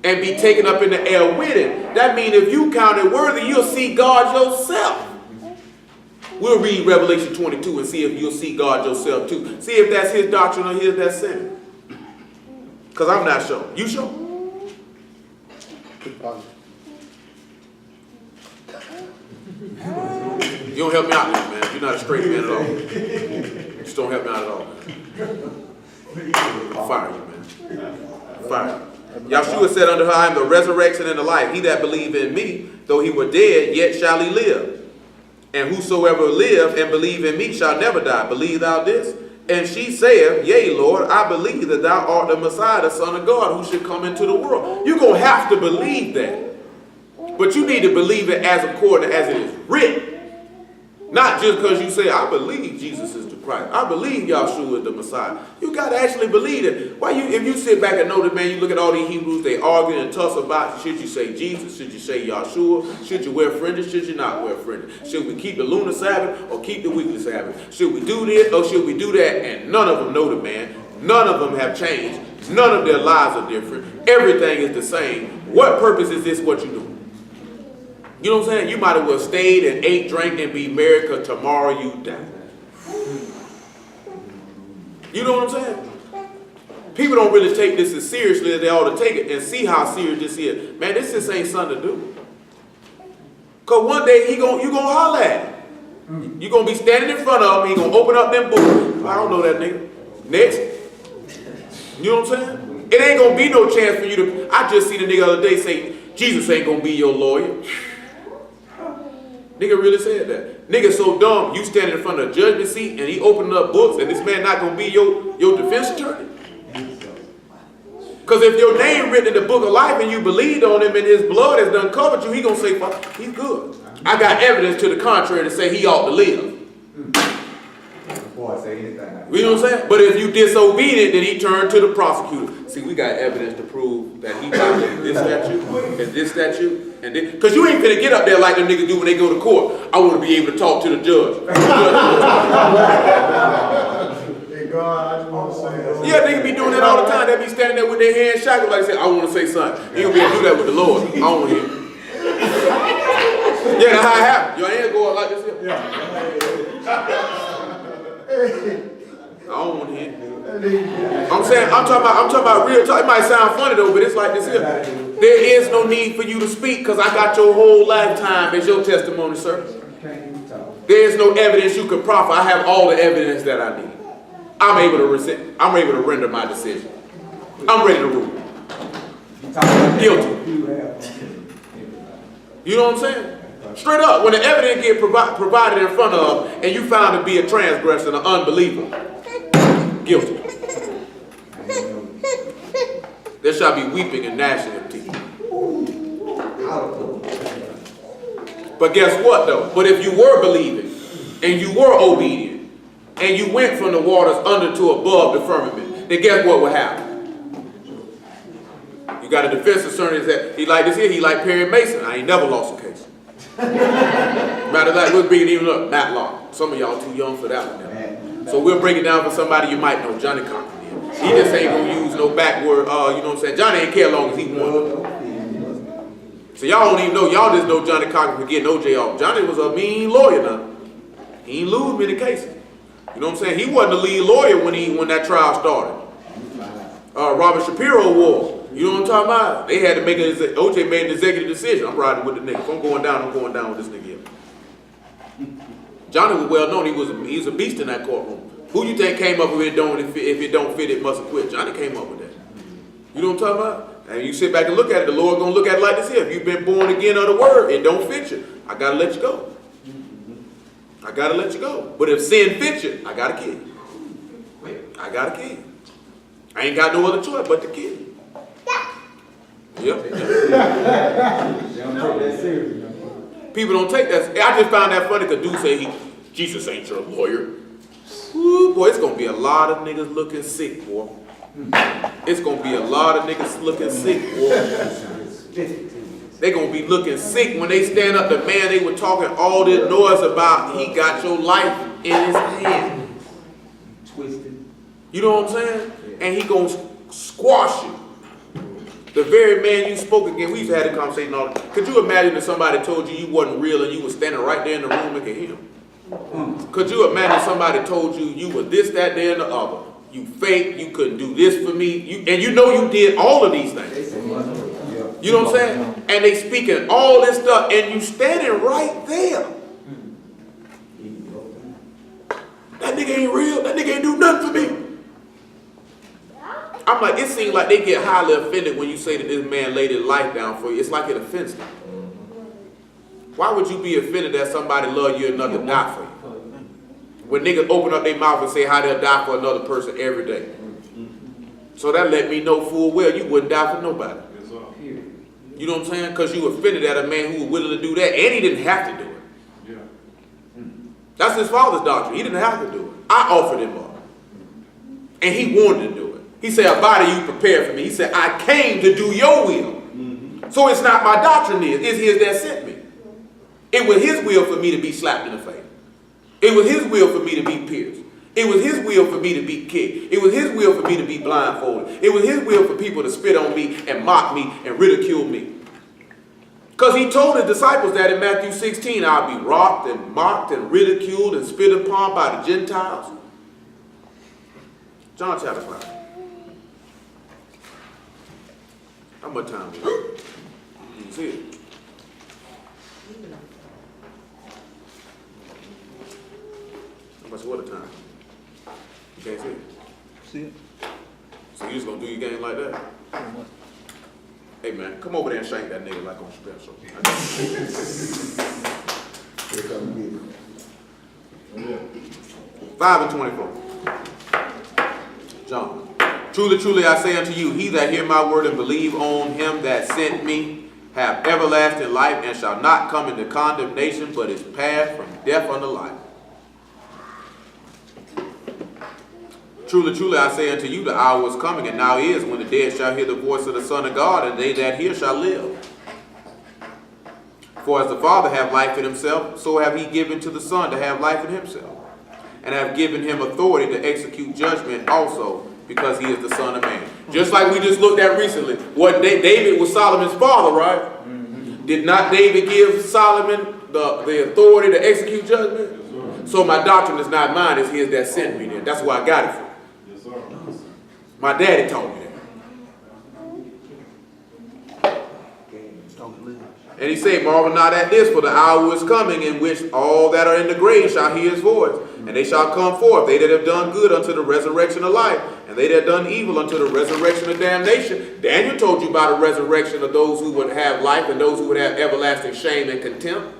and be taken up in the air with him. That means if you count it worthy, you'll see God yourself. We'll read Revelation 22 and see if you'll see God yourself too. See if that's his doctrine or his that's sin. Because I'm not sure. You sure? You don't help me out there, man. You're not a straight man at all. Just don't help me out at all. I'll fire you, man. Fire you. Yahshua said unto her, I am the resurrection and the life. He that believe in me, though he were dead, yet shall he live. And whosoever live and believe in me shall never die. Believe thou this? And she saith, Yea, Lord, I believe that thou art the Messiah, the Son of God, who should come into the world. You're going to have to believe that. But you need to believe it as according as it is written. Not just because you say, I believe Jesus is the Christ. I believe Yahshua is the Messiah. You got to actually believe it. Why if you sit back and know that, man, you look at all these Hebrews, they argue and tuss about, should you say Jesus? Should you say Yahshua? Should you wear fringes? Should you not wear fringes? Should we keep the lunar Sabbath or keep the weekly Sabbath? Should we do this or should we do that? And none of them know the man. None of them have changed. None of their lives are different. Everything is the same. What purpose is this what you do? You know what I'm saying? You might as well stayed and ate, drank, and be married because tomorrow you die. You know what I'm saying? People don't really take this as seriously as they ought to take it and see how serious this is. Man, this just ain't something to do. Because one day you gonna holler at him. You're going to be standing in front of him. He's going to open up them books. I don't know that nigga. Next. You know what I'm saying? It ain't going to be no chance for you to... I just see the nigga the other day say, Jesus ain't going to be your lawyer. Nigga really said that. Nigga so dumb, you standing in front of a judgment seat and he opening up books and this man not going to be your defense attorney? Because if your name written in the book of life and you believed on him and his blood has done covered you, he going to say, fuck, he's good. I got evidence to the contrary to say he ought to live. Boy, say anything. You know what I'm saying? But if you disobedient, then he turned to the prosecutor. See, we got evidence to prove that he violated this statute and this statute and this. Because you ain't finna get up there like them niggas do when they go to court. I want to be able to talk to the judge. Hey, God, I just want to say Yeah, they be doing that all the time. They be standing there with their hands shackled like they say, I want to say something. You gonna be able to do that with the Lord. I don't want to hear. Yeah, that's how it happens. Your hands go up like this here. I don't want to hear. I'm talking about real talk. It might sound funny though, but it's like this here. There is no need for you to speak because I got your whole lifetime as your testimony, sir. There is no evidence you can proffer. I have all the evidence that I need. I'm able to render my decision. I'm ready to rule. Guilty. You know what I'm saying? Straight up, when the evidence gets provided in front of and you found to be a transgressor, an unbeliever, guilty. There shall be weeping and gnashing of teeth. But guess what though? But if you were believing and you were obedient and you went from the waters under to above the firmament, then guess what would happen? You got a defense attorney that he like this here, he like Perry Mason. I ain't never lost a case. Matter of fact, we'll bring it even up, Matlock. Some of y'all too young for that one now. So we'll break it down for somebody you might know, Johnny Cochran. He just ain't gonna use no backword, you know what I'm saying? Johnny ain't care as long as he won. So y'all don't even know, y'all just know Johnny Cochran for getting OJ off. Johnny was a mean lawyer now. He ain't lose many cases. You know what I'm saying? He wasn't the lead lawyer when that trial started. Robert Shapiro War. You know what I'm talking about? They had to make OJ made an executive decision. I'm riding with the nigga. If I'm going down with this nigga here. Johnny was well known. He was a beast in that courtroom. Who you think came up with it? If it don't fit, it must have quit. Johnny came up with that. You know what I'm talking about? And you sit back and look at it. The Lord gonna look at it like this here. If you've been born again of the word, it don't fit you. I gotta let you go. I gotta let you go. But if sin fits you, I gotta kill you. I gotta kill you. I ain't got no other choice but to kill you. Yep. People don't take that. I just found that funny because dude say Jesus ain't your lawyer. Ooh, boy, it's gonna be a lot of niggas looking sick, boy. It's gonna be a lot of niggas looking sick, boy. They gonna be looking sick when they stand up. The man they were talking all this noise about, he got your life in his hand. Twisted. You know what I'm saying? And he gonna squash you. The very man you spoke again, we used to have a conversation all the time. Could you imagine if somebody told you you wasn't real and you was standing right there in the room and could hear him? Could you imagine somebody told you you were this, that, there, and the other? You fake, you couldn't do this for me, and you know you did all of these things. You know what I'm saying? And they speaking all this stuff, and you standing right there. That nigga ain't real, that nigga ain't do nothing for me. I'm like, it seems like they get highly offended when you say that this man laid his life down for you. It's like it offends them. Why would you be offended that somebody love you enough to die for you? When niggas open up their mouth and say how they'll die for another person every day. So that let me know full well you wouldn't die for nobody. You know what I'm saying? Because you offended at a man who was willing to do that, and he didn't have to do it. That's his father's doctrine. He didn't have to do it. I offered him up. And he wanted to do it. He said, a body you prepared for me. He said, I came to do your will. So it's not my doctrine it's his that sent me. It was his will for me to be slapped in the face. It was his will for me to be pierced. It was his will for me to be kicked. It was his will for me to be blindfolded. It was his will for people to spit on me and mock me and ridicule me. Because he told his disciples that in Matthew 16, I'll be rocked and mocked and ridiculed and spit upon by the Gentiles. John chapter 5. How much time is it? You can see it. How much water time? You can't see it. See it? So you just gonna do your game like that? Hey man, come over there and shank that nigga like on special. 5:24. John. Truly, truly, I say unto you, he that hear my word and believe on him that sent me, have everlasting life, and shall not come into condemnation, but is passed from death unto life. Truly, truly, I say unto you, the hour is coming, and now is, when the dead shall hear the voice of the Son of God, and they that hear shall live. For as the Father hath life in himself, so have he given to the Son to have life in himself, and have given him authority to execute judgment also, because he is the Son of Man. Just like we just looked at recently. David was Solomon's father, right? Mm-hmm. Did not David give Solomon the authority to execute judgment? Yes, so my doctrine is not mine, it's his that sent me there. That's where I got it from. Yes, sir. My daddy taught me that. And he said, marvel not at this, for the hour is coming in which all that are in the grave shall hear his voice, and they shall come forth, they that have done good unto the resurrection of life, and they that have done evil unto the resurrection of damnation. Daniel told you about a resurrection of those who would have life and those who would have everlasting shame and contempt.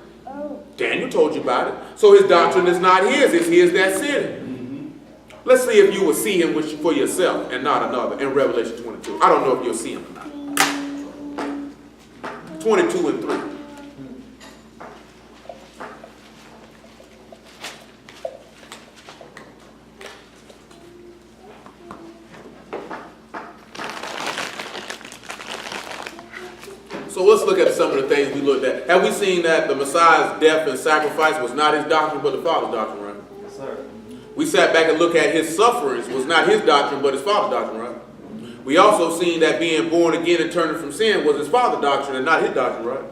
Daniel told you about it. So his doctrine is not his, it's his that sent it. Let's see if you will see him for yourself and not another in Revelation 22. I don't know if you'll see him or not. 22 and 3. So let's look at some of the things we looked at. Have we seen that the Messiah's death and sacrifice was not his doctrine, but the Father's doctrine, right? Yes, sir. We sat back and looked at his sufferings was not his doctrine, but his Father's doctrine, right? We also seen that being born again and turning from sin was his Father's doctrine and not his doctrine, right?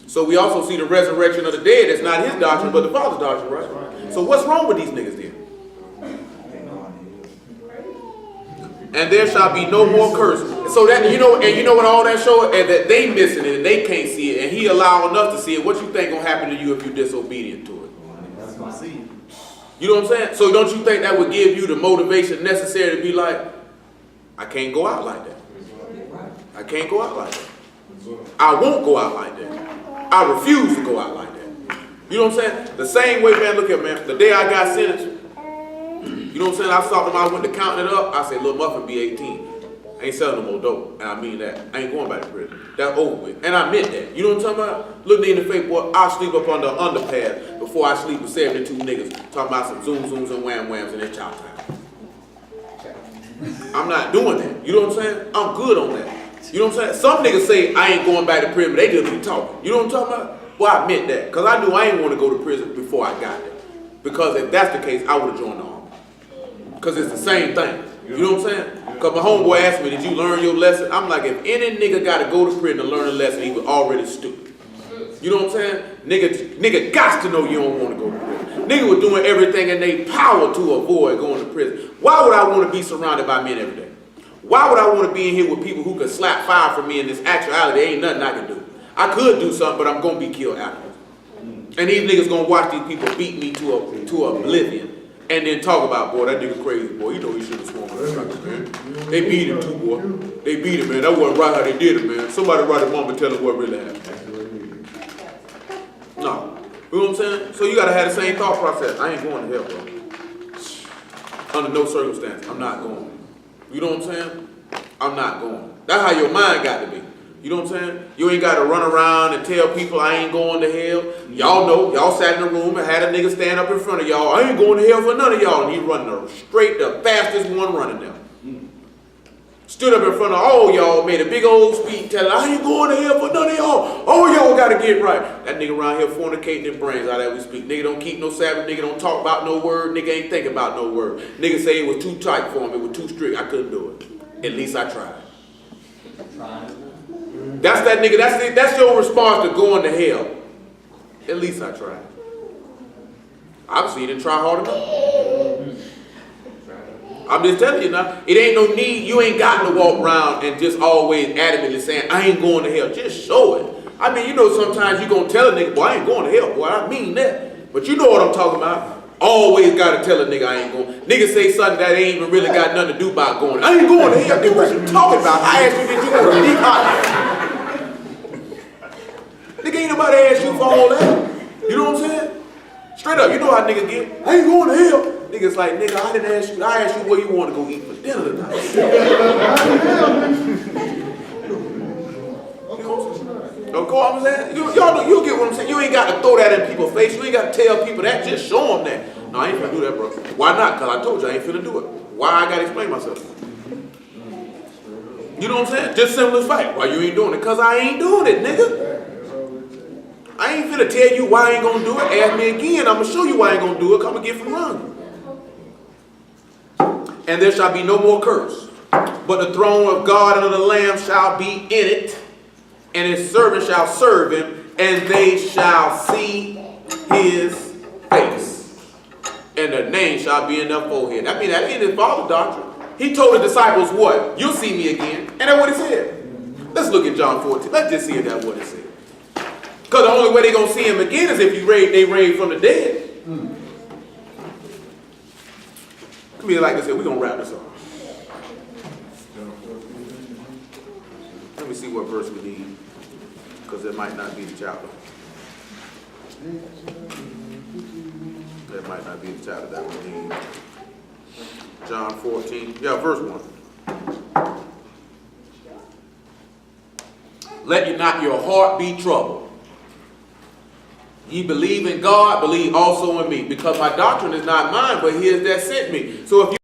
So we also see the resurrection of the dead as not his doctrine, but the Father's doctrine, right? So what's wrong with these niggas then? And there shall be no more curse. So that, you know, and you know what all that shows? And that they missing it and they can't see it, and he allowing us to see it. What you think gonna happen to you if you're disobedient to it? That's my seed. You know what I'm saying? So don't you think that would give you the motivation necessary to be like, I can't go out like that. I can't go out like that. I won't go out like that. I refuse to go out like that. You know what I'm saying? The same way, man, look at, man, the day I got sentenced, you know what I'm saying? I saw them, I went to counting it up. I said, Lil Muffin be 18. I ain't selling no more dope. And I mean that. I ain't going back to prison. That's over with. And I meant that. You know what I'm talking about? Look me in the face, boy. I'll sleep up on the underpass before I sleep with 72 niggas talking about some zoom zooms and wham whams in their child time. I'm not doing that. You know what I'm saying? I'm good on that. You know what I'm saying? Some niggas say I ain't going back to prison, but they just be talking. You know what I'm talking about? Well, I meant that. Because I knew I ain't want to go to prison before I got there. Because if that's the case, I would have joined the army. Because it's the same thing. You know what I'm saying? Because my homeboy asked me, did you learn your lesson? I'm like, if any nigga got to go to prison to learn a lesson, he was already stupid. You know what I'm saying? Nigga got to know you don't want to go to prison. Nigga was doing everything in their power to avoid going to prison. Why would I want to be surrounded by men every day? Why would I want to be in here with people who could slap fire for me in this actuality? There ain't nothing I can do. I could do something, but I'm going to be killed afterwards. And these niggas going to watch these people beat me to oblivion. And then talk about, boy, that nigga crazy, boy. You know he should have swung on that sucker, man. They beat him too, boy. They beat him, man. That wasn't right how they did it, man. Somebody write a mom and tell him what really happened. No. You know what I'm saying? So you gotta have the same thought process. I ain't going to hell, bro. Under no circumstance, I'm not going. You know what I'm saying? I'm not going. That's how your mind got to be. You know what I'm saying? You ain't got to run around and tell people I ain't going to hell. Y'all know, y'all sat in the room and had a nigga stand up in front of y'all. I ain't going to hell for none of y'all. And he running the fastest one running there. Stood up in front of all y'all, made a big old speech telling, I ain't going to hell for none of y'all. All y'all got to get right. That nigga around here fornicating their brains out that we speak. Nigga don't keep no Sabbath. Nigga don't talk about no word. Nigga ain't think about no word. Nigga say it was too tight for him. It was too strict. I couldn't do it. At least I tried. That's that nigga. That's your response to going to hell. At least I tried. Obviously, you didn't try hard enough. I'm just telling you now. It ain't no need. You ain't got to walk around and just always adamantly saying, I ain't going to hell. Just show it. I mean, you know, sometimes you going to tell a nigga, boy, I ain't going to hell. Boy, I mean that. But you know what I'm talking about. Always got to tell a nigga I ain't going. Nigga say something that ain't even really got nothing to do about going. I ain't going to hell. Nigga, what you talking about? I asked you, did you go to deep hot? Nigga, ain't nobody asked you for all that. You know what I'm saying? Straight up, you know how niggas get. I ain't going to hell. Niggas like, nigga, I didn't ask you. I asked you where you want to go eat for dinner tonight. Of course, I'm saying, y'all know, you get what I'm saying. You ain't got to throw that in people's face. You ain't got to tell people that. Just show them that. No, I ain't finna do that, bro. Why not? Because I told you I ain't finna do it. Why I got to explain myself? You know what I'm saying? Just simple as fact. Why you ain't doing it? Because I ain't doing it, nigga. I ain't finna tell you why I ain't gonna do it. Ask me again. I'm gonna show you why I ain't gonna do it. Come and get from running. And there shall be no more curse, but the throne of God and of the Lamb shall be in it, and his servants shall serve him, and they shall see his face, and the name shall be in their forehead. That means his Father's doctrine. He told the disciples what? You'll see me again. And that's what he said. Let's look at John 14. Let's just see if that's what it said. Because the only way they're going to see him again is if they raise from the dead. Come here, like I said, we're going to wrap this up. Let me see what verse we need. Because it might not be the chapter. That might not be the chapter that we need. John 14. Yeah, verse 1. Let not your heart be troubled. Ye believe in God, believe also in me. Because my doctrine is not mine, but his that sent me. So if you